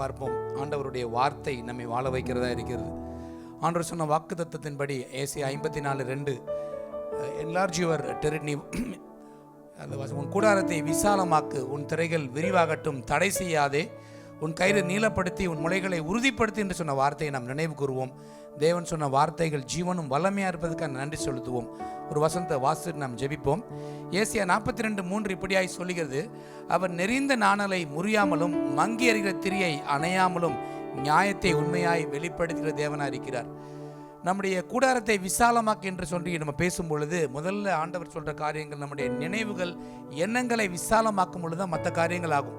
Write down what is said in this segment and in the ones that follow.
பார்ப்போம். ஆண்டவருடைய வார்த்தை நம்மை வாழ வைக்கிறதா இருக்கிறது. ஆண்டவர் சொன்ன வாக்கு தத்தத்தின்படி ஏசியா 54:2 என்லார்ஜ் யுவர் டெரிட்டரி, உன் கூடாரத்தை விசாலமாக்கு, உன் திரைகள் விரிவாகட்டும், தடை செய்யாதே, உன் கயிறு நீளப்படுத்தி உன் முளைகளை உறுதிப்படுத்தி என்று சொன்ன வார்த்தையை நாம் நினைவு கூறுவோம். தேவன் சொன்ன வார்த்தைகள் ஜீவனும் வல்லமையாக இருப்பதற்காக நன்றி செலுத்துவோம். ஒரு வசனத்தை வாசித்து நாம் ஜெபிப்போம். ஏசியா 42:3 இப்படியாய் சொல்லுகிறது, அவர் நெறிந்த நாணலை முறியாமலும் மங்கி எறிகிற திரியை அணையாமலும் நியாயத்தை உண்மையாய் வெளிப்படுத்துகிற தேவனாக இருக்கிறார். நம்முடைய கூடாரத்தை விசாலமாக்கு என்று சொல்லி நம்ம பேசும் பொழுது முதல்ல ஆண்டவர் சொல்கிற காரியங்கள் நம்முடைய நினைவுகள் எண்ணங்களை விசாலமாக்கும் பொழுது தான் மற்ற காரியங்கள் ஆகும்.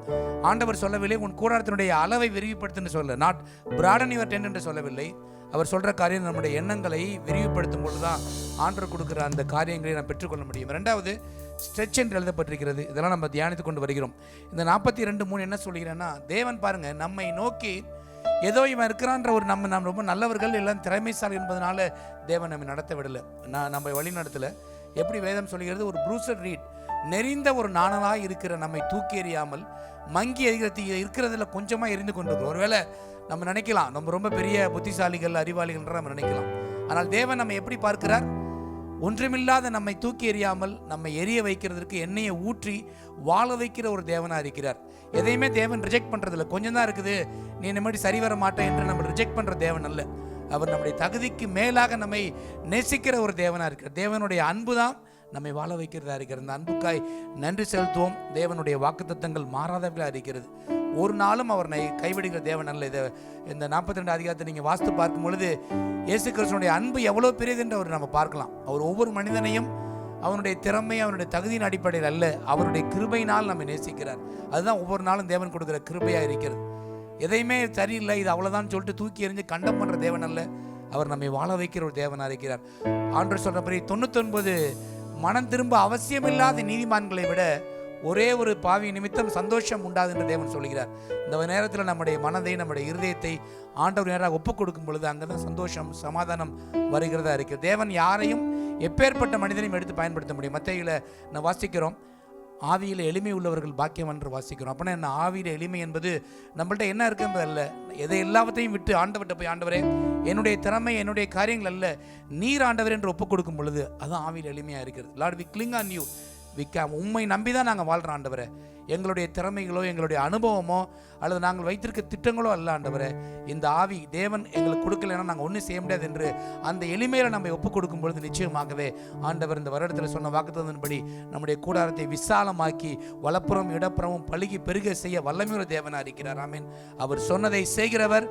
ஆண்டவர் சொல்லவில்லை உன் கூடாரத்தினுடைய அளவை விரிவுபடுத்துன்னு சொல்ல, நாட் பிராடன் யுவர் டென்ட் என்று சொல்லவில்லை. அவர் சொல்கிற காரியம் நம்முடைய எண்ணங்களை விரிவுபடுத்தும் பொழுது தான் ஆண்டவர் கொடுக்குற அந்த காரியங்களை நாம் பெற்றுக்கொள்ள முடியும். ரெண்டாவது ஸ்ட்ரெச் என்று எழுதப்பட்டிருக்கிறது. இதெல்லாம் நம்ம தியானித்து கொண்டு வருகிறோம். இந்த 42:3 என்ன சொல்கிறேன்னா, தேவன் பாருங்க நம்மை நோக்கி ஏதோ இவன் இருக்கிறான்ற ஒரு நம்ம ரொம்ப நல்லவர்கள் எல்லாம் திறமைசாலி என்பதனால தேவன் நம்மை நடத்த விடலை, நம்ம வழி நடத்தலை. எப்படி வேதம் சொல்கிறது, ஒரு ப்ரூசர் ரீட் நெறிந்த ஒரு நாணலாக இருக்கிற நம்மை தூக்கி எறியாமல் மங்கி இருக்கிறதுல கொஞ்சமாக எரிந்து கொண்டிருக்கிறோம். ஒருவேளை நம்ம நினைக்கலாம் நம்ம ரொம்ப பெரிய புத்திசாலிகள் அறிவாளிகள் நம்ம நினைக்கலாம். ஆனால் தேவன் நம்ம எப்படி பார்க்கிறார், ஒன்றுமில்லாத நம்மை தூக்கி எறியாமல் நம்மை எரிய வைக்கிறதுக்கு எண்ணெயை ஊற்றி வாழ வைக்கிற ஒரு தேவனாக இருக்கிறார். எதையுமே தேவன் ரிஜெக்ட் பண்ணுறதில்ல. கொஞ்சம் தான் இருக்குது, நீ இந்த மாதிரி சரி வர மாட்டேன் என்று நம்ம ரிஜெக்ட் பண்ணுற தேவன் அல்ல. அவர் நம்முடைய தகுதிக்கு மேலாக நம்மை நேசிக்கிற ஒரு தேவனாக இருக்கிறார். தேவனுடைய அன்பு தான் நம்மை வாழ வைக்கிறதா இருக்கிறது. அந்த அன்புக்காய் நன்றி செலுத்துவோம். தேவனுடைய வாக்குத்தத்தங்கள் மாறாதவர்களாக இருக்கிறது. ஒரு நாளும் அவர் கைவிடுகிற தேவன் அல்ல. இந்த 42 அதிகாரத்தை நீங்கள் வாசித்து பார்க்கும் பொழுது இயேசு கிறிஸ்துவினுடைய அன்பு எவ்வளோ பெரியது என்று அவர் நம்ம பார்க்கலாம். அவர் ஒவ்வொரு மனிதனையும் அவனுடைய திறமை அவனுடைய தகுதியின் அடிப்படையில் அல்ல, அவருடைய கிருபையினால் நம்மை நேசிக்கிறார். அதுதான் ஒவ்வொரு நாளும் தேவன் கொடுக்குற கிருபையாக இருக்கிறது. எதையுமே சரியில்லை இது அவ்வளோதான் சொல்லிட்டு தூக்கி எறிஞ்சு கண்டம் பண்ணுற தேவன் அல்ல, அவர் நம்மை வாழ வைக்கிற ஒரு தேவனாக இருக்கிறார். ஆண்டவர் சொல்கிறபடி 99 மனம் திரும்ப அவசியமில்லாத நீதிமான்களை விட ஒரே ஒரு பாவி நிமித்தம் சந்தோஷம் உண்டாது என்று தேவன் சொல்கிறார். இந்த நேரத்தில் நம்முடைய மனதை நம்முடைய இருதயத்தை ஆண்டவர் நேராக ஒப்புக் கொடுக்கும் பொழுது அங்கே தான் சந்தோஷம் சமாதானம் வருகிறதா இருக்கிறது. தேவன் யாரையும் எப்பேற்பட்ட மனிதனையும் எடுத்து பயன்படுத்த முடியும். மத்தேயுல நான் வாசிக்கிறோம், ஆவியில் எளிமை உள்ளவர்கள் பாக்கியம் என்று வாசிக்கிறோம். அப்படின்னா என்ன, ஆவியில் எளிமை என்பது நம்மள்ட்ட என்ன இருக்குன்றது அல்ல, எதை எல்லாவற்றையும் விட்டு ஆண்டவர்கிட்ட போய் ஆண்டவரே என்னுடைய திறமை என்னுடைய காரியங்கள் அல்ல, நீர் ஆண்டவர் என்று ஒப்புக் கொடுக்கும் பொழுது அதுதான் ஆவியில் எளிமையாக இருக்கிறது. Lord we cling on you, உண்மை நம்பி தான் நாங்கள் வாழ்கிறோம் ஆண்டவரே. எங்களுடைய திறமைகளோ எங்களுடைய அனுபவமோ அல்லது நாங்கள் வைத்திருக்க திட்டங்களோ அல்ல ஆண்டவரே. இந்த ஆவி தேவன் எங்களுக்கு கொடுக்கலைன்னா நாங்கள் ஒன்றும் செய்ய முடியாது என்று அந்த எளிமையில் நம்ம ஒப்புக் கொடுக்கும் பொழுது நிச்சயமாகவே ஆண்டவர் இந்த வருடத்தில் சொன்ன வாக்குத்தத்தத்தின்படி நம்முடைய கூடாரத்தை விசாலமாக்கி வலப்புறம் இடப்புறமும் பழுகி பெருக செய்ய வல்லமையுள்ள தேவனாக இருக்கிறார். ஆமீன். அவர் சொன்னதை செய்கிறவர்,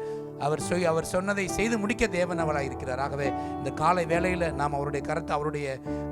அவர் சொன்னதை செய்து முடிக்க தேவன் அவளாக இருக்கிறார். ஆகவே இந்த காலை வேளையில் நாம் அவருடைய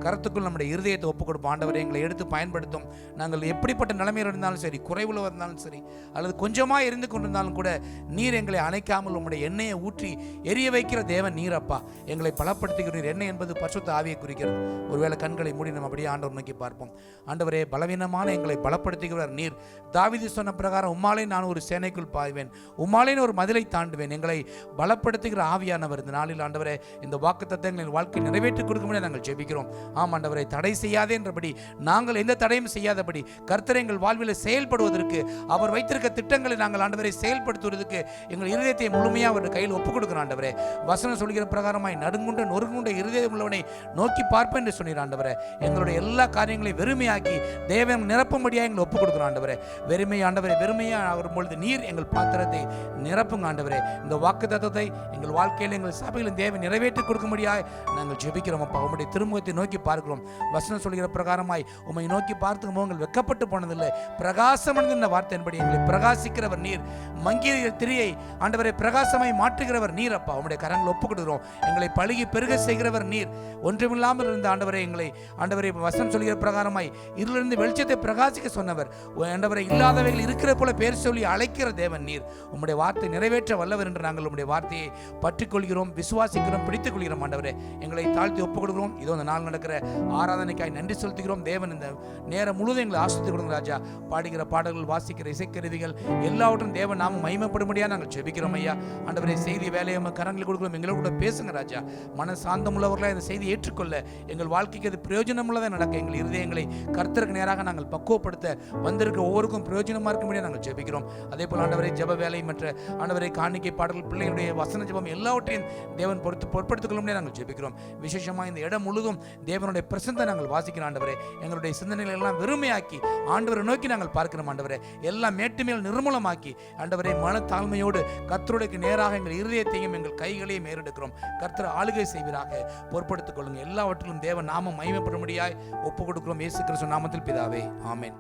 கருத்துக்குள் நம்முடைய இருதயத்தை ஒப்புக் கொடுப்போம். ஆண்டவரை எங்களை எடுத்து பயன்படுத்தும். நாங்கள் எப்படிப்பட்ட நிலைமையில் இருந்தாலும் சரி, குறைவுல இருந்தாலும் சரி, அல்லது கொஞ்சமாக இருந்து கொண்டிருந்தாலும் கூட நீர் எங்களை அணைக்காமல் உம்முடைய எண்ணெயை ஊற்றி எரிய வைக்கிற தேவன் நீரப்பா. எங்களை பலப்படுத்துகிறீர். எண்ணெய் என்பது பரிசுத்த ஆவியை குறிக்கிறது. ஒருவேளை கண்களை மூடி நம்ம அப்படியே ஆண்டவர் நோக்கி பார்ப்போம். ஆண்டவரே, பலவீனமான எங்களை பலப்படுத்துகிறார் நீர். தாவீது சொன்ன பிரகாரம் உம்மாலே நான் ஒரு சேனைக்குள் பாய்வேன், உம்மாலே ஒரு மதிலை தாண்டுவேன். எங்களை பலப்படுத்துகிற ஆவியானவர் இந்த நாளில் ஆண்டவரே இந்த வாக்குத்தத்தங்களின் வாழ்க்கை நிறைவேற்றி கொடுக்க முடியாது நாங்கள் ஜெபிக்கிறோம். ஆம் ஆண்டவரை, தடை செய்யாதே என்றபடி நாங்கள் எந்த தடையும் செய்யாதபடி கர்த்தர் எங்கள் வாழ்வில் செயல்படுவதற்கு அவர் வைத்திருக்க திட்டங்களை நாங்கள் ஆண்டவரை செயல்படுத்துவதற்கு எங்கள் இருதயத்தை முழுமையாக அவருடைய கையில் ஒப்புக் கொடுக்கிறோம். ஆண்டவரே, வசனம் சொல்கிற பிரகாரமாய் நடுங்குண்ட நொறுங்குண்ட இருதயம் உள்ளவனை நோக்கி பார்ப்பேன் என்று சொன்னீர். ஆண்டவரே, எங்களுடைய எல்லா காரியங்களையும் வெறுமையாக்கி தேவன் நிரப்பும்படியாக எங்களை ஒப்புக் கொடுக்கிறோம். ஆண்டவரே, வெறுமையாக வரும்பொழுது நீர் எங்கள் பாத்திரத்தை நிரப்புங்க. ஆண்டவரே, இந்த வாக்குத்தத்தத்தை எங்கள் வாழ்க்கையில் எங்கள் சபையில் தேவன் நிறைவேற்றி கொடுக்கும்படியாக நாங்கள் ஜெபிக்கிறோம். அப்பா, உம்முடைய திருமுகத்தை நோக்கி பார்க்கிறோம். வசனம் சொல்கிற பிரகாரமாய் உம்மை நோக்கி பார்த்துக்கும் உங்கள் வெக்கப்பட்டு போனதில்லை, பிரகாசமடைந்த வார்த்தையின்படி எங்களை பிரகாசிக்கிறவர் நீர். மங்கிய திரியை ஆண்டவரை பிரகாசமாய் மாற்றுகிறவர் நீர். அப்பா, உம்முடைய கரங்களை ஒப்புக் கொடுக்கிறோம். எங்களை பழுகி பெருக செய்கிறவர் நீர். ஒன்றுமில்லாமல் இருந்த ஆண்டவரை எங்களை ஆண்டவரை வசனம் சொல்கிற பிரகாரமாய் இருளிலிருந்து வெளிச்சத்தை பிரகாசிக்க சொன்னவர். ஆண்டவரை இல்லாதவைகள் இருக்கிற போல பேர் சொல்லி அழைக்கிற தேவன் நீர். உம்முடைய வார்த்தை நிறைவேற்ற வல்லவர் என்று நாங்கள் உம்முடைய வார்த்தையை பற்றிக்கொள்கிறோம், விசுவாசிக்கிறோம், பிடித்துக் கொள்கிறோம். ஆண்டவரே, எங்களை தாழ்த்தி ஒப்புக் கொடுக்கிறோம். இதோ இந்த நாள் நடக்கிற ஆராதனைக்காய் நன்றி செலுத்துகிறோம். தேவன் இந்த நேரம் முழுவதும் எங்களை ஆசிரித்து கொடுங்க ராஜா. பாடுகிற பாடல்கள், வாசிக்கிற இசைக்கருவிகள் எல்லாவற்றும் தேவன் நாம மகிமைப்படும்படியாக நாங்கள் ஜெபிக்கிறோம் ஐயா. ஆண்டவரே, செய்தி வேலையை கரங்களில் கொடுக்கிறோம். எங்களோட கூட பேசுங்க ராஜா. மன சாந்தம் உள்ளவர்களாக இந்த செய்தி ஏற்றுக்கொள்ள எங்கள் வாழ்க்கைக்கு அது பிரயோஜனமுள்ளதாக நடக்க எங்கள் இருதயங்களை கர்த்தருக்கு நேராக நாங்கள் பக்குவப்படுத்த வந்திருக்க ஒவ்வொருக்கும் பிரயோஜனமாக இருக்கும்படியாக நாங்கள் ஜெபிக்கிறோம். அதே போல் ஆண்டவரே, ஜெப வேலை மற்ற ஆண்டவரை காணிக்கை பாடல்கள், பிள்ளைகளுடைய வசன ஜெபம் எல்லாவற்றையும் தேவன் பொறுப்படுத்திக் கொள்ளும்படியாக நாங்கள் ஜெபிக்கிறோம். விசேஷமாக இந்த இடம் முழுதும் தேவனுடைய பிரசன்னத்தை நாங்கள் வாசிக்கிறோம் ஆண்டவரே. எங்களுடைய சிந்தனைகளை எல்லாம் வெறுமையாக்கி ஆண்டவரை நோக்கி நாங்கள் பார்க்கிறோம் ஆண்டவரே. எல்லாம் மேட்டுமேல் நிர்மூலமாக்கி ஆண்டவரை மன தாழ்மையோடு கர்த்தருடைய நேராக எங்கள் இருதயத்தையும் எங்கள் கைகளையும் ஏறெடுக்கிறோம். கர்த்தர் ஆளுகை செய்வீராக, பொறுப்படுத்திக் கொள்ளுங்க. எல்லாவற்றிலும் தேவ நாமம் மகிமைப்படும்படியாய் ஒப்பு கொடுக்கிறோம். இயேசு கிறிஸ்து நாமத்தில் பிதாவே, ஆமென்.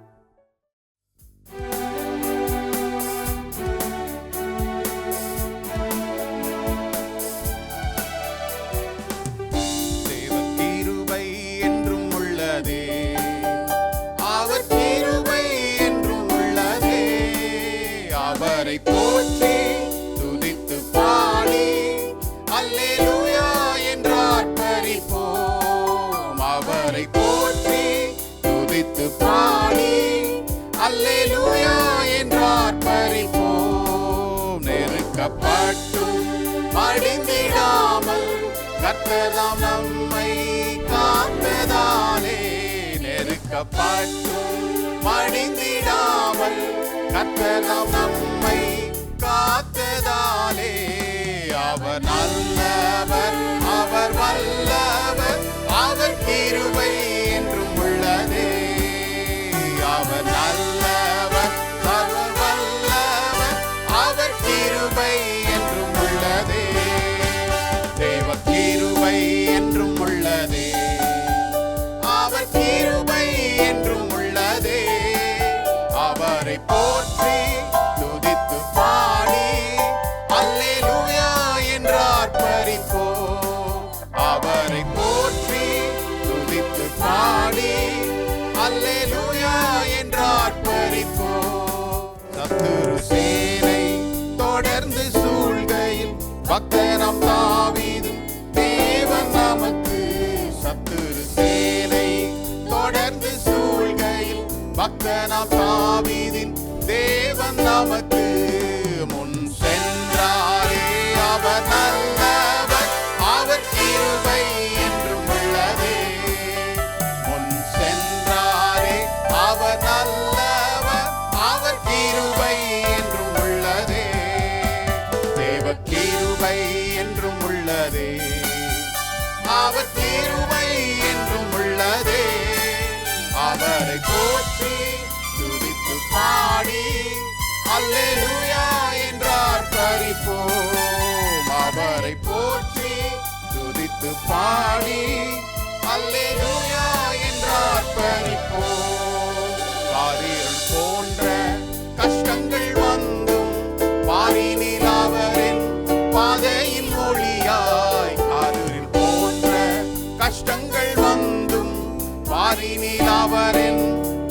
போற்றி துதித்து பாடி அல்லேலூயா என்றார் பரிப்போம். அவரை போற்றி துதித்து பாடி அல்லேலூயா என்றார் பரிப்போம். நெருக்கப்பட்டும் மடிந்திடாமல் கர்த்தர்தாம் நம்மை காத்ததாலே, நெருக்கப்பட்டும் மடிந்திடாமல் கர்த்தர்தாம் நம்மை காத்ததாலே, அவர் நல்லவர், அவர் வல்லவர், அவர் கிருபை என்றும் உள்ளதே. அவர் நல்லவர், அவர் வல்லவர், அவர் கிருபை என்றும் உள்ளதே. தேவ கிருபை என்றும் உள்ளதே, அவர் கிருபை என்றும் உள்ளதே. அவரை போற்றி துதித்து பாடி அல்லேலூயா என்றார் பரிப்போம். அவரை போற்றி துதித்து பாடி அல்லேலூயா என்றார் பரிப்போம். சத்துரு சேனை தொடர்ந்து சூழ்கையில் பக்தனம் தாவீது தேவன் நமக்கு. சத்துரு சேனை தொடர்ந்து சூழ்கையில் பக்தனாம் தாவீதின் தேவன் நமக்கு முன் சென்றாரே. அவர் நல்லவர், அவர் கிருபை என்றும் உள்ளதே. முன் சென்றாரே, அவர் நல்லவர், அவர் கிருபை என்றும் உள்ளதே. தேவ கிருபை என்றும் உள்ளதே, அவர் கிருபை என்றும் உள்ளதே. அவரை போற்றி துதித்து பாடி அல்லேலூயா என்றார் பரிப்போம். அவரை போற்றி துதித்து பாடி அல்லேலூயா என்றார் பரிப்போம். காரிருள் போன்ற கஷ்டங்கள் வந்தும் பாரினில் அவரின் பாதையில் ஒளியாய். காரிருள் போன்ற கஷ்டங்கள் வந்தும் பாரினில் அவரின்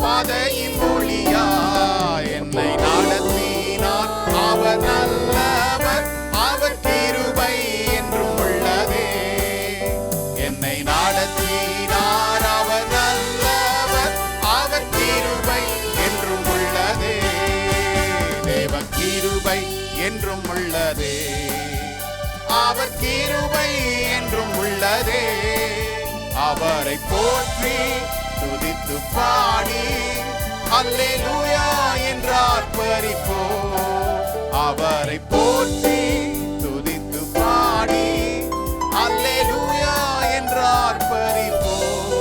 பாதையில் ஒளியாய். என்னை நடத்தினார் அவர் நல்லவர், அவர் கிருபை என்றும் உள்ளதே. என்னை நடத்தினார் அவர் நல்லவர், அவர் கிருபை என்றும் உள்ளதே. தேவ கிருபை என்றும் உள்ளதே, அவர் கிருபை என்றும் உள்ளதே. அவரை போற்றி துதித்து பாடி அல்லேலூயா என்றார் பரிப்போம். அவரை போற்றி துதித்து பாடி அல்லேலூயா என்றார் பரிப்போம்.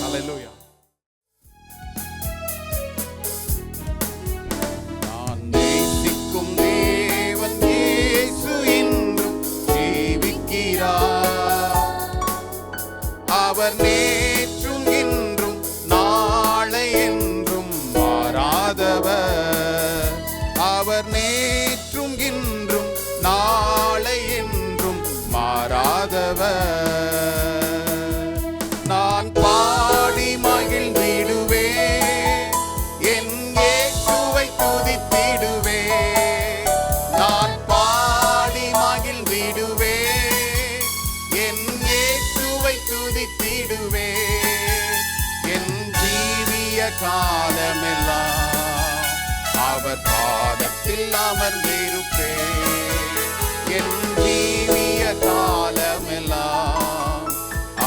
அல்லேலூயா. நான் நேசிக்கும் தேவன் இயேசு இன்றும் ஜீவிக்கிறார். அவர் நேற்றும் இன்றும் நாளை என்றும் மாறாதவர். அவர் நேற்றும் இன்றும் நாளை என்றும் மாறாதவர். நான் பாடி மகிழ்ந்திடுவேன், என் இயேசுவை துதித்திடுவேன். நான் பாடி மகிழ்ந்திடுவேன், என் இயேசுவை துதித்திடுவேன். என் ஜீவிய காலமெல்லாம் அவர் பாதத்தில் அமர்ந்திருப்பேன். என் ஜீவிய காலமெல்லாம்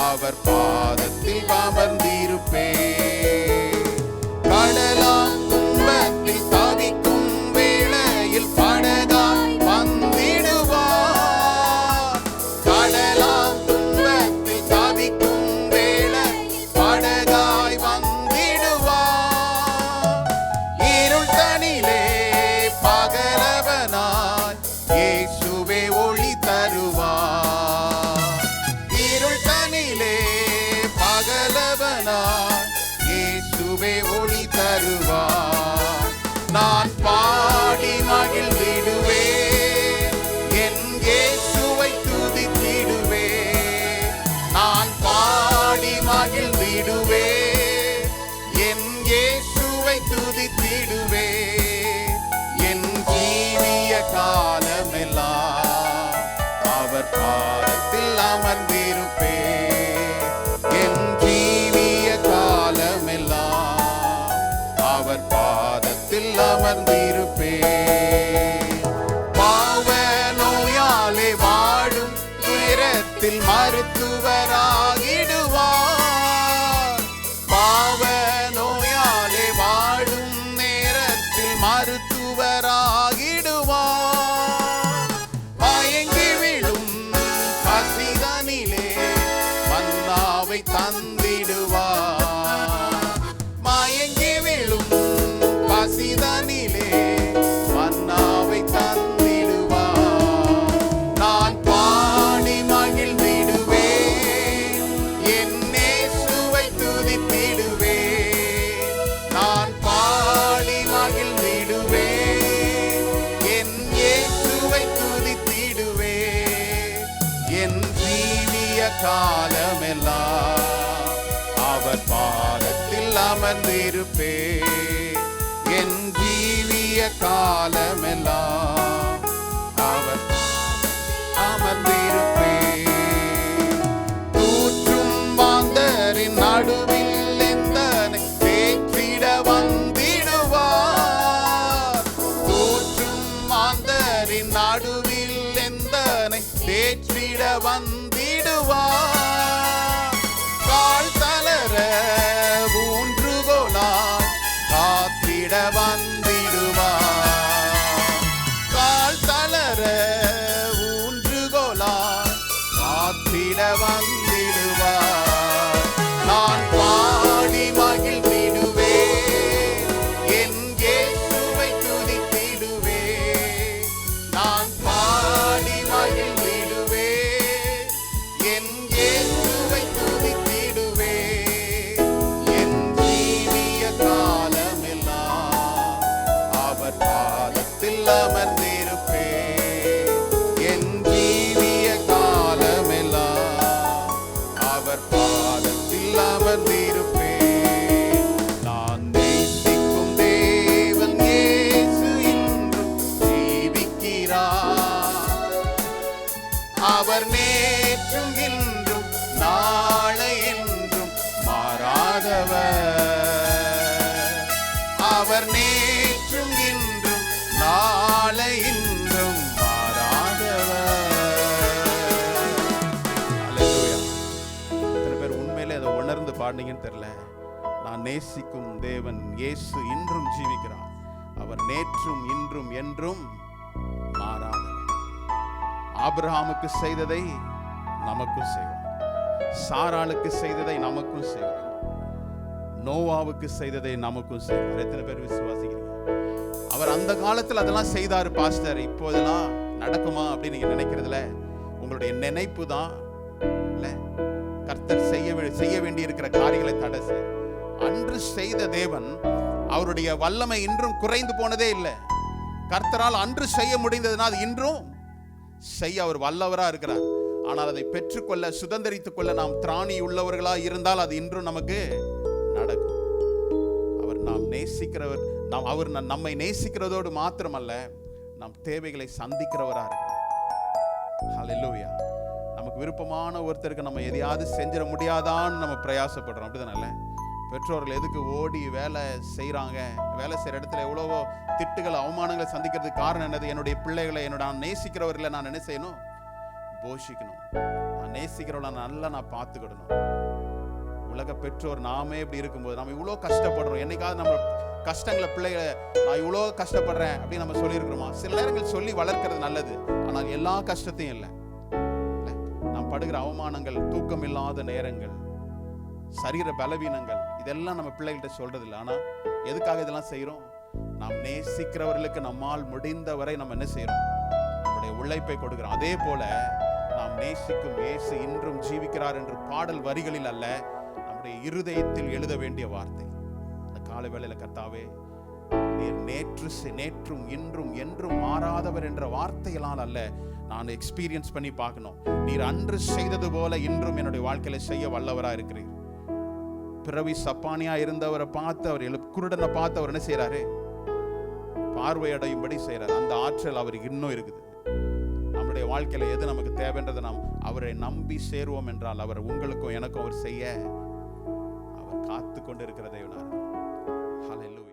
அவர் பாதத்தில் அமர்ந்திருப்பேன். கடலாம் துன்பத்தில் தவிக்கும் வேளையில் படகாய் வந்திடுவார். கடலாம் துன்பத்தில் தவிக்கும் வேளையில் படகாய் வந்திடுவார். இருள் தனிலே பகலவனாய் இயேசுவே ஒளி தருவார். இருள் தனிலே பகலவனாய் இயேசுவே ஒளி தருவார். நான் பாடி மகிழ்ந்திடுவேன், என் இயேசுவை துதித்திடுவேன். நான் பாடி மகிழ்ந்திடுவேன், என் இயேசுவை துதித்திடுவேன். என் ஜீவிய காலமெல்லாம் அவர் பாதத்தில் அமர்ந்திருப்பேன். என் ஜீவிய காலமெல்லாம் அவர் பாதத்தில் அமர்ந்திருப்பேன். பாவ நோயாலே வாழும் துயரத்தில் மருத்துவராகிடுவார். பாவ நோயாலே வாழும் நேரத்தில் மருத்துவராகிடுவார். மயங்கி விழும் பசிதனிலே மன்னாவை தந்திடுவார். மயங்கி விழும் பசிதனிலே மன்னாவை தந்திடுவார். நான் பாடி மகிழ்ந்திடுவேன், என் இயேசுவை துதித்திடுவேன். நான் பாடி மகிழ்ந்திடுவேன், என் இயேசுவை துதித்திடுவேன். என் ஜீவிய காலமெல்லாம் அவர் பாதத்தில் அமர்ந்திருப்பேன். என் ஜீவிய காலமெல்லாம் அவர் அமர்ந்திருப்பேன். தூற்றும் மாந்தரின் நடுவில் எந்தனை தேற்றிட வந்திடுவார். தூற்றும் மாந்தரின் நடுவில் எந்தனை தேற்றிட வந்திடுவார். கால் தளர ஊன்றுகோலாய் காத்திட வந்திடுவார். கால் தளர ஊன்றுகோலாய் காத்திட வந்திடுவார். நான் பாடி மகிழ்ந்திடுவேன், என் இயேசுவை துதித்திடுவேன். நான் பாடி மகிழ்ந்திடுவேன், என் இயேசுவை துதித்திடுவேன். என் ஜீவிய காலமெல்லாம் அவர் பாதத்தில் அமர்ந்திருப்பேன். என் ஜீவிய காலமெல்லாம் அவர் பாதத்தில் அமர்ந்திருப்பேன். நான் நேசிக்கும் தேவன் இயேசு இன்றும் ஜீவிக்கிறார். அவர் நேற்றும் இன்றும் நாளை என்றும் மாறாதவர். அவர் நேற்றும் இன்றும் நாளை இன்றும் மாறாதவர். அல்லேலூயா. எத்தனை பேர் உண்மையிலே அதை உணர்ந்து பாடுனீங்கன்னு தெரியல. நான் நேசிக்கும் தேவன் இயேசு இன்றும் ஜீவிக்கிறார். அவர் நேற்றும் இன்றும் என்றும் மாறாதவர். ஆபிரகாமுக்கு செய்ததை நமக்கும் செய்வார். சாராளுக்கு செய்ததை நமக்கும் செய்வார். நோவாவுக்கு செய்ததை நமக்கும் செய்வார். எத்தனை பேர் விசுவாசிக்கிறீங்க? அவர் அந்த காலத்தில் அதெல்லாம் செய்தாரு பாஸ்டர், இப்போதெல்லாம் நடக்குமா அப்படின்னு நீங்க நினைக்கிறதுல உங்களுடைய நினைப்பு தான் இல்ல. கர்த்தர் செய்ய வேண்டி இருக்கிற காரியங்களை தடை செய்ய அன்று செய்த தேவன் அவருடைய வல்லமை இன்றும் குறைந்து போனதே இல்லை. கர்த்தரால் அன்று செய்ய முடிந்ததுன்னா அது இன்றும் செய்ய அவர் வல்லவரா இருக்கிறார். ஆனால் அதை பெற்றுக்கொள்ள சுதந்திரித்துக் கொள்ள நாம் திராணி உள்ளவர்களா இருந்தால் அது இன்றும் நமக்கு நடக்கும். அவர் நாம் நேசிக்கிறவர். அவர் நம்மை நேசிக்கிறதோடு மாத்திரமல்ல, நம் தேவைகளை சந்திக்கிறவரா இருக்கிறார். ஹல்லேலூயா. நமக்கு விருப்பமான ஒருத்தருக்கு நம்ம எதையாவது செஞ்சிட முடியாதான்னு நம்ம பிரயாசப்படுறோம், அப்படிதானே? பெற்றோர்கள் எதுக்கு ஓடி வேலை செய்கிறாங்க? வேலை செய்கிற இடத்துல எவ்வளவோ திட்டுகள், அவமானங்களை சந்திக்கிறதுக்கு காரணம் என்னது? என்னுடைய பிள்ளைகளை, நான் நேசிக்கிறவர்களை நான் என்ன செய்யணும்? போஷிக்கணும். நான் நேசிக்கிறவளை நான் பார்த்துக்கிடணும். உலக பெற்றோர் நாமே இப்படி இருக்கும்போது நம்ம இவ்வளோ கஷ்டப்படுறோம். என்னைக்காவது நம்ம கஷ்டங்களை பிள்ளைகளை நான் இவ்வளோ கஷ்டப்படுறேன் அப்படின்னு நம்ம சொல்லியிருக்கிறோமா? சில நேரங்கள் சொல்லி வளர்க்கிறது நல்லது, ஆனால் எல்லா கஷ்டத்தையும் இல்லை. நாம் படுகிற அவமானங்கள், தூக்கம் இல்லாத நேரங்கள், சரீர பலவீனங்கள், இதெல்லாம் நம்ம பிள்ளைகள்கிட்ட சொல்றது இல்லை. ஆனால் எதுக்காக இதெல்லாம் செய்கிறோம்? நாம் நேசிக்கிறவர்களுக்கு நம்மால் முடிந்தவரை நம்ம என்ன செய்கிறோம்? நம்முடைய உழைப்பை கொடுக்கிறோம். அதே போல நாம் நேசிக்கும் இயேசு இன்றும் ஜீவிக்கிறார் என்று பாடல் வரிகளில் அல்ல, நம்முடைய இருதயத்தில் எழுத வேண்டிய வார்த்தை. இந்த காலை வேளையில கர்த்தாவே, நீர் நேற்றும் இன்றும் என்றும் மாறாதவர் என்ற வார்த்தைகளால் அல்ல, நான் எக்ஸ்பீரியன்ஸ் பண்ணி பார்க்கணும். நீர் அன்று செய்தது போல இன்றும் என்னுடைய வாழ்க்கையில செய்ய வல்லவரா இருக்கிறீர். பிறவி சப்பானியா இருந்தவரை பார்த்து அவர் குருடனை பார்த்து அவர் என்ன செய்யறாரு? பார்வையடையும்படி செய்யறாரு. அந்த ஆற்றல் அவருக்கு இன்னும் இருக்குது. நம்முடைய வாழ்க்கையில எது நமக்கு தேவைன்றதை நாம் அவரை நம்பி சேருவோம் என்றால், அவர் உங்களுக்கும் எனக்கும் அவர் செய்ய அவர் காத்து கொண்டு இருக்கிற தேவனார். ஹல்லேலூயா.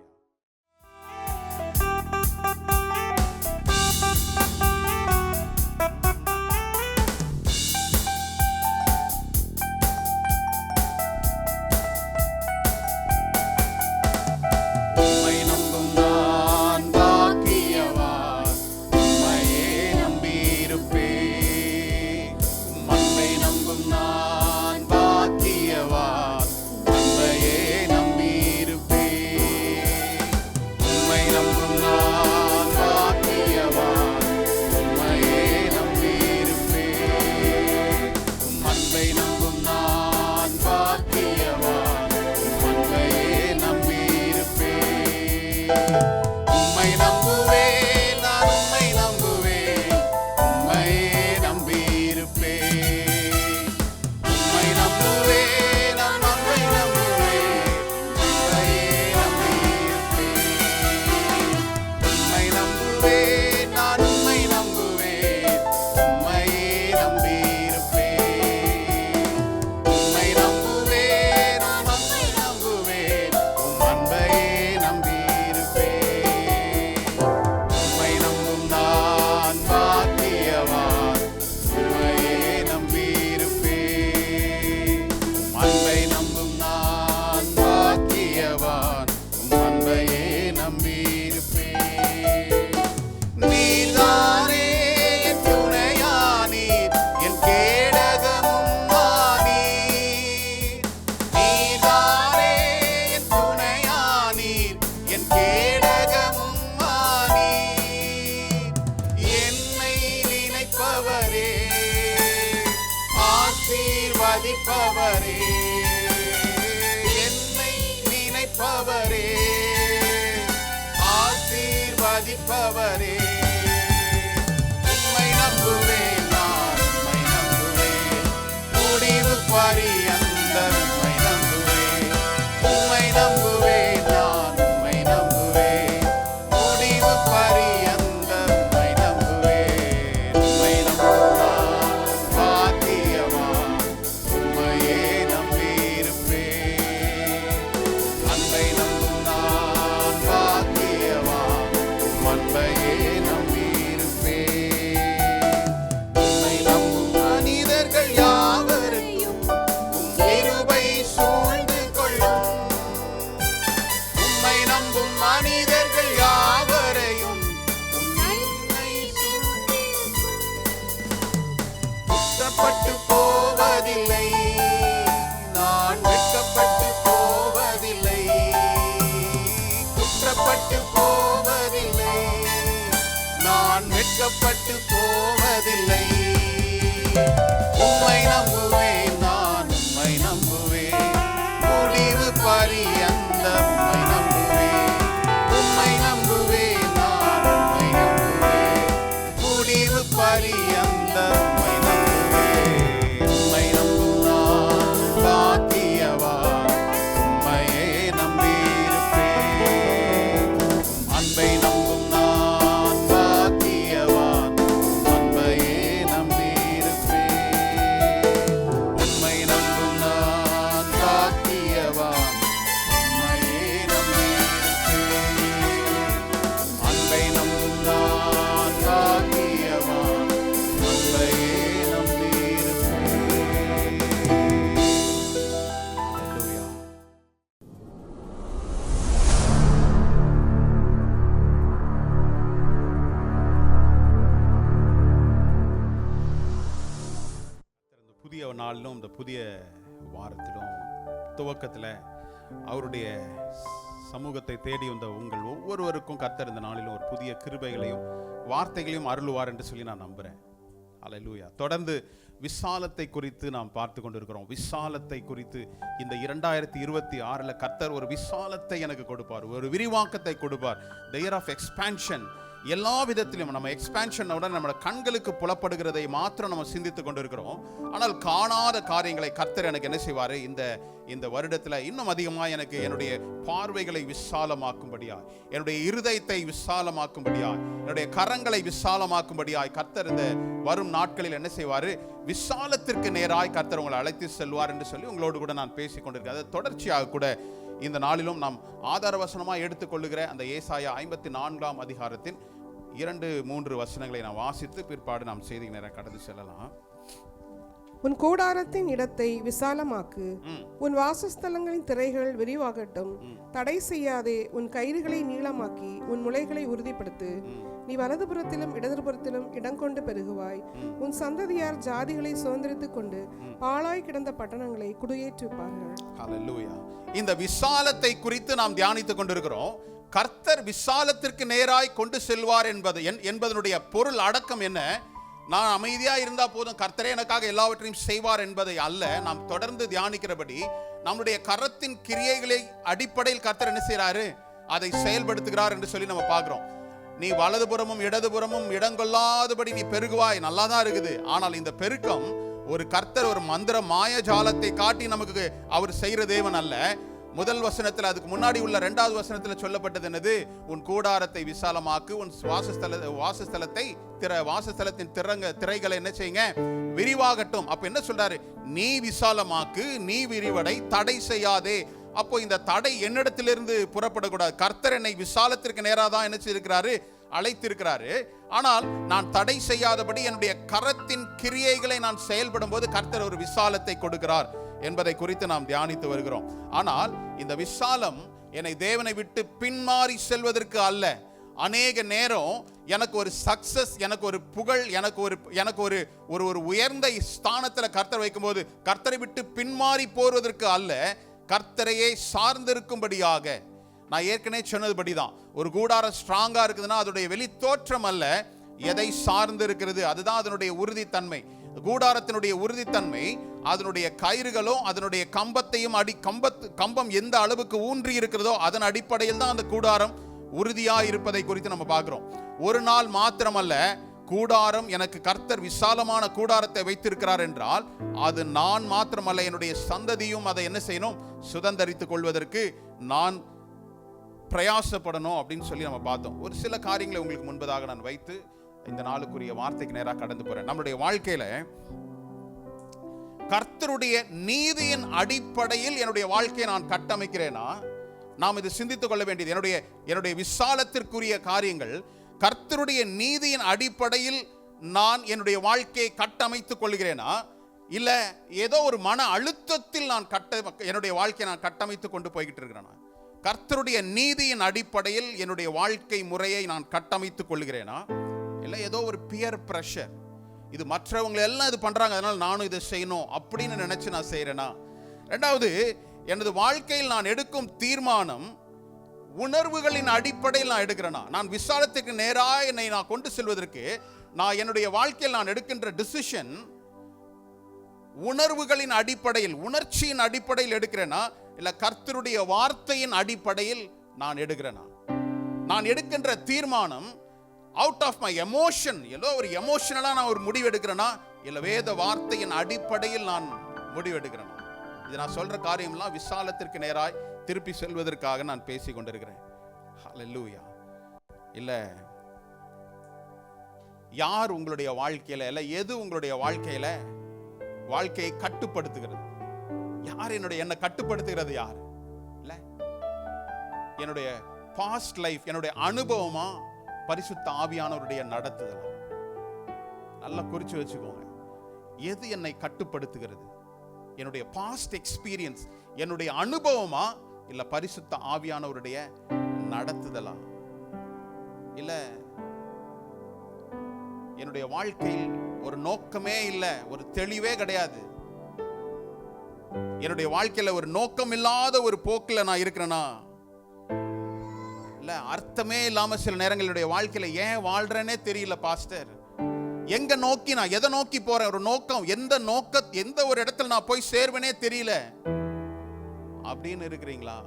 ஆசீர்வதிப்பவரே, என்னை நினைப்பவரே, ஆசீர்வதிப்பவரே, உம்மை நம்புவேன், நான் உம்மை நம்புவேன், முடிவு பரியந்தம் உம்மை நம்புவேன், உம்மை நம்புவேன், நான் உம்மை நம்புவேன், முடிவு பரியந்தம் உம்மை நம்புவேன், உம்மை நம்புவேன், பாக்கியவான், உம்மையே நம்பியிருப்பேன், அன்பை நம்பும் நான் பாக்கியவான், அன்பையே நம்பியிருப்பேன், உம்மை நம்பும் மனிதர்கள் யாவரையும் உம் கிருபை சூழ்ந்து கொள்ளும், உம்மை நம்பும் மனிதர்கள் யாவரையும் உம் நன்மை சூழ்ந்து குற்றப்பட்டு போவதில்லை, நான் வெட்கப்பட்டு போவதில்லை, குற்றப்பட்டு போவதில்லை, நான் வெட்கப்பட்டு போவதில்லை, உம்மை நம்புவேன், நான் உம்மை நம்புவேன், முடிவு பரியந்தம் உம்மை நம்புவேன், உம்மை நம்புவேன், நான் உம்மை நம்புவேன், முடிவு பரியந்தம் உம்மை நம்புவேன், உம்மை நம்பும் நான் பாக்கியவான், உம்மையே நம்பியிருப்பேன், அன்பை நம்பும் நான் பாக்கியவான், அன்பையே நம்பியிருப்பேன். புதிய நாளிலும் இந்த புதிய வாரத்திலும் துவக்கத்தில் அவருடைய சமூகத்தை தேடி வந்த உங்கள் ஒவ்வொருவருக்கும் கர்த்தர் இந்த நாளிலும் ஒரு புதிய கிருபைகளையும் வார்த்தைகளையும் அருளுவார் என்று சொல்லி நான் நம்புகிறேன். அல்லேலூயா. தொடர்ந்து விசாலத்தை குறித்து நாம் பார்த்து கொண்டிருக்கிறோம். விசாலத்தை குறித்து இந்த 2026 கர்த்தர் ஒரு விசாலத்தை எனக்கு கொடுப்பார், ஒரு விரிவாக்கத்தை கொடுப்பார். the year of expansion. எல்லா விதத்திலும் நம்ம எக்ஸ்பான்ஷனோட நம்ம கண்களுக்கு புலப்படுகிறதை மாத்திரம் நம்ம சிந்தித்து கொண்டிருக்கிறோம். ஆனால் காணாத காரியங்களை கர்த்தர் எனக்கு என்ன செய்வார், இந்த வருடத்தில் இன்னும் அதிகமாக எனக்கு என்னுடைய பார்வைகளை விசாலமாக்கும்படியாய், என்னுடைய இருதயத்தை விசாலமாக்கும்படியாய், என்னுடைய கரங்களை விசாலமாக்கும்படியாய் கர்த்தர் இந்த வரும் நாட்களில் என்ன செய்வார், விசாலத்திற்கு நேராய் கர்த்தர் உங்களை அழைத்து செல்வார் என்று சொல்லி உங்களோடு கூட நான் பேசிக் கொண்டிருக்கேன். அது தொடர்ச்சியாக கூட இந்த நாளிலும் நாம் ஆதார வசனமாக எடுத்துக்கொள்ளுகிற அந்த ஏசாயா 54ஆம் அதிகாரத்தின் 2-3 வசனங்களை நாம் வாசித்து பிற்பாடு நாம் செய்திக்கு நேரம் கடந்து செல்லலாம். உன் கூடாரத்தின் இடத்தை விசாலமாக்கு, உன் வாசஸ்தலங்களின் திரைகள் விரிவாகட்டும். தடை செய்யாதே, உன் கயிறுகளை நீளமாக்கி உன் முளைகளை உறுதிப்படுத்து. நீ வலதுபுறத்திலும் இடதுபுறத்திலும் இடங்கொண்டு பெருகுவாய். உன் சந்ததியார் ஜாதிகளை சுதந்திரித்துக் கொண்டு பாழாய் கிடந்த பட்டணங்களை குடியேற்றுப்பார்கள். ஹல்லேலூயா. இந்த விசாலத்தை குறித்து நாம் தியானித்துக் கொண்டிருக்கிறோம். கர்த்தர் விசாலத்திற்கு நேராய் கொண்டு செல்வார் என்பதனுடைய பொருள் அடக்கம் என்ன? நான் அமைதியா இருந்தா போதும், கர்த்தரே எனக்காக எல்லாவற்றையும் செய்வார் என்பதை அல்ல. நாம் தொடர்ந்து தியானிக்கிறபடி நம்முடைய கரத்தின் கிரியைகளை அடிப்படையில் கர்த்தர் என்ன செய்யறாரு, அதை செயல்படுத்துகிறார் என்று சொல்லி நம்ம பார்க்கிறோம். நீ வலதுபுறமும் இடதுபுறமும் இடங்கொள்ளாதபடி நீ பெருகுவாய், நல்லா தான் இருக்குது. ஆனால் இந்த பெருக்கம் ஒரு கர்த்தர் ஒரு மந்திர மாயஜாலத்தை காட்டி நமக்கு அவர் செய்கிற தேவன் அல்ல. முதல் வசனத்தில், அதுக்கு முன்னாடி உள்ள 2வது வசனத்தில் சொல்லப்பட்டது என்னது? உன் கூடாரத்தை விசாலமாக்கு, உன் வாசஸ்தலத்தின் திரைகளை என்ன செய்யுங்க, விரிவாகட்டும். அப்ப என்ன சொல்றாரு? நீ விசாலமாக்கு, நீ விரிவடை, தடை செய்யாதே. அப்போ இந்த தடை என்னிடத்திலிருந்து புறப்படக்கூடாது. கர்த்தர் என்னை விசாலத்திற்கு நேராதான் என்ன செய்திருக்கிறாரு, அழைத்திருக்கிறாரு. ஆனால் நான் தடை செய்யாதபடி என்னுடைய கரத்தின் கிரியைகளை நான் செயல்படும் போது கர்த்தர் ஒரு விசாலத்தை கொடுக்கிறார் என்பதை குறித்து நாம் தியானித்து வருகிறோம். ஆனால் இந்த விசாலம் என்னை தேவனை விட்டு பின்மாறி செல்வதற்கு அல்ல. அநேக நேரம் எனக்கு ஒரு சக்சஸ், எனக்கு ஒரு புகழ், எனக்கு ஒரு உயர்ந்த ஸ்தானத்தில் கர்த்தர் வைக்கும்போது கர்த்தரை விட்டு பின்மாறி போவதற்கு அல்ல, கர்த்தரையே சார்ந்திருக்கும்படியாக. நான் ஏற்கனவே சொன்னதுபடிதான், ஒரு கூடாரம் ஸ்ட்ராங்கா இருக்குதுன்னா அதனுடைய வெளி தோற்றம் அல்ல, எதை சார்ந்து இருக்கிறது, அதுதான் அதனுடைய உறுதித்தன்மை. கூடாரத்தினுடைய உறுதித்தன்மை அதனுடைய கயிறுகளும் அதனுடைய கம்பத்தையும் கம்பம் எந்த அளவுக்கு ஊன்றி இருக்கிறதோ அதன் அடிப்படையில் தான் அந்த கூடாரம் உறுதியாக இருப்பதை குறித்து நம்ம பார்க்கிறோம். ஒரு நாள் மாத்திரமல்ல, கூடாரம் எனக்கு கர்த்தர் விசாலமான கூடாரத்தை வைத்திருக்கிறார் என்றால் அது நான் மாத்திரமல்ல, என்னுடைய சந்ததியும் அதை என்ன செய்யணும், சுதந்தரித்துக் கொள்வதற்கு நான் பிரயாசப்படணும் அப்படின்னு சொல்லி நம்ம பார்த்தோம். ஒரு சில காரியங்களை உங்களுக்கு முன்பதாக நான் வைத்து இந்த நாளுக்குரிய வார்த்தைக்கு நேராக கடந்து போறேன். நம்முடைய வாழ்க்கையில கர்த்தருடைய நீதியின் அடிப்படையில் என்னுடைய வாழ்க்கையை நான் கட்டமைக்கிறேனா? நாம் இது சிந்தித்துக் கொள்ள வேண்டியது. என்னுடைய விசாலத்திற்குரிய காரியங்கள் கர்த்தருடைய நீதியின் அடிப்படையில் நான் என்னுடைய வாழ்க்கையை கட்டமைத்துக் கொள்கிறேனா, இல்ல ஏதோ ஒரு மன அழுத்தத்தில் நான் என்னுடைய வாழ்க்கையை நான் கட்டமைத்துக் கொண்டு போய்கிட்டு இருக்கிறேனா? கர்த்தருடைய நீதியின் அடிப்படையில் என்னுடைய வாழ்க்கை முறையை நான் கட்டமைத்துக் கொள்கிறேனா, இல்லை ஏதோ ஒரு பியர் பிரஷர், இது மற்றவங்க எல்லாம் இது பண்றாங்க அதனால நானும் இதை செய்யணும் அப்படின்னு நினைச்சு நான் செய்யறேனா? ரெண்டாவது, எனது வாழ்க்கையில் நான் எடுக்கும் தீர்மானம் உணர்வுகளின் அடிப்படையில் நான் எடுக்கிறேனா? நான் விசாலத்துக்கு நேராக என்னை நான் கொண்டு செல்வதற்கு நான் என்னுடைய வாழ்க்கையில் நான் எடுக்கின்ற டிசிஷன் உணர்வுகளின் அடிப்படையில், உணர்ச்சியின் அடிப்படையில் எடுக்கிறேனா, இல்ல கர்த்தருடைய வார்த்தையின் அடிப்படையில் நான் எடுக்கிறேனா? நான் எடுக்கின்ற தீர்மானம் அவுட் ஆஃப் மை எமோஷன், ஏதோ ஒரு எமோஷனலா நான் ஒரு முடிவு எடுக்கிறேனா, இல்ல வேத வார்த்தையின் அடிப்படையில் நான் முடிவு எடுக்கிறேனா? இது நான் சொல்ற காரியம்லாம் விசாலத்திற்கு நேராய் திருப்பி செல்வதற்காக நான் பேசிக் கொண்டிருக்கிறேன். ஹல்லேலூயா. இல்ல யார் உங்களுடைய வாழ்க்கையில, இல்ல எது உங்களுடைய வாழ்க்கையை கட்டுப்படுத்துகிறது? யார் என்னை கட்டுப்படுத்துகிறது? யார்? இல்ல என்னுடைய பாஸ்ட் லைஃப், என்னுடைய அனுபவமா, பரிசுத்த ஆவியானவருடைய நடத்துதல்? நல்லா குறிச்சு வச்சுக்கோங்க. எது என்னை கட்டுப்படுத்துகிறது? என்னுடைய பாஸ்ட் எக்ஸ்பீரியன்ஸ், என்னுடைய அனுபவமா, இல்ல பரிசுத்த ஆவியானவருடைய நடத்துதலா? இல்ல என்னுடைய வாழ்க்கையில் ஒரு நோக்கமே இல்லை, ஒரு தெளிவே கிடையாது, என்னுடைய வாழ்க்கையில ஒரு நோக்கம் இல்லாத ஒரு போக்கில் நான் இருக்கிறேனா? இல்ல, அர்த்தமே இல்லாம சில நேரங்களுடைய வாழ்க்கையில ஏன் வாழ்றேனே தெரியல பாஸ்டர். எங்க நோக்கி நான் எதை நோக்கி போறேன்? ஒரு நோக்கம், எந்த ஒரு இடத்துல நான் போய் சேர்வேனே தெரியல அப்படின்னு இருக்கிறீங்களா?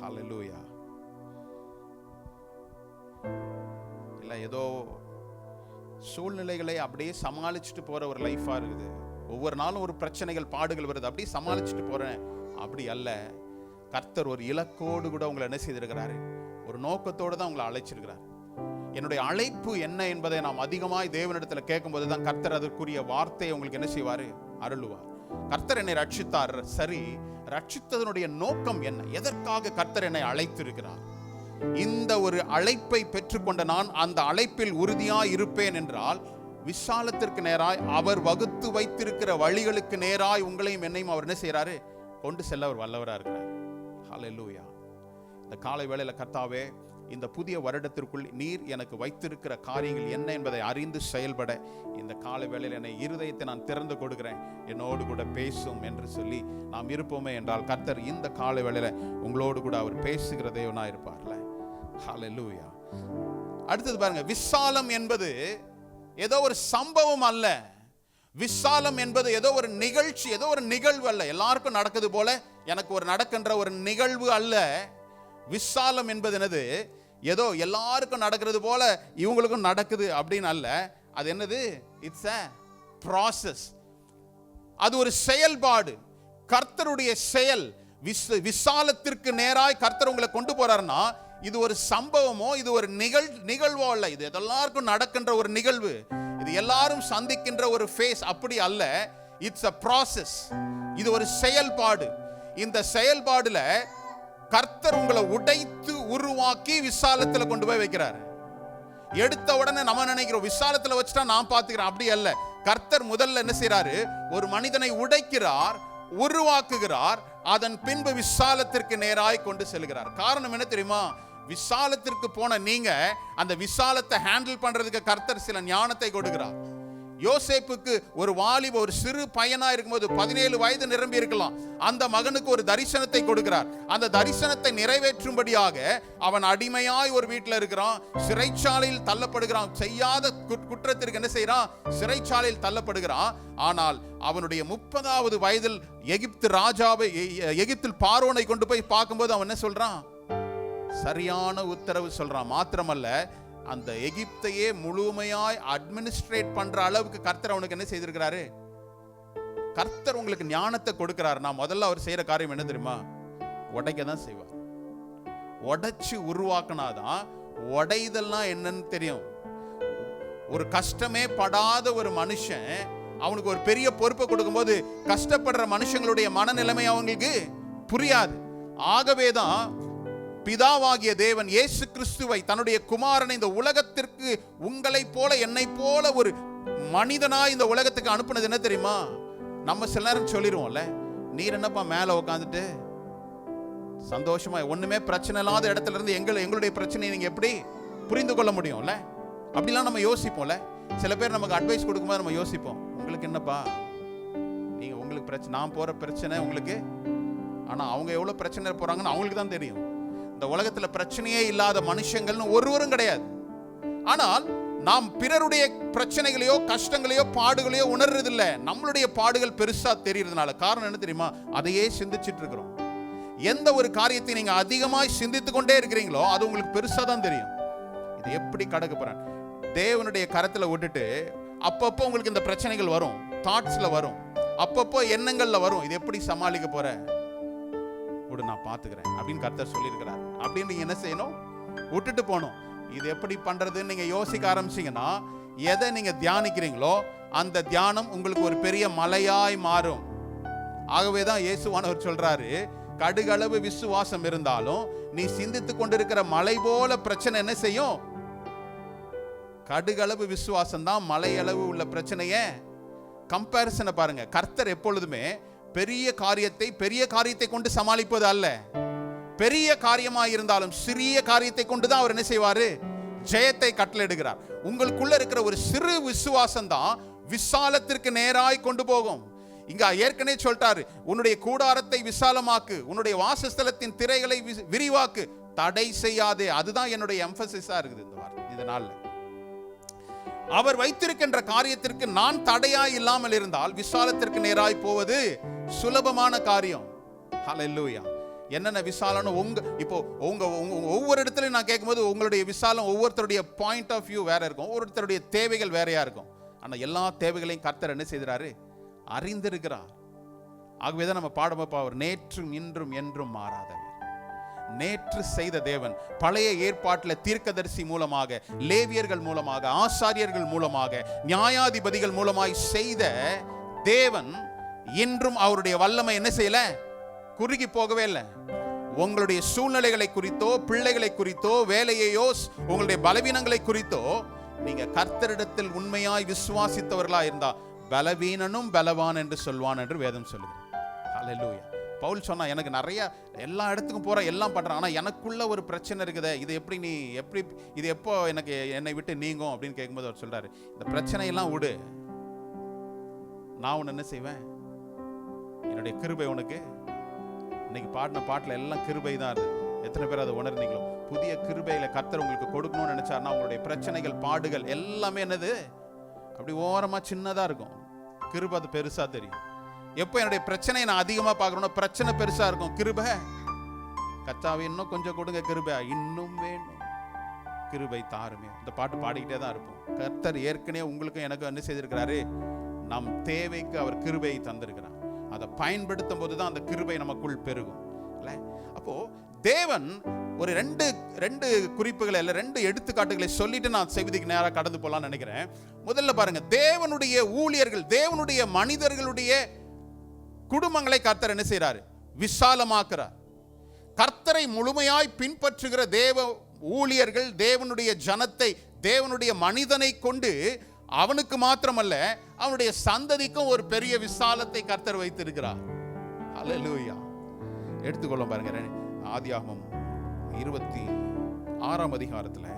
ஹல்லேலூயா. இல்ல, ஏதோ சூழ்நிலைகளை அப்படியே சமாளிச்சுட்டு போற ஒரு லைஃபா இருக்குது. ஒவ்வொரு நாளும் ஒரு பிரச்சனைகள், பாடுகள் வருது, அப்படியே சமாளிச்சுட்டு போறேன். அப்படி அல்ல. கர்த்தர் ஒரு இலக்கோடு கூட உங்களை என்ன செய்திருக்கிறாரு? ஒரு நோக்கத்தோடு தான் உங்களை அழைச்சிருக்கிறார். என்னுடைய அழைப்பு என்ன என்பதை நாம் அதிகமாய் தேவனிடத்தில் கேட்கும்போது தான் கர்த்தர் அதற்குரிய வார்த்தையை உங்களுக்கு என்ன செய்வாரு? அருளுவார். கர்த்தர் என்னை ரட்சித்தார், சரி, ரட்சித்ததனுடைய நோக்கம் என்ன? எதற்காக கர்த்தர் என்னை அழைத்திருக்கிறார்? இந்த ஒரு அழைப்பை பெற்றுக்கொண்ட நான் அந்த அழைப்பில் உறுதியாய் இருப்பேன் என்றால், விசாலத்திற்கு நேராய், அவர் வகுத்து வைத்திருக்கிற வழிகளுக்கு நேராய் உங்களையும் என்னையும் அவர் என்ன செய்யறாரு? கொண்டு செல்ல அவர் வல்லவராக இருக்கிறார். ஹல்லேலூயா. இந்த காலை வேளையில கர்த்தாவே, இந்த புதிய வருடத்திற்குள் நீர் எனக்கு வைத்திருக்கிற காரியங்கள் என்ன என்பதை அறிந்து செயல்பட இந்த காலை வேளையில் என்னை இருதயத்தை நான் திறந்து கொடுக்கிறேன், என்னோடு கூட பேசும் என்று சொல்லி நாம் இருப்போமே என்றால், கர்த்தர் இந்த காலை வேளையில உங்களோடு கூட அவர் பேசுகிற தேவனா இருப்பார்ல. ஹல்லேலூயா. அடுத்தது பாருங்க, விசாலம் என்பது ஏதோ ஒரு சம்பவம் அல்ல. விசாலம் என்பது ஏதோ ஒரு நிகழ்ச்சி, ஏதோ ஒரு நிகழ்வு அல்ல. எல்லாருக்கும் நடக்குது போல எனக்கு ஒரு நடக்கின்ற ஒரு நிகழ்வு அல்ல. விசாலம் என்பது என்னது? ஏதோ எல்லாருக்கும் நடக்கிறது போல இவங்களுக்கும் நடக்குது அப்படின்னு அல்ல. அது என்னது? It's a process. அது ஒரு செயல்பாடு, கர்த்தருடைய செயல். விசாலத்திற்கு நேராய் கர்த்தர் உங்களை கொண்டு போறாருன்னா, இது ஒரு சம்பவமோ, இது ஒரு நிகழ்வோ அல்ல. இது எல்லாருக்கும் நடக்கின்ற ஒரு நிகழ்வு, இது எல்லாரும் சந்திக்கின்ற ஒரு ஃபேஸ், அப்படி அல்ல. It's a process. இது ஒரு செயல்பாடு. இந்த செயல்பாடுல கர்த்தர் உங்களை உடைத்து உருவாக்கி விசாலத்துல கொண்டு போய் வைக்கிறார். எடுத்த உடனே நம்ம நினைக்கிறோம் விசாலத்துல வச்சுட்டா நான் பாத்துக்கிறேன், அப்படி அல்ல. கர்த்தர் முதல்ல என்ன செய்யறாரு? ஒரு மனிதனை உடைக்கிறார், உருவாக்குகிறார், அதன் பின்பு விசாலத்திற்கு நேராய் கொண்டு செல்கிறார். காரணம் என்ன தெரியுமா? விசாலத்திற்கு போன நீங்க அந்த விசாலத்தை ஹேண்டில் பண்றதுக்கு கர்த்தர் சில ஞானத்தை கொடுக்கிறார். யோசேப்புக்கு ஒரு வாலிப, ஒரு சிறு பையனா இருக்கும்போது 17 வயது நிரம்பி இருக்கலாம், அந்த மகனுக்கு ஒரு தரிசனத்தை கொடுக்கிறார். அந்த தரிசனத்தை நிறைவேற்றும்படியாக அவன் அடிமையாய் ஒரு வீட்டில் இருக்கிறான், சிறைச்சாலையில் தள்ளப்படுகிறான். செய்யாத குற்றத்திற்கு என்ன செய்யறான்? சிறைச்சாலையில் தள்ளப்படுகிறான். ஆனால் அவனுடைய 30வது வயதில் எகிப்து ராஜாவை, எகிப்தில் பார்வோனை கொண்டு போய் பார்க்கும்போது அவன் என்ன சொல்றான்? சரியான உத்தரவு சொல்றான். மாத்திரமல்ல, அந்த எகிப்தையே முழுமையாய் அட்மினிஸ்ட்ரேட் பண்ற அளவுக்கு கர்த்தர் அவனுக்கு என்ன செய்திருக்கிறாரு? கர்த்தர் உங்களுக்கு ஞானத்தை கொடுக்கிறார். நான் முதல்ல அவர் செய்யற காரியம் என்ன தெரியுமா? உடைக்க தான் செய்வார். உடைச்சு உருவாக்கினாதான் உடைதெல்லாம் என்னன்னு தெரியும். ஒரு கஷ்டமே படாத ஒரு மனுஷன் அவனுக்கு ஒரு பெரிய பொறுப்பை கொடுக்கும்போது கஷ்டப்படுற மனுஷங்களுடைய மனநிலைமை அவங்களுக்கு புரியாது. ஆகவேதான் பிதாவாகிய தேவன் இயேசு கிறிஸ்துவை, தன்னுடைய குமாரனை இந்த உலகத்திற்கு உங்களை போல என்னை போல ஒரு மனிதனாய் இந்த உலகத்துக்கு அனுப்புனது என்ன தெரியுமா? நம்ம சில நேரம் சொல்லிடுவோம்ல, நீர் என்னப்பா மேல உட்காந்துட்டு சந்தோஷமா ஒண்ணுமே பிரச்சனை இல்லாத இடத்துல இருந்து எங்களுடைய பிரச்சனையை நீங்க எப்படி புரிந்து கொள்ள முடியும்ல? அப்படிலாம் நம்ம யோசிப்போம்ல. சில பேர் நமக்கு அட்வைஸ் கொடுக்கும்போது நம்ம யோசிப்போம், உங்களுக்கு என்னப்பா, நீங்க உங்களுக்கு பிரச்சனை, நான் போற பிரச்சனை உங்களுக்கு, ஆனா அவங்க எவ்வளவு பிரச்சனை போறாங்கன்னு அவங்களுக்கு தான் தெரியும். இந்த உலகத்துல பிரச்சனையே இல்லாத மனுஷங்கள்னு ஒருவரும் கிடையாது. ஆனால் நாம் பிறருடைய பிரச்சனைகளையோ கஷ்டங்களையோ பாடுகளையோ உணர்றதில்லை. நம்மளுடைய பாடுகள் பெருசா தெரியறதுனால. காரணம் என்ன தெரியுமா? அதையே சிந்திச்சுட்டு இருக்கிறோம். எந்த ஒரு காரியத்தை நீங்க அதிகமாய் சிந்தித்து கொண்டே இருக்கிறீங்களோ அது உங்களுக்கு பெருசா தான் தெரியும். இது எப்படி கடக்க போறேன்? தேவனுடைய கரத்துல விட்டுட்டு அப்பப்போ உங்களுக்கு இந்த பிரச்சனைகள் வரும், தாட்ஸ்ல வரும், அப்பப்போ எண்ணங்கள்ல வரும். இது எப்படி சமாளிக்க போற? நான் பாத்துக்கிறேன் அப்படின்னு கர்த்தர் சொல்லியிருக்கிறார். அப்படின்னு நீங்க என்ன செய்யணும்? விட்டுட்டு போகணும். இது எப்படி பண்றதுன்னு நீங்க யோசிக்க ஆரம்பிச்சீங்கன்னா, எதை நீங்க தியானிக்கிறீங்களோ அந்த தியானம் உங்களுக்கு ஒரு பெரிய மலையாய் மாறும். ஆகவேதான் இயேசுவானவர் சொல்றாரு, கடுகளவு விசுவாசம் இருந்தாலும் நீ சிந்தித்து கொண்டிருக்கிற மலை போல பிரச்சனை என்ன செய்யும்? கடுகளவு விசுவாசம் தான் மலையளவு உள்ள பிரச்சனைய கம்பேரிசனை பாருங்க. கர்த்தர் எப்பொழுதுமே பெரிய காரியத்தை கொண்டு சமாளிப்பது அல்ல. பெரிய காரியமா இருந்தாலும் சிறிய காரியத்தை கொண்டுதான் அவர் என்ன செய்வாரு? ஜெயத்தை கட்டளையிடுகிறார். உங்களுக்குள்ள இருக்கிற ஒரு சிறு விசுவாசம் தான் விசாலத்திற்கு நேராய் கொண்டு போகும். இங்க ஏற்கனவே சொல்லிட்டாரு, உன்னுடைய கூடாரத்தை விசாலமாக்கு, உன்னுடைய வாசஸ்தலத்தின் திரைகளை விரிவாக்கு, தடை செய்யாதே. அதுதான் என்னுடைய எம்பசிஸா இருக்குது இந்த வார்த்தை. இதனால அவர் வைத்திருக்கின்ற காரியத்திற்கு நான் தடையாய் இல்லாமல் இருந்தால் விசாலத்திற்கு நேராய் போவது சுலபமான காரியம். ஹல்லேலூயா. என்னென்ன விசாலம் இப்போ உங்க ஒவ்வொரு இடத்துலையும் நான் கேட்கும்போது உங்களுடைய விசாலம் ஒவ்வொருத்தருடைய பாயிண்ட் ஆஃப் வியூ வேற இருக்கும், ஒவ்வொருத்தருடைய தேவைகள் வேறையா இருக்கும். ஆனா எல்லா தேவைகளையும் கர்த்தர் என்ன செய்கிறாரு? அறிந்திருக்கிறார். ஆகவேதான் நம்ம பாடமப்பா, அவர் நேற்றும் இன்றும் என்றும் மாறாதவர். நேற்று செய்த தேவன் பழைய ஏற்பாட்டில் தீர்க்கதரிசி மூலமாக, லேவியர்கள் மூலமாக, ஆசாரியர்கள் மூலமாக, நியாயாதிபதிகள் மூலமாய் செய்த தேவன் இன்றும் அவருடைய வல்லமை என்ன செய்யல? குறுகி போகவே இல்லை. உங்களுடைய சூழ்நிலைகளை குறித்தோ, பிள்ளைகளை குறித்தோ, வேலையையோ, உங்களுடைய பலவீனங்களை குறித்தோ நீங்க கர்த்தரிடத்தில் உண்மையாய் விசுவாசித்தவர்களா இருந்தா பலவீனனும் பலவான் என்று சொல்வான் என்று வேதம் சொல்லுது. ஹல்லேலூயா. பவுல் சொன்னா, எனக்கு நிறைய எல்லா இடத்துக்கும் போற, எல்லாம் பண்றேன், ஆனா எனக்குள்ள ஒரு பிரச்சனை இருக்குதே, இது எப்படி இது எப்போ என்னை விட்டு நீங்கும் அப்படின்னு கேட்கும்போது அவர் சொல்றாரு, இந்த பிரச்சனையெல்லாம் விடு, நான் உன்னை என்ன செய்வேன்? என்னுடைய கிருபை உனக்கு. இன்னைக்கு பாடின பாட்டில் எல்லாம் கிருபை தான் இருக்கு. எத்தனை பேர் அதை உணர்ந்தீங்களோ? புதிய கிருபையில கர்த்தர் உங்களுக்கு கொடுக்கணும்னு நினைச்சாருன்னா உங்களுடைய பிரச்சனைகள், பாடுகள் எல்லாமே என்னது? அப்படி ஓரமா சின்னதா இருக்கும். கிருபை அது பெருசா தெரியும். எப்போ என்னுடைய பிரச்சனையை நான் அதிகமா பார்க்கணும், பிரச்சனை பெருசா இருக்கும். கிருபை, கர்த்தாவே இன்னும் கொஞ்சம் கொடுங்க, கிருபை இன்னும் வேணும், கிருபை தாருமே. இந்த பாட்டு பாடிக்கிட்டே தான் இருப்போம். கர்த்தர் ஏற்கனவே உங்களுக்கும் எனக்கும் என்ன செய்திருக்கிறாரு? நம் தேவைக்கு அவர் கிருபையை தந்திருக்கிறார். அதை பயன்படுத்தும் போது தான் அந்த கிருபை நமக்குள் பெருகும். அப்போ தேவன் ஒரு ரெண்டு குறிப்புகளை இல்ல, 2 எடுத்துக்காட்டுகளை சொல்லிட்டு நான் செய்திக்கு நேராக கடந்து போலாம்னு நினைக்கிறேன். முதல்ல பாருங்க, தேவனுடைய ஊழியர்கள், தேவனுடைய மனிதர்களுடைய குடும்பங்களை கர்த்தர் என்ன செய்றாரு? விசாலமாக்குறார். கர்த்தரை முழுமையாய் பின்பற்றுகிற தேவ ஊழியர்கள், தேவனுடைய ஜனத்தை, தேவனுடைய மனிதனை கொண்டு அவனுக்கு மாத்திரமல்ல அவனுடைய சந்ததிக்கும் ஒரு பெரிய விசாலத்தை கர்த்தர் வைத்திருக்கிறார். ஹல்லேலூயா. எடுத்துக்கொள்ள பாருங்க, ஆதியாகமம் 26ஆம் அதிகாரத்தில்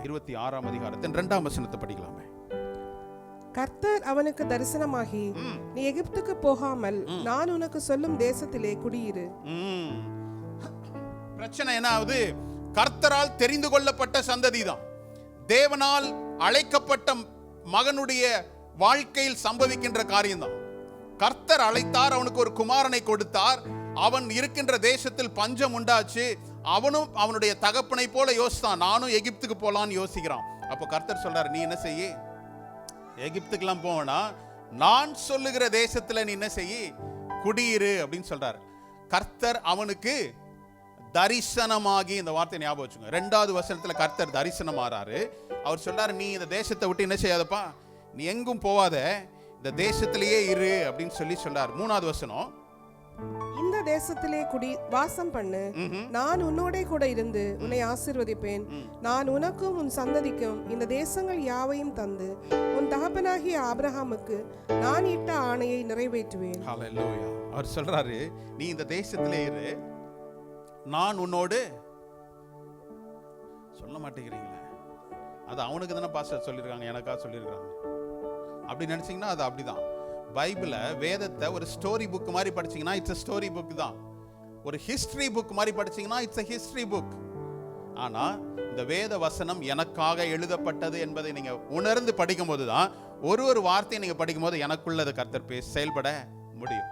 2ஆம் வசனத்தை படிக்கலாமே. கர்த்தர் அவனுக்கு தரிசனமாகி, நீ எகிப்துக்கு போகாமல் நான் உனக்கு சொல்லும் தேசத்திலே குடியிரு. பிரச்சனை என்ன ஆகுது? கர்த்தரால் தெரிந்து கொள்ளப்பட்ட சந்ததி தான், தேவனால் அழைக்கப்பட்ட மகனுடைய வாழ்க்கையில் சம்பவிக்கின்ற காரியம்தான். கர்த்தர் அழைத்தார், அவனுக்கு ஒரு குமாரனை கொடுத்தார், அவன் இருக்கின்ற தேசத்தில் பஞ்சம் உண்டாச்சு. அவனும் அவனுடைய தகப்பனை போல யோசித்தான், நானும் எகிப்துக்கு போலான்னு யோசிக்கிறான். அப்போ கர்த்தர் சொல்றார், நீ என்ன செய்ய? எகிப்துக்கெல்லாம் போவனா, நான் சொல்லுகிற தேசத்துல நீ என்ன செய்ய? குடியிரு அப்படின்னு சொல்றாரு. கர்த்தர் அவனுக்கு தரிசனமாகி, இந்த வார்த்தை ஞாபகம் வச்சுங்க, 2வது வசனத்துல கர்த்தர் தரிசனமாறாரு. அவர் சொல்றாரு, நீ இந்த தேசத்தை விட்டு என்ன செய்யாதப்பா, நீ எங்கும் போவாத, இந்த தேசத்திலேயே இரு அப்படின்னு சொல்லி சொல்றாரு. 3வது வசனம், இந்த தேசத்திலே குடி வாசம் பண்ணு, நான் உன்னோட கூட இருந்து உன்னை ஆசீர்வதிப்பேன், நான் உனக்கும் உன் சந்ததிக்கும் இந்த தேசங்கள் யாவையும் தந்து உன் தகப்பனாகிய ஆபிரகாமுக்கு நான் இட்ட ஆணையை நிறைவேற்றுவேன். ஹல்லேலூயா. அவர் சொல்றாரு, நீ இந்த தேசத்திலே இரு, நான் உன்னோடு. சொல்ல மாட்டேங்கிறீங்களே, அது அவனுக்கு தானே பாஸ்டர் சொல்லியிருக்காங்க, எனக்கா சொல்லியிருக்காங்க. அப்படி நினைச்சீங்கன்னா அது அப்படிதான். பைபிளை, வேதத்தை ஒரு ஸ்டோரி புக் மாதிரி படிச்சீங்கன்னா இட்ஸ் a ஸ்டோரி புக் தான். ஒரு ஹிஸ்டரி புக் மாதிரி படிச்சீங்கன்னா இட்ஸ் a ஹிஸ்டரி புக். ஆனா இந்த வேத வசனம் எனக்காக எழுதப்பட்டது என்பதை நீங்க உணர்ந்து படிக்கும் போது தான், ஒரு வார்த்தையை நீங்க படிக்கும் போது எனக்குள்ளது கர்த்தர் செயல்பட முடியும்.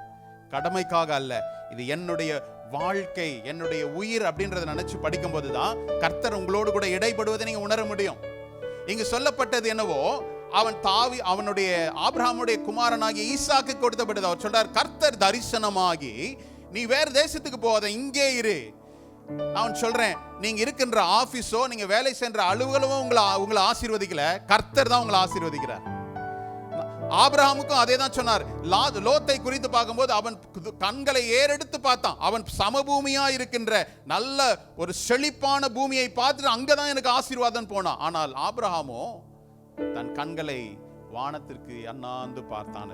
கடமைக்காக அல்ல, இது என்னுடைய வாழ்க்கை, என்னுடைய உயிர் அப்படின்றத நினைச்சு படிக்கும் போது தான் கர்த்தர் உங்களோடு கூட இடைப்படுவதை நீங்க உணர முடியும். இங்கு சொல்லப்பட்டது என்னவோ, அவனுடைய ஆபிரகாமுடைய குமாரனாகிய ஈசாக்கு கொடுத்தப்பட்டது. அவர் சொல்றார், கர்த்தர் தரிசனமாகி, நீ வேற தேசத்துக்கு போகாத, இங்கே இரு. அவன் சொல்றேன், நீங்க இருக்கின்ற ஆபீஸோ, நீங்க வேலை சென்ற அலுவலகமோ உங்களை ஆசீர்வதிக்கல, கர்த்தர் தான் உங்களை ஆசீர்வதிக்கிறார். ஆபிரகாமுக்கும் அதே தான் சொன்னார். லோத்தை குறித்து பார்க்கும்போது அவன் கண்களை ஏறெடுத்து பார்த்தான். அவன் சமபூமியா இருக்கின்ற நல்ல ஒரு செழிப்பான பூமியை பார்த்துட்டு அங்கதான் எனக்கு ஆசீர்வாதம் போனான். ஆனால் ஆபிரகாமோ தன் கண்களை வானத்திற்கு அண்ணாந்து பார்த்தான்.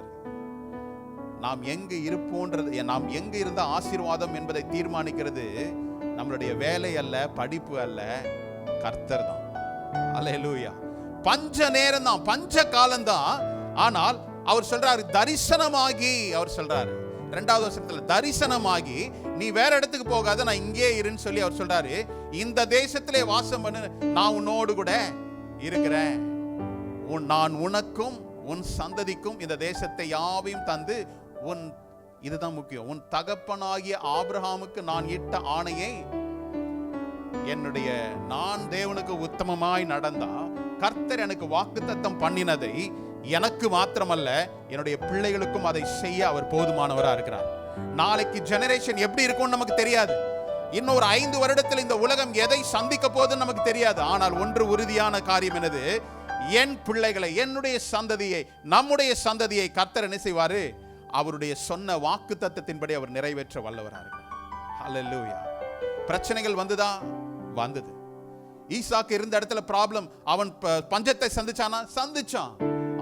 நாம் எங்கு இருப்போன்றது, நாம் எங்கு இருந்த ஆசீர்வாதம் என்பதை தீர்மானிக்கிறது நம்மளுடைய வேலை அல்ல, படிப்பு அல்ல, கர்த்தர் தான். அல்லேலூயா. பஞ்ச நேரம் தான், பஞ்ச காலம் தான். ஆனால் அவர் சொல்றாரு, தரிசனமாகி, அவர் சொல்றாரு 2வது வசனத்துல தரிசனமாகி நீ வேற இடத்துக்கு போகாத, நான் இங்கே இருன்னு சொல்லி அவர் சொல்றாரு. இந்த தேசத்திலே வாசம் பண்ணு, நான் உன்னோடு கூட இருக்கிறேன். நான் உனக்கும் உன் சந்ததிக்கும் இந்த தேசத்தை யாவையும் தந்து உன், இதுதான் முக்கியம், உன் தகப்பனாகிய ஆபிரகாமுக்கு நான் இட்ட ஆணையை, என்னுடைய நான் தேவனுக்கு உத்தமமாய் நடந்தா கர்த்தர் எனக்கு வாக்குத்தத்தம் பண்ணினதை எனக்கு மாத்திரமல்ல என்னுடைய பிள்ளைகளுக்கும் அதை செய்ய அவர் போதுமானவரா இருக்கிறார். நாளைக்கு ஜெனரேஷன் எப்படி இருக்கும்னு நமக்கு தெரியாது. இன்னொரு 5 வருடத்தில் இந்த உலகம் எதை சந்திக்க போகுதுன்னு நமக்கு தெரியாது. ஆனால் ஒன்று உறுதியான காரியம் என்னது, என் பிள்ளைகளை, என்னுடைய சந்ததியை, நம்முடைய சந்ததியை கர்த்தர் என்ன செய்வாரு, அவருடைய சொன்ன வாக்குத்தத்தத்தின்படி அவர் நிறைவேற்ற வல்லவராக இருக்கிறார். ஹல்லேலூயா. பிரச்சனைகள் வந்தது. ஈசாக்கு இருந்த இடத்துல ப்ராப்ளம், அவன் பஞ்சத்தை சந்திச்சான்.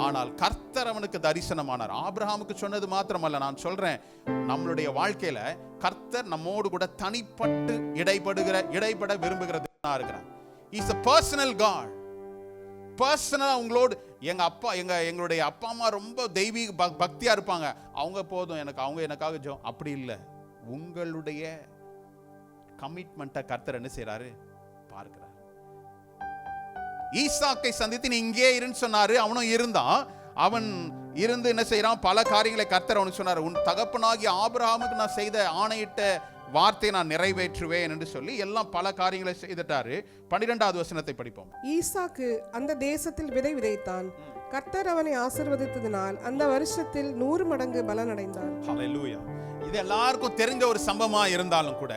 ஆனால் கர்த்தர் அவனுக்கு தரிசனமானார். ஆபிரகாமுக்கு சொன்னது மாத்திரமல்ல, நான் சொல்றேன், நம்மளுடைய வாழ்க்கையில கர்த்தர் நம்மோடு கூட தனிப்பட்டு இடைப்பட விரும்புகிறதா இருக்கிறார். Is a personal God. பர்சனலா உங்களோடு, எங்களுடைய அப்பா அம்மா ரொம்ப தெய்வீக பக்தியா இருப்பாங்க, அவங்க போதும் எனக்கு, அவங்க எனக்காக ஜெபம், அப்படி இல்லை. உங்களுடைய கமிட்மெண்ட்டை கர்த்தர் என்ன செய்யறாரு பார்க்கிறார். ஈசாக்கை சந்தித்து நீ இங்கே இருன்னு சொன்னாரு, அவனும் இருந்தான். அவன் இருந்து என்ன செய்யறான், பல காரியங்களை கர்த்தர் அவனுக்கு சொன்னார். உன் தகப்பனாகிய ஆபிரகாமுக்கு நான் செய்த ஆணையிட்ட வார்த்தை நான் நிறைவேற்றுவேன் என்று சொல்லி எல்லாம் பல காரியங்களை செய்துட்டாரு. 12வது வசனத்தை படிப்போம். ஈசாக்கு அந்த தேசத்தில் விதை விதைத்தான். கர்த்தர் அவனை ஆசீர்வதித்ததினால் அந்த வருஷத்தில் 100 மடங்கு பலன் அடைந்தான். ஹல்லேலூயா. இது எல்லாருக்கும் தெரிஞ்ச ஒரு சம்பவமா இருந்தாலும் கூட,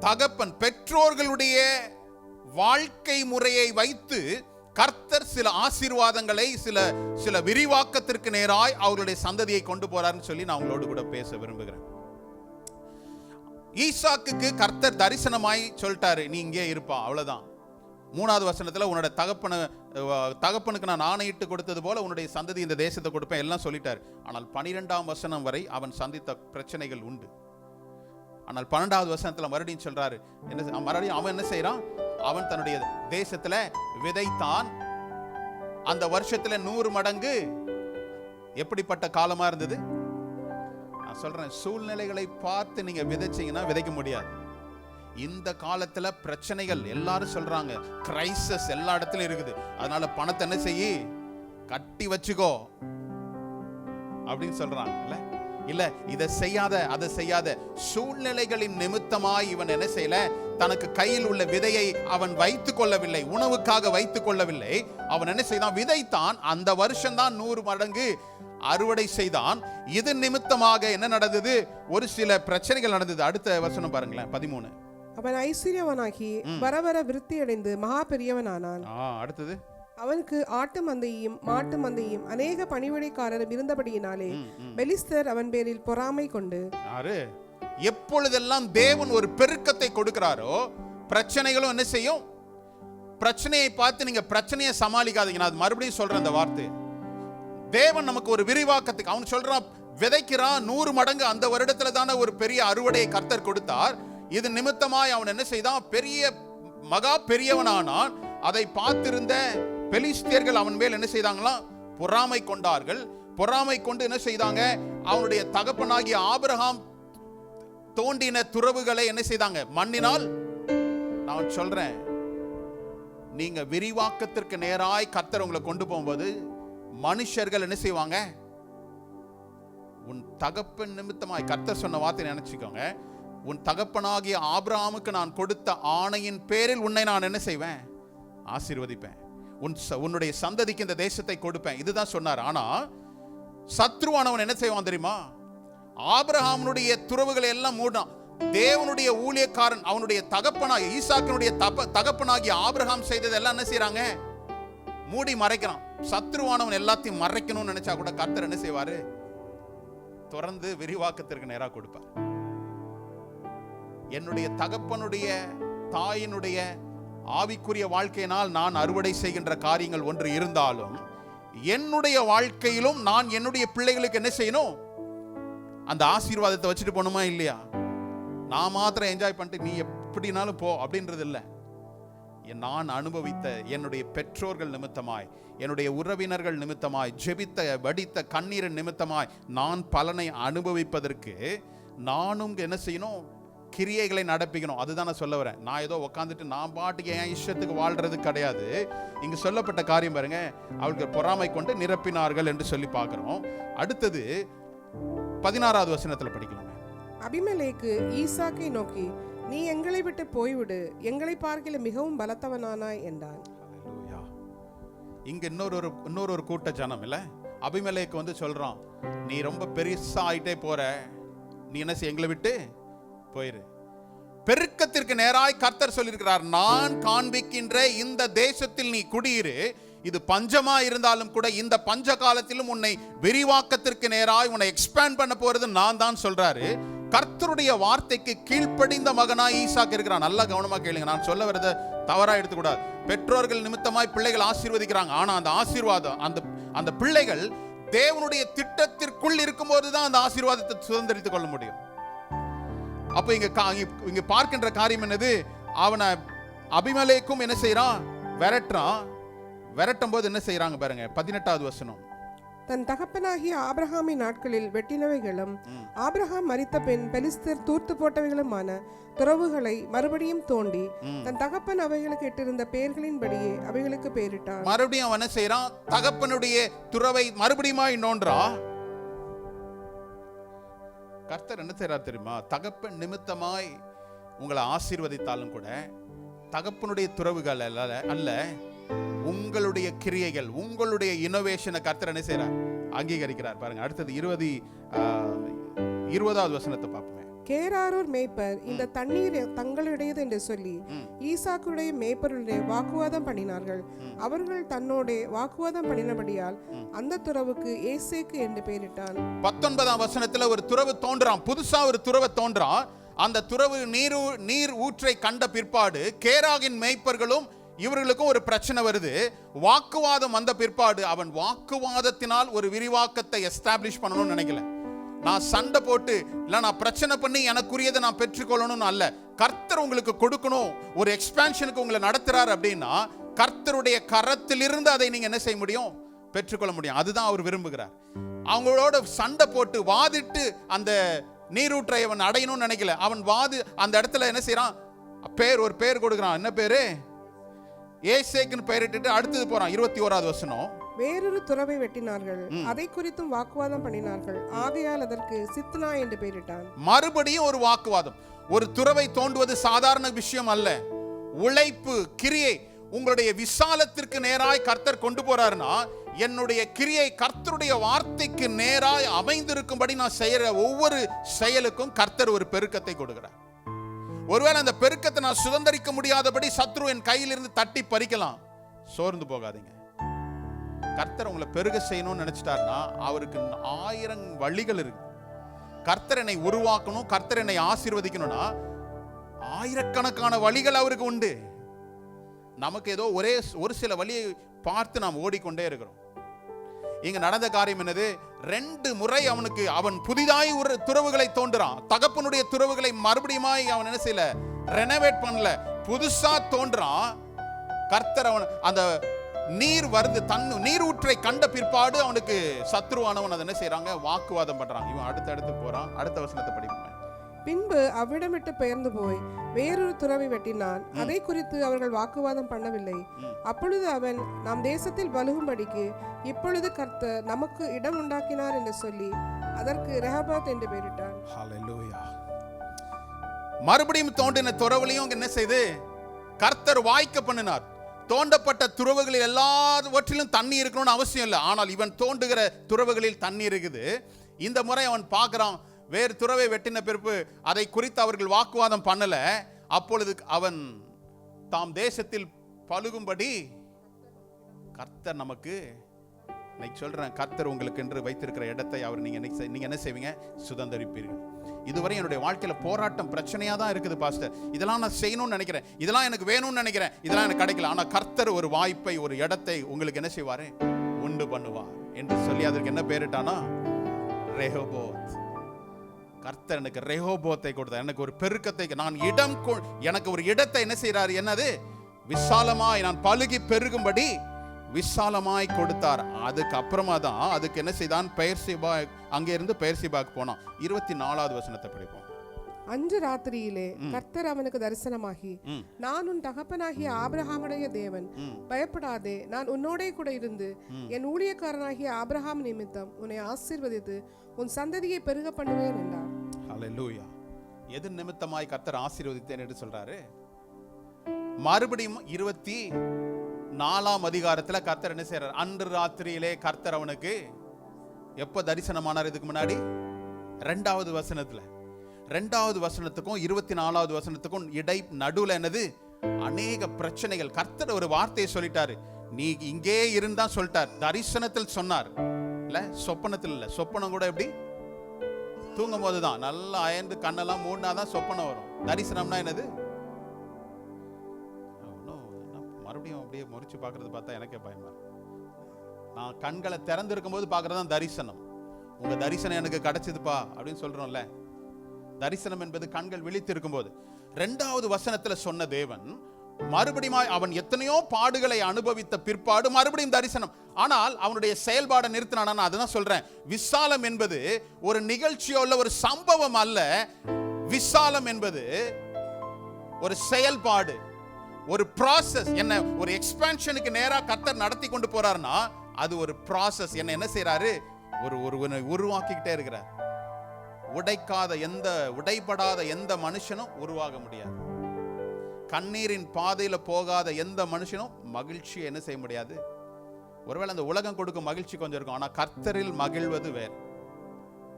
தகப்பன் பெற்றோர்களுடைய வாழ்க்கை முறையை வைத்து கர்த்தர் சில ஆசீர்வாதங்களை, சில விரிவாக்கத்திற்கு நேராய் அவர்களுடைய சந்ததியை கொண்டு போறாருன்னு சொல்லி நான் உங்களோடு கூட பேச விரும்புகிறேன். ஈசாக்குக்கு கர்த்தர் தரிசனமாய் சொல்லிட்டாரு, நீ இங்கே இருப்பா, அவ்வளவுதான். 3வது வசனத்துல உன்னோட தகப்பனுக்கு நான் ஆணையிட்டு கொடுத்தது போல உன்னுடைய சந்ததி இந்த தேசத்தை கொடுப்பேன் எல்லாம் சொல்லிட்டாரு. ஆனால் 12ஆம் வசனம் வரை அவன் சந்தித்த பிரச்சனைகள் உண்டு. ஆனால் 12வது வசனத்துல மறுபடியும் சொல்றாரு, மறுபடியும் அவன் என்ன செய்யறான், அவன் தன்னுடைய தேசத்துல விதைத்தான். அந்த வருஷத்துல 100 மடங்கு. எப்படிப்பட்ட காலமா இருந்தது நான் சொல்றேன். சூழ்நிலைகளை பார்த்து நீங்க விதைச்சீங்கன்னா விதைக்க முடியாது. இந்த காலத்துல பிரச்சனைகள் எல்லாரும் சொல்றாங்க, கிரைசிஸ் எல்லா இடத்துலயும் இருக்குது. அதனால பணத்தை என்ன செய்யி, கட்டி வச்சுக்கோ அப்படின்னு சொல்றாங்க. இல்ல இதை செய்யாத, அதை செய்யாத. சூழ்நிலைகளின் நிமித்தமாய் இவன் என்ன செய்யல, தனக்கு கையில் உள்ள விதையை அவன் வைத்துக் கொள்ளவில்லை, உணவுக்காக வைத்துக் கொள்ளவில்லை. அவன் என்ன செய்தான், விதைத்தான். அந்த வருஷம்தான் 100 மடங்கு அறுவடை செய்தான். இது நிமித்தமாக என்ன நடந்தது, ஒரு சில பிரச்சனைகள் நடந்தது. அடுத்த வசனம் பாருங்களேன், 13. அவன் ஐஸ்வர்யவனாகி வர விருத்தி அடைந்து மகா பெரியவனானான். அடுத்தது, அவனுக்கு ஆட்டு மந்தையும் மாட்டு மந்தையும் அநேக பணிவிடைக்காரரும் இருந்தபடியினாலே பெலிஸ்தர் அவன் பேரில் பொறாமை கொண்டு. எப்பொழுதெல்லாம் தேவன் ஒரு பெருக்கத்தை கொடுக்கிறாரோ பிரச்சனைகளும் என்ன செய்யும், பிரச்சனையை பார்த்து நீங்க பிரச்சனையை சமாளிக்காதீங்க. நான் மறுபடியும் சொல்றேன் அந்த வார்த்தை. தேவன் நமக்கு ஒரு விரிவாக்கத்துக்கு, அவன் சொல்றான், விதைக்கிறான் 100 மடங்கு. அந்த வருடத்துல தானே ஒரு பெரிய அறுவடையை கர்த்தர் கொடுத்தார். இது நிமித்தமாய் அவன் என்ன செய்தான், பெரிய மகா பெரியவனானான். அதை பார்த்திருந்த பெலிஸ்தியர்கள் அவன் மேல் என்ன செய்தாங்களாம், பொறாமை கொண்டார்கள். பொறாமை கொண்டு என்ன செய்தாங்க, அவனுடைய தகப்பனாகிய ஆபிரகாம் தோண்டின துறவுகளை என்ன செய்தாங்க, மண்ணினால். நான் சொல்றேன், நீங்க விரிவாக்கத்திற்கு நேராய் கர்த்தர் உங்களை கொண்டு போகும்போது மனுஷர்கள் என்ன செய்வாங்க, உன் தகப்பன் நிமித்தமாய், கர்த்தர் சொன்ன வார்த்தை நினைச்சுக்கோங்க, உன் தகப்பனாகிய ஆபிரகாமுக்கு நான் கொடுத்த ஆணையின் பேரில் உன்னை நான் என்ன செய்வேன், ஆசீர்வதிப்பேன். உன்னுடைய சந்ததிக்கு இந்த தேசத்தை கொடுப்பேன். இதுதான் சொன்னார். ஆனா சத்ருவானவன் என்ன செய்வான் தெரியுமா, ஆபிரகாமுடைய துறவுகளை எல்லாம் மூடான். தேவனுடைய ஊழியக்காரன், அவனுடைய தகப்பனாகிய ஈசாக்கினுடைய தகப்பனாகிய ஆபிரகாம் செய்தது எல்லாம் என்ன செய்யறாங்க, மூடி மறைக்கிறான். சத்ருவானவன் எல்லாத்தையும் மறைக்கணும்னு நினைச்சா கூட கர்த்தர் என்ன செய்வாரு, தொடர்ந்து விரிவாக்கத்திற்கு நேராக கொடுப்பார். என்னுடைய தகப்பனுடைய தாயினுடைய ஆவிக்குரிய வாழ்க்கையினால் நான் அறுவடை செய்கின்ற காரியங்கள் ஒன்று இருந்தாலும், என்னுடைய வாழ்க்கையிலும் நான் என்னுடைய பிள்ளைகளுக்கு என்ன செய்யணும், அந்த ஆசீர்வாதத்தை வச்சுட்டு போகணுமா இல்லையா? நான் மாத்திரம் என்ஜாய் பண்ணிட்டு நீ எப்படினாலும் போ அப்படின்றது இல்லை. நான் அனுபவித்த என்னுடைய பெற்றோர்கள் நிமித்தமாய், என்னுடைய உறவினர்கள் நிமித்தமாய், ஜெபித்த வடித்த கண்ணீரின் நிமித்தமாய் நான் பலனை அனுபவிப்பதற்கு நானும் என்ன செய்யணும்? கிரியைகளை நடப்பிக்கணும். அதுதான் நான் சொல்ல வரேன். நான் ஏதோ உட்காந்துட்டு நான் பாட்டுக்கு என் இஷ்டத்துக்கு வாழ்றது கிடையாது. இங்கு சொல்லப்பட்ட காரியம் பாருங்க, அவர்கள் பொறாமை கொண்டு நிரப்பினார்கள் என்று சொல்லி பார்க்கிறோம். அடுத்தது 16வது வசனத்துல படிக்கலாம். அபிமெலேக்கு ஈசாக்கை நோக்கி, நீ எங்களை விட்டு போய்விடு, எங்களை பார்க்கில மிகவும் பலத்தவனானாய் என்றான். ஹல்லேலூயா. இங்க இன்னொரு கூட்ட ஜனம் இல்ல, அபிமெலேக்கு வந்து சொல்றான், நீ ரொம்ப பெருசா ஆயிட்டே போற, நீ என்ன செய்ய, எங்களை விட்டு போயிரு. பெருக்கத்திற்கு நேராய் கர்த்தர் சொல்லியிருக்கிறார், நான் காண்பிக்கின்ற இந்த தேசத்தில் நீ குடியிரு, இது பஞ்சமா இருந்தாலும் கூட இந்த பஞ்ச காலத்திலும் உன்னை விரிவாக்கத்திற்கு நேராய் உன்னை எக்ஸ்பேண்ட் பண்ண போறது நான் தான் சொல்றாரு. கர்த்தருடைய வார்த்தைக்கு கீழ்ப்படிந்த மகனாய் ஈசாக்கு இருக்கிறான். நல்லா கவனமா கேளுங்க, நான் சொல்ல வரத தவறா எடுத்துக்கூடாது. பெற்றோர்கள் நிமித்தமாய் பிள்ளைகள் ஆசீர்வதிக்கிறாங்க, ஆனா அந்த ஆசீர்வாதம் அந்த பிள்ளைகள் தேவனுடைய திட்டத்திற்குள் இருக்கும்போது தான் அந்த ஆசீர்வாதத்தை சுதந்திரித்துக் கொள்ள முடியும். அப்ப இங்க பார்க்கின்ற காரியம் என்னது? அவனை அபிமெலேக்கும் என்ன செய்யறான்? விரட்டும் போது என்ன செய்யறாங்க பாருங்க, 18வது வசனம். தன் தகப்பனாகிய ஆபிரகாமின் நாட்களில் வெட்டினவைகளும் ஆபிரகாம் மரித்த பின் பெலிஸ்தர் தூர்த்து போட்டவைகளுமான துறவுகளை மறுபடியும் தோண்டி தன் தகப்பன் அவைகளுக்கு இட்டிருந்த பெயர்களின்படியே அவைகளுக்கு பெயரிட்டான். மறுபடியும் அவன் என்ன செய்யறான்? தகப்பனுடைய துறவை மறுபடியும் நோன்றான். கர்த்தர் என்ன செய்யறார் தெரியுமா? தகப்பன் நிமித்தமாய் உங்களை ஆசீர்வதித்தாலும் கூட தகப்பனுடைய துறவுகள் அல்ல, உங்களுடைய கிரியைகள், உங்களுடைய இனோவேஷனை கர்த்தர் என்ன செய்யறார்? அங்கீகரிக்கிறார். பாருங்க அடுத்தது 20வது வசனத்தை பார்ப்போம். கேராரூர் மேய்ப்பர் இந்த தண்ணீர் தங்களுடையது என்று சொல்லி ஈசாக்குடைய மேய்ப்பருடைய வாக்குவாதம் பண்ணினார்கள். அவர்கள் தன்னோட வாக்குவாதம் பண்ணினபடியால் அந்த துறவுக்கு ஏசேக்கு என்று பெயரிட்டான். 19ஆம் வசனத்துல ஒரு துறவு தோன்றான், புதுசா ஒரு துறவை தோன்றான். அந்த துறவு நீர் ஊற்றை கண்ட பிற்பாடு கேராகின் மேய்ப்பர்களும் இவர்களுக்கும் ஒரு பிரச்சனை வருது. வாக்குவாதம் வந்த பிற்பாடு அவன் வாக்குவாதத்தினால் ஒரு விரிவாக்கத்தை எஸ்டாப்ளிஷ் பண்ணணும்னு நினைக்கல. நான் சண்டை போட்டு இல்ல நான் பிரச்சனை பண்ணி எனக்குரியதை நான் பெற்றுக்கொள்ளணும்னு அல்ல. கர்த்தர் உங்களுக்கு கொடுக்கணும், ஒரு எக்ஸ்பான்ஷனுக்கு உங்களை நடத்துறாரு அப்படின்னா கர்த்தருடைய கரத்திலிருந்து அதை நீங்க என்ன செய்ய முடியும்? பெற்றுக்கொள்ள முடியும். அதுதான் அவர் விரும்புகிறார். அவங்களோட சண்டை போட்டு வாதிட்டு அந்த நீரூற்றை அவன் அடையணும்னு நினைக்கல. அவன் அந்த இடத்துல என்ன செய்யறான்? ஒரு பேர் கொடுக்கிறான். என்ன பேரு? ஏசேக்குன்னு பெயரிட்டு அடுத்தது போறான். 21வது வசனம். வேறொரு துறவை வெட்டினார்கள், அதை குறித்தும் வாக்குவாதம் பண்ணினார்கள், ஆகையால் அதற்கு சித்னா என்று பெயரிட்டான். மறுபடியும் ஒரு வாக்குவாதம். ஒரு துறவை தோண்டுவது சாதாரண விஷயம் அல்ல, உழைப்பு, கிரியை. உங்களுடைய விசாலத்திற்கு நேராய் கர்த்தர் கொண்டு போறாருன்னா என்னுடைய கிரியை கர்த்தருடைய வார்த்தைக்கு நேராய் அமைந்திருக்கும்படி நான் செய்யற ஒவ்வொரு செயலுக்கும் கர்த்தர் ஒரு பெருக்கத்தை கொடுக்கிறார். ஒருவேளை அந்த பெருக்கத்தை நான் சுதந்திரிக்க முடியாதபடி சத்ரு என் கையிலிருந்து தட்டி பறிக்கலாம். சோர்ந்து போகாதீங்க. கர்த்தர் உங்களை பெருக செய்யணும்னு நினைச்சிட்டாருன்னா அவருக்கு 1000 வழிகள் இருக்கு. கர்த்தர் என்னை உருவாக்கணும், கர்த்தர் என்னை ஆசீர்வதிக்கணும்னா ஆயிரக்கணக்கான வழிகள் அவருக்கு உண்டு. நமக்கு ஏதோ ஒரு சில வழியை பார்த்து நாம் ஓடிக்கொண்டே இருக்கிறோம். இங்க நடந்த காரியம் என்னது? 2 முறை அவன் புதிதாய் ஒரு துறவுகளை தோன்றான். தகப்பனுடைய துறவுகளை மறுபடியும் அவன் என்ன செய்யல? ரெனோவேட் பண்ணல, புதுசா தோன்றான். கர்த்தர் அவன் அந்த நீர் வருது, நீர் ஊற்றை கண்ட பிற்பாடு அவனுக்கு சத்ருவானவன் அதை என்ன செய்யறாங்க? வாக்குவாதம் பண்றான். இவன் அடுத்து போறான். அடுத்த வசனத்தை படிப்போம். பின்பு அவ்விடமிட்டு பெயர்ந்து போய் வேறொரு துறவை வெட்டினான், அதை குறித்து அவர்கள் வாக்குவாதம் பண்ணவில்லை. அப்பொழுது அவன், நாம் தேசத்தில் பலுகும்படிக்கு இப்பொழுது கர்த்தர் நமக்கு இடம் உண்டாக்கினார் என்று சொல்லி அதற்கு ரெஹபாத் என்று பெயரிட்டான். ஹல்லேலூயா. மறுபடியும் தோண்டின துறவுலையும் என்ன செய்து கர்த்தர் வாய்க்க பண்ணினார். தோண்டப்பட்ட துறவுகளில் எல்லாவற்றிலும் தண்ணி இருக்கணும்னு அவசியம் இல்லை, ஆனால் இவன் தோண்டுகிற துறவுகளில் தண்ணி இருக்குது. இந்த முறை அவன் பார்க்கிறான், வேறு துறவை வெட்டின பிறப்பு அதை குறித்து அவர்கள் வாக்குவாதம் பண்ணல. அப்பொழுது அவன் தாம் தேசத்தில் பலுகும்படி கர்த்தர் நமக்கு, இன்னைக்கு சொல்றேன், கர்த்தர் உங்களுக்கு என்று வைத்திருக்கிற இடத்தை அவர் நீங்க என்ன செய்வீங்க? சுதந்திரிப்பீர்கள். இதுவரை என்னுடைய வாழ்க்கையில போராட்டம் பிரச்சனையா தான் இருக்குது பாஸ்டர். இதெல்லாம் நான் செய்யணும்னு நினைக்கிறேன், இதெல்லாம் எனக்கு வேணும்னு நினைக்கிறேன், இதெல்லாம் எனக்கு கிடைக்கல. ஆனா கர்த்தர் ஒரு வாய்ப்பை, ஒரு இடத்தை உங்களுக்கு என்ன செய்வாரு? உண்டு பண்ணுவார் என்று சொல்லி அதற்கு என்ன பேரிட்டானா? ரெஹோபோத். கர்த்தர் எனக்கு ரெஹோபோத்தை கொடுத்தார், எனக்கு ஒரு பெருக்கத்தை, நான் எனக்கு ஒரு இடத்தை என்ன செய்யறாரு? என்னது? விசாலமாய் நான் பலுகி பெருகும்படி விசாலமாய் கொடுத்தார். அதுக்கு அப்புறமா தான் அதுக்கு என்ன செய்தான், பெயர்சிபா, அங்கே இருந்து பெயர்சிபாக்கு போனான். 24வது வசனத்தை படிப்போம். அன்று ராத்திரியிலே கர்த்தர் அவனுக்கு தரிசனமாகி, நான் உன் தகப்பனாகிய ஆபிரகாமுடைய தேவன், பயப்படாதே, நான் உன்னோடே கூட இருந்து என் ஊழியக்காரனாகிய ஆபிரகாம் நிமித்தம் உன்னை ஆசீர்வதித்து உன் சந்ததியை பெருக பண்ணுவேன் என்றார். ஹல்லேலூயா. எது நிமித்தமாய் கர்த்தர் ஆசீர்வதித்தேன் என்று சொல்றாரு? மறுபடியும் 24ஆம் அதிகாரத்துல கர்த்தர் என்ன செய்யறார்? அன்று ராத்திரியிலே கர்த்தர் அவனுக்கு எப்ப தரிசனமானார்? இதுக்கு முன்னாடி 2வது வசனத்துல. 2வது வசனத்துக்கும் 24வது வசனத்துக்கும் நடுவுல என்னது? அநேக பிரச்சனைகள். கர்த்தர் ஒரு வார்த்தையை சொல்லிட்டாரு, நீ இங்கே இருந்தா சொல்லிட்டார். தரிசனத்தில் சொன்னார் இல்ல, சொப்பனத்தில் இல்ல. சொப்பனம் கூட எப்படி? தூங்கும் போதுதான் நல்லா அயர்ந்து கண்ணெல்லாம் மூடினாதான் சொப்பனம் வரும். தரிசனம்னா என்னது? மறுபடியும் அப்படியே முறிச்சு பார்க்கறது பார்த்தா எனக்கே பயமா. நான் கண்களை திறந்திருக்கும் போது பார்க்கறதான் தரிசனம். உங்க தரிசனம் எனக்கு கிடைச்சதுப்பா அப்படின்னு சொல்றோம்ல. தரிசனம் என்பது கண்கள் விழித்திருக்கும் போது. 2வது வசனத்துல சொன்ன தேவன் மறுபடியும் அவன் எத்தனையோ பாடுகளை அனுபவித்த பிற்பாடு மறுபடியும் தரிசனம். ஆனால் அவனுடைய செயல்பாடை நிறுத்தினான். அதுதான் சொல்றேன், விசாலம் என்பது ஒரு நிகழ்ச்சியோ இல்ல ஒரு சம்பவம் அல்ல. விசாலம் என்பது ஒரு செயல்பாடு, ஒரு ப்ராசஸ். என்ன ஒரு எக்ஸ்பான்ஷனுக்கு நேரா கர்த்தர் நடத்தி கொண்டு போறாருன்னா அது ஒரு ப்ராசஸ். என்ன செய்யறாரு? ஒருவனை உருவாக்கிக்கிட்டே இருக்கிறார். உடைபடாத எந்த மனுஷனும் உருவாக முடியாது. கண்ணீரின் பாதையில போகாத எந்த மனுஷனும் மகிழ்ச்சியை என்ன செய்ய முடியாது. ஒருவேளை அந்த உலகம் கொடுக்கும் மகிழ்ச்சி கொஞ்சம் இருக்கும், ஆனா கர்த்தரில் மகிழ்வது வேறு,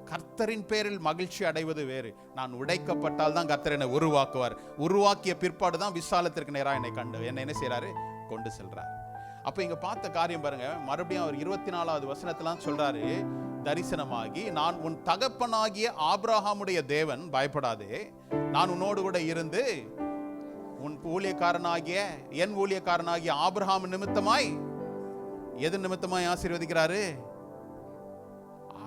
கர்த்தரின் பேரில் மகிழ்ச்சி அடைவது வேறு. நான் உடைக்கப்பட்டால் தான் கர்த்தர் என்னை உருவாக்குவார். உருவாக்கிய பிற்பாடு தான் விசாலத்திற்கு நேராக என்னை கண்டு என்ன செய்யறாரு? கொண்டு செல்றார். அப்ப இங்க பார்த்த காரியம் பாருங்க. மறுபடியும் அவர் 24வது வசனத்துல சொல்றாரு, தரிசனமாகி, நான் உன் தகப்பனாகிய ஆபிரகாமுடைய தேவன், பயப்படாதே, நான் உன்னோடு கூட இருந்து உன் ஊழியக்காரனாகிய என் ஊழியக்காரனாகிய ஆபிரகாம் நிமித்தமாய், எது நிமித்தமாய் ஆசீர்வதிக்கிறாரு?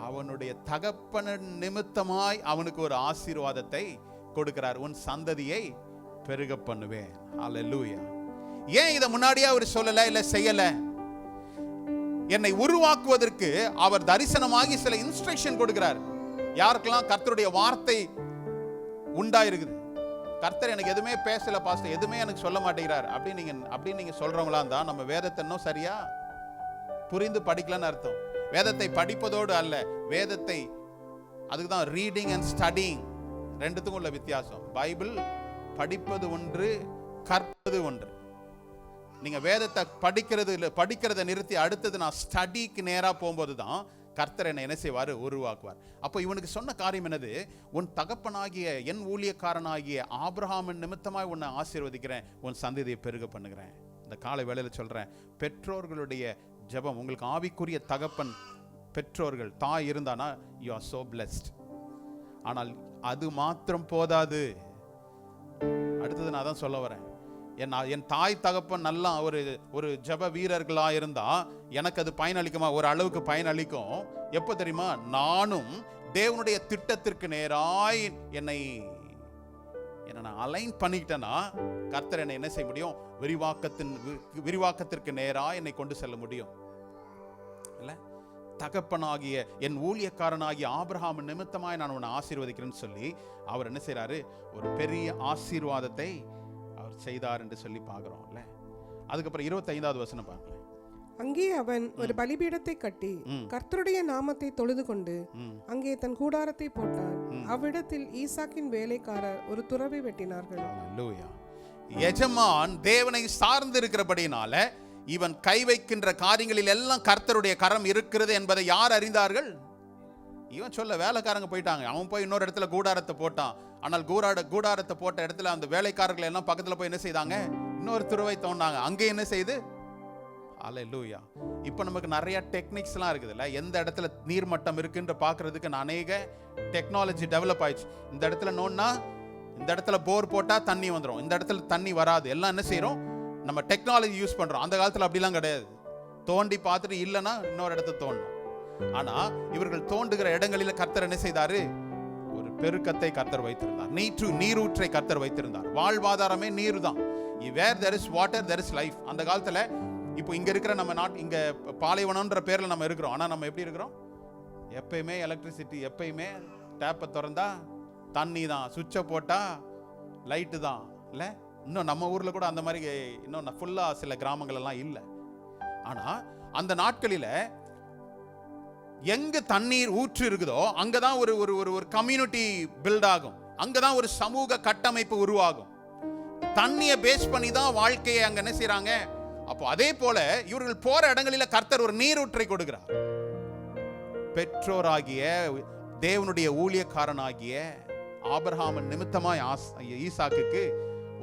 அவனுடைய தகப்பன நிமித்தமாய் அவனுக்கு ஒரு ஆசீர்வாதத்தை கொடுக்கிறார். உன் சந்ததியை பெருக பண்ணுவேன். ஹல்லேலூயா. ஏன் இதை முன்னாடியே அவர் சொல்லல, இல்ல செய்யல? என்னை உருவாக்குவதற்கு அவர் தரிசனமாகி சில இன்ஸ்ட்ரக்ஷன் கொடுக்கிறார். யாருக்கெல்லாம் கர்த்தருடைய வார்த்தை உண்டாயிருக்குது, கர்த்தர் எனக்கு எதுவுமே பேசல பாஸ்டர், எதுவுமே எனக்கு சொல்ல மாட்டேங்கிறார் அப்படின்னு நீங்க சொல்றவங்களா இருந்தா நம்ம வேதத்தை இன்னும் சரியா புரிந்து படிக்கலன்னு அர்த்தம். வேதத்தை படிப்பதோடு அல்ல, வேதத்தை, அதுக்கு தான் ரீடிங் அண்ட் ஸ்டடிங், ரெண்டுத்துக்கும் உள்ள வித்தியாசம். பைபிள் படிப்பது ஒன்று, கற்பது ஒன்று. நீங்க வேதத்தை படிக்கிறத நிறுத்தி அடுத்தது நான் ஸ்டடிக்கு நேரா போகும்போது தான் கர்த்தர் என்ன செய்வார்? உருவாக்குவார். அப்போ இவனுக்கு சொன்ன காரியம் என்னது? உன் தகப்பனாகிய என் ஊழியக்காரனாகிய ஆபிரகாமின் நிமித்தமாய் உன்னை ஆசீர்வதிக்கிறேன், உன் சந்ததியை பெருக பண்ணுகிறேன். இந்த காலை வேளையில சொல்றேன், பெற்றோர்களுடைய ஜெபம், உங்களுக்கு ஆவிக்குரிய தகப்பன் பெற்றோர்கள் தாய் இருந்தானா you are so blessed. ஆனால் அது மாத்திரம் போதாது. அடுத்தது நான் தான் சொல்ல வரேன், என் தாய் தகப்பன் நல்லா ஒரு ஜெப வீரர்களா இருந்தா எனக்கு அது பயனளிக்குமா? ஒரு அளவுக்கு பயனளிக்கும். எப்ப தெரியுமா? நானும் தேவனுடைய திட்டத்திற்கு நேராய் என்னை நான் அலைன் பண்ணிக்கிட்டேன்னா கர்த்தர் என்னை என்ன செய்ய முடியும்? விரிவாக்கத்திற்கு நேராக என்னை கொண்டு செல்ல முடியும். இல்ல, தகப்பனாகிய என் ஊழியக்காரனாகிய ஆபிரகாம் நிமித்தமாய் நான் உன்னை ஆசீர்வதிக்கிறேன்னு சொல்லி அவர் என்ன செய்யறாரு? ஒரு பெரிய ஆசீர்வாதத்தை அவர் செய்தார் என்று சொல்லி பார்க்கிறோம்ல. அதுக்கப்புறம் 25வது வசனம் பாருங்க. அங்கே அவன் ஒரு பலிபீடத்தை கட்டி கர்த்தருடைய நாமத்தை தொழுது கொண்டு அங்கே தன் கூடாரத்தை போட்டான். அவ்விடத்தில் ஈசாக்கின் வேலைக்காரர் ஒரு துறவை வெட்டினார்கள். அல்லேலூயா. எஜமான் தேவனை சார்ந்து இருக்கிறபடினால இவன் கை வைக்கின்ற காரியங்களில் எல்லாம் கர்த்தருடைய கரம் இருக்கிறது என்பதை யார் அறிந்தார்கள்? இவன் சொல்ல வேலைக்காரங்க போயிட்டாங்க. அவன் போய் இன்னொரு இடத்துல கூடாரத்தை போட்டான். ஆனால் கூடாரத்தை போட்ட இடத்துல அந்த வேலைக்காரர்கள் எல்லாம் பக்கத்துல போய் என்ன செய்தாங்க? இன்னொரு துறவை தோண்டாங்க. அங்கே என்ன செய்து? அல்லேலூயா. இப்போ நமக்கு நிறைய டெக்னிக்ஸ்லாம் இருக்குதுல்ல, எந்த இடத்துல நீர்மட்டம் இருக்குன்ற பார்க்கறதுக்கு அநேக டெக்னாலஜி டெவலப் ஆயிடுச்சு. இந்த இடத்துல நோண்டா, இந்த இடத்துல போர் போட்டா தண்ணி வந்துடும், இந்த இடத்துல தண்ணி வராது. எல்லாம் என்ன செய்யறோம்? நம்ம டெக்னாலஜி யூஸ் பண்றோம். அந்த காலத்துல அப்படிலாம் கிடையாது. தோண்டி பார்த்துட்டு இல்லைன்னா இன்னொரு இடத்த தோண்டணும். ஆனா இவர்கள் தோண்டுகிற இடங்களில் கர்த்தர் என்ன செய்தாரு? ஒரு பெருக்கத்தை கர்த்தர் வைத்திருந்தார். நீரூற்றை கர்த்தர் வைத்திருந்தார். வாழ்வாதாரமே நீர் தான். வேர் there is water there is life. அந்த காலத்துல இப்போ இங்க இருக்கிற நம்ம இங்க பாலைவனம்ன்ற பேர்ல நம்ம இருக்கிறோம். ஆனா நம்ம எப்படி இருக்கிறோம்? எப்பயுமே எலக்ட்ரிசிட்டி, எப்பயுமே டேப்பை திறந்தா தண்ணி தான், சுவிட்சை போட்டா லைட்டு தான் இல்லை. இன்னும் நம்ம ஊர்ல கூட அந்த மாதிரி இன்னும் ஃபுல்லா சில கிராமங்கள் எல்லாம் இல்லை. ஆனா அந்த நாட்களில எங்க தண்ணீர் ஊற்று இருக்குதோ அங்கதான் ஒரு ஒரு ஒரு கம்யூனிட்டி பில்ட் ஆகும், அங்கதான் ஒரு சமூக கட்டமைப்பு உருவாகும். தண்ணியை பேஸ் பண்ணி தான் வாழ்க்கையை அங்க என்ன செய்யறாங்க. அப்போ அதே போல இவர்கள் போற இடங்களில கர்த்தர் ஒரு நீரூற்றை கொடுக்கிறார். பெற்றோராகிய தேவனுடைய ஊழியக்காரனாகிய ஆபிரகாமின் நிமித்தமாய் ஈசாக்குக்கு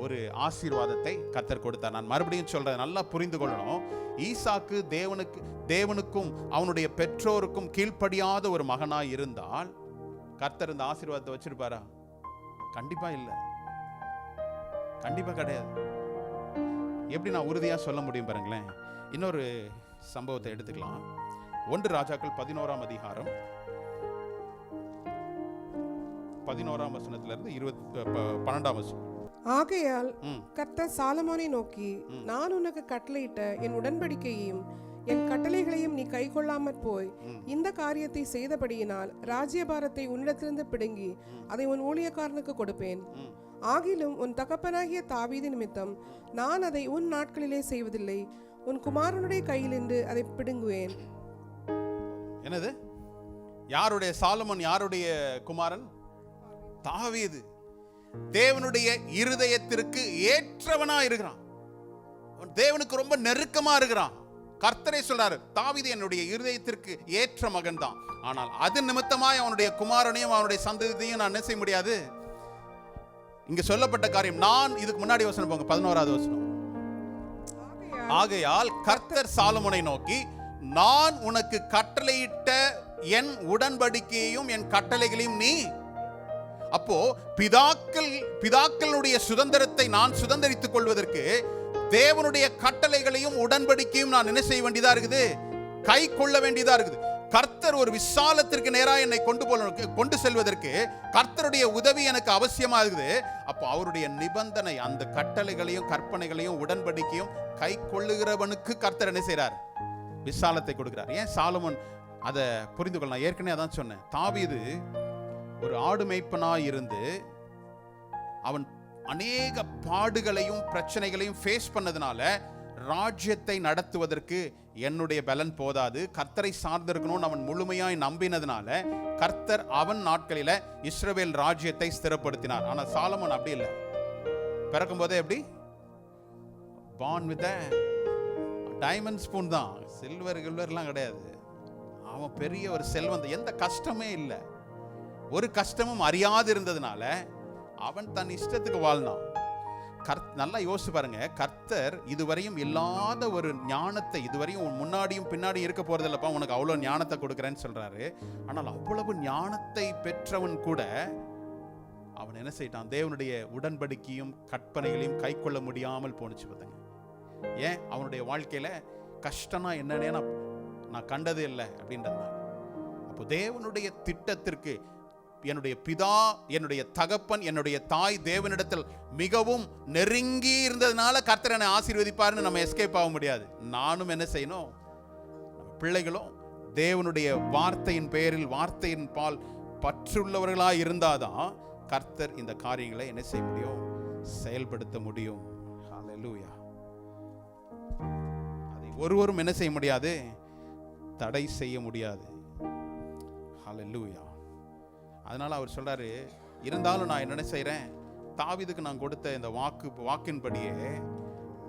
ஒரு ஆசீர்வாதத்தை கர்த்தர் கொடுத்தார். நான் மறுபடியும் சொல்றேன், நல்லா புரிந்து கொள்ளணும். ஈசாக்கு தேவனுக்கும் அவனுடைய பெற்றோருக்கும் கீழ்ப்படியாத ஒரு மகனாய் இருந்தால் கர்த்தர் இந்த ஆசீர்வாதத்தை வச்சிருப்பாரா? கண்டிப்பா இல்லை, கண்டிப்பா கிடையாது. எப்படி நான் உறுதியா சொல்ல முடியும் பாருங்களேன். இன்னொரு சம்பவத்தை எடுத்துக்கலாம். 1 ராஜாக்கள் 11ஆம் அதிகாரம் 11ஆம் வசனத்திலிருந்து 12ஆம் வசனம். ஆகையால் கர்த்தர் சாலமோனை நோக்கி, நான் உனக்கு கட்டளையிட்ட என் உடன்படிக்கையையும் என் கட்டளைகளையும் நீ கைக்கொள்ளாமற் போய் இந்த காரியத்தை செய்தபடியினால் ராஜ்யபாரத்தை உன்னிடத்திலிருந்து பிடுங்கி அதை உன் ஊழியக்காரனுக்கு கொடுப்பேன். ஆகிலும் உன் தகப்பனாகிய தாவீது நிமித்தம் நான் அதை உன் நாட்களிலே செய்வதில்லை, உன் குமாரனுடைய கையிலிருந்து அதை பிடுங்குவேன். என்னது? யாருடைய சாலமோன்? யாருடைய குமாரன்? தாவீது. தேவனுடைய இருதயத்திற்கு ஏற்றவனா இருக்கிறான், தேவனுக்கு ரொம்ப நெருக்கமா இருக்கிறான். கர்த்தரே சொல்றாரு, தாவீது என்னுடைய இருதயத்திற்கு ஏற்ற மகன் தான். ஆனால் அது நிமித்தமாய் அவனுடைய குமாரனையும் அவனுடைய சந்ததியையும் நான் என்ன செய்ய முடியாது. இங்க சொல்லப்பட்ட காரியம், நான் இதுக்கு முன்னாடி வசனம் போங்க, 11ஆவது வசனம். ஆகையால் கர்த்தர் சாலமோனை நோக்கி, நான் உனக்கு கட்டளையிட்ட என் உடன்படிக்கையையும் என் கட்டளைகளையும் நீ. அப்போ பிதாக்களுடைய சுதந்திரத்தை நான் சுதந்திரித்துக் கொள்வதற்கு தேவனுடைய கட்டளைகளையும் உடன்படிக்கையும் நான் என்ன செய்ய வேண்டியதா இருக்குது, கை கொள்ள வேண்டியதா இருக்குது. கர்த்தர் ஒரு விசாலத்திற்கு நேராக என்னை கொண்டு செல்வதற்கு கர்த்தருடைய உதவி எனக்கு அவசியமா இருக்குது. அப்போ அவருடைய நிபந்தனை, அந்த கட்டளைகளையும் கற்பனைகளையும் உடன்படிக்கையும் கை கொள்ளுகிறவனுக்கு கர்த்தர் என்ன செய்றார்? விசாலத்தை கொடுக்கிறார். ஏன் சாலமோன் அதை புரிந்து கொள்ள? நான் ஏற்கனவே அதான் சொன்னேன். தாவீது ஒரு ஆடு மேய்ப்பனாய் இருந்து அவன் அநேக பாடுகளையும் பிரச்சனைகளையும் ஃபேஸ் பண்ணதுனால ராஜ்யத்தை நடத்துவதற்கு என்னுடைய பலன் போதாது, கர்த்தரை சார்ந்திருக்கணும்னு அவன் முழுமையாய் நம்பினதுனால கர்த்தர் அவன் நாட்களில இஸ்ரவேல் ராஜ்யத்தை ஸ்திரப்படுத்தினார். ஆனா சாலமோன் அப்படி இல்லை. பிறக்கும் போதே எப்படி? born with a diamond spoon தான், சில்வர்லாம் கிடையாது. அவன் பெரிய ஒரு செல்வந்த, எந்த கஷ்டமே இல்லை, ஒரு கஷ்டமும் அறியாது இருந்ததுனால அவன் தன் இஷ்டத்துக்கு வாழ்ந்தான். நல்லா யோசிச்சு பாருங்க, கர்த்தர் இதுவரையும் இல்லாத ஒரு ஞானத்தை, இதுவரையும் முன்னாடியும் பின்னாடியும் இருக்க போறதில்லப்பா, உனக்கு அவ்வளவு ஞானத்தை கொடுக்குறேன்னு சொல்றாரு. ஆனால் அவ்வளவு ஞானத்தை பெற்றவன் கூட அவன் என்ன செய்தான்? தேவனுடைய உடன்படிக்கையும் கற்பனைகளையும் கை கொள்ள முடியாமல் போனுச்சு. பார்த்தாங்க, ஏன்? அவனுடைய வாழ்க்கையில கஷ்டம்னா என்னன்னே நான் கண்டதே இல்லை அப்படின்றதுனால. அப்போ தேவனுடைய திட்டத்திற்கு என்னுடைய பிதா, என்னுடைய தகப்பன், என்னுடைய தாய் தேவனிடத்தில் மிகவும் நெருங்கி இருந்ததுனால கர்த்தர் என்னை ஆசீர்வதிப்பார்னு நம்ம எஸ்கேப் ஆக முடியாது. நானும் என்ன செய்யணும்? பிள்ளைகளும் தேவனுடைய வார்த்தையின் பெயரில், வார்த்தையின் பால் பற்றுள்ளவர்களாக இருந்தாதான் கர்த்தர் இந்த காரியங்களை என்ன செய்ய முடியும்? செயல்படுத்த முடியும். ஹல்லேலூயா. அதை ஒருவரும் என்ன செய்ய முடியாது? தடை செய்ய முடியாது. ஹல்லேலூயா. அதனால அவர் சொல்றாரு, இருந்தாலும் நான் என்ன செய்றேன்? தாவீதுக்கு நான் கொடுத்த இந்த வாக்கின்படியே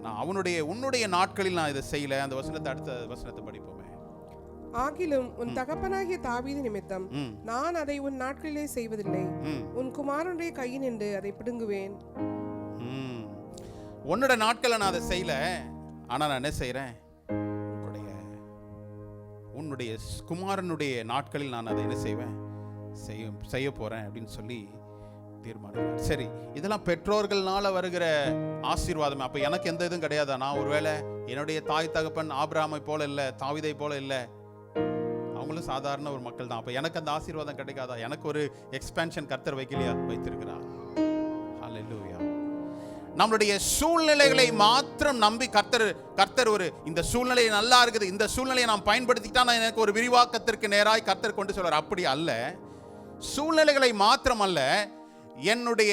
நான் உன்னுடைய நாட்களில் நான் இதை செய்யல. அந்த வசனத்தை, அடுத்த வசனத்தை படிப்போமே. ஆகிலும் உன் தகப்பனாகிய தாவீது நிமித்தம் நான் அதை உன் நாட்களிலே செய்வதில்லை, உன் குமாரனுடைய கையினின்று அதை பிடுங்குவேன். உன்னோட நாட்களை நான் அதை செய்யல, ஆனா நான் என்ன செய்யறேன்? உன்னுடைய குமாரனுடைய நாட்களில் நான் அதை என்ன செய்வேன்? செய்ய போறேன் அப்படின்னு சொல்லி தீர்மானிக்கிறார். சரி, இதெல்லாம் பெற்றோர்கள்னால வருகிற ஆசீர்வாதம். அப்ப எனக்கு எந்த இதுவும் கிடையாதா? நான் ஒருவேளை என்னுடைய தாய் தகப்பன் ஆபிரகாமை போல இல்லை, தாவீதை போல இல்லை, அவங்களும் சாதாரண ஒரு மக்கள் தான். அப்ப எனக்கு அந்த ஆசீர்வாதம் கிடைக்காதா? எனக்கு ஒரு எக்ஸ்பேன்ஷன் கர்த்தர் வைக்கலையா? வைத்திருக்கிறார். ஹல்லேலூயா. நம்மளுடைய சூழ்நிலைகளை மாத்திரம் நம்பி கர்த்தர் ஒரு இந்த சூழ்நிலை நல்லா இருக்குது, இந்த சூழ்நிலையை நான் பயன்படுத்திட்டா நான் எனக்கு ஒரு விரிவாக்கத்திற்கு நேராய் கர்த்தர் கொண்டு சொல்றார். அப்படி அல்ல. சூழ்நிலைகளை மாத்திரம் அல்ல, என்னுடைய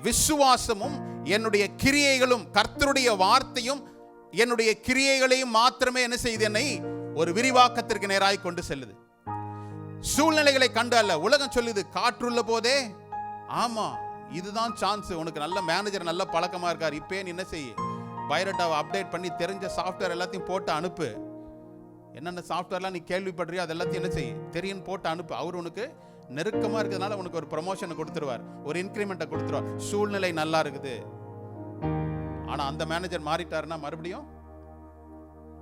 விசுவாசமும் என்னுடைய கிரியைகளும், கர்த்தருடைய வார்த்தையும் என்னுடைய கிரியைகளையும் மாத்திரமே என்ன செய்யுது, என்னை ஒரு விரிவாக்கத்திற்கு நேராய் கொண்டு செல்லுது. சூழ்நிலைகளை கண்டு அல்ல. உலகம் சொல்லுது காற்றுள்ள போதே, ஆமா இதுதான் சான்ஸ், உனக்கு நல்ல மேனேஜர் நல்ல பழக்கமா இருக்கார், இப்பே நீ என்ன செய்ய, பயோடேட்டாவை அப்டேட் பண்ணி தெரிஞ்ச சாஃப்ட்வேர் எல்லாத்தையும் போட்டு அனுப்பு. என்னென்ன சாஃப்ட்வேர்லாம் நீ கேள்விப்படுறியோ அது எல்லாத்தையும் என்ன செய்ய, தெரியும் போட்டு அனுப்பு. அவர் உனக்கு நெருக்கமா இருக்கிறதுனால உனக்கு ஒரு ப்ரமோஷனை கொடுத்துருவார், ஒரு இன்க்ரிமெண்ட்டை கொடுத்துருவார். சூழ்நிலை நல்லா இருக்குது. ஆனா அந்த மேனேஜர் மாறிட்டாருன்னா மறுபடியும்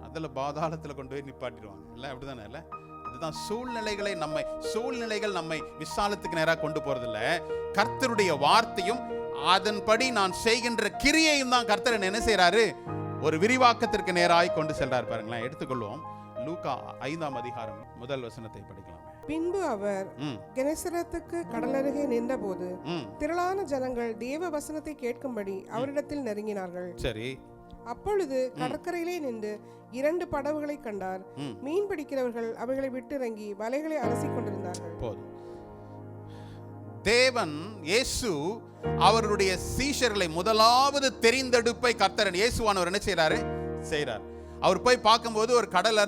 அதில் பாதாளத்தில் கொண்டு போய் நிப்பாட்டிடுவாங்க. இல்லை அப்படிதானே? இல்லை, அதுதான் சூழ்நிலைகள் நம்மை விசாலத்துக்கு நேராக கொண்டு போறதில்ல. கர்த்தருடைய வார்த்தையும் அதன்படி நான் செய்கின்ற கிரியையும் தான் கர்த்தர் என்ன செய்யறாரு, ஒரு விரிவாக்கத்திற்கு நேராய் கொண்டு செல்றார். பாருங்களேன், எடுத்துக்கொள்வோம். லூக்கா 5ஆம் அதிகாரம் முதல் வசனத்தை படிக்கலாம். பின்பு அவர் கெனசரேத்துக்கு கடலருகே நின்றபோது திரளான ஜனங்கள் தேவ வசனத்தை கேட்கும்படி அவரிடத்தில் நெருங்கினார்கள். சரி. அப்பொழுது கடற்கரையிலே நின்று 2 படகுகளை கண்டார். மீன் பிடிக்கிறவர்கள் அவைகளை விட்டு இறங்கி வலைகளை அலசிக் கொண்டிருந்தார்கள். போதும். தேவன் இயேசு அவருடைய சீஷர்களை முதலாவது தெரிந்தெடுப்பை கர்த்தர் இயேசுவானவர் என்ன செய்றார். அவர் போய் பார்க்கும்போது ஒரு கடல்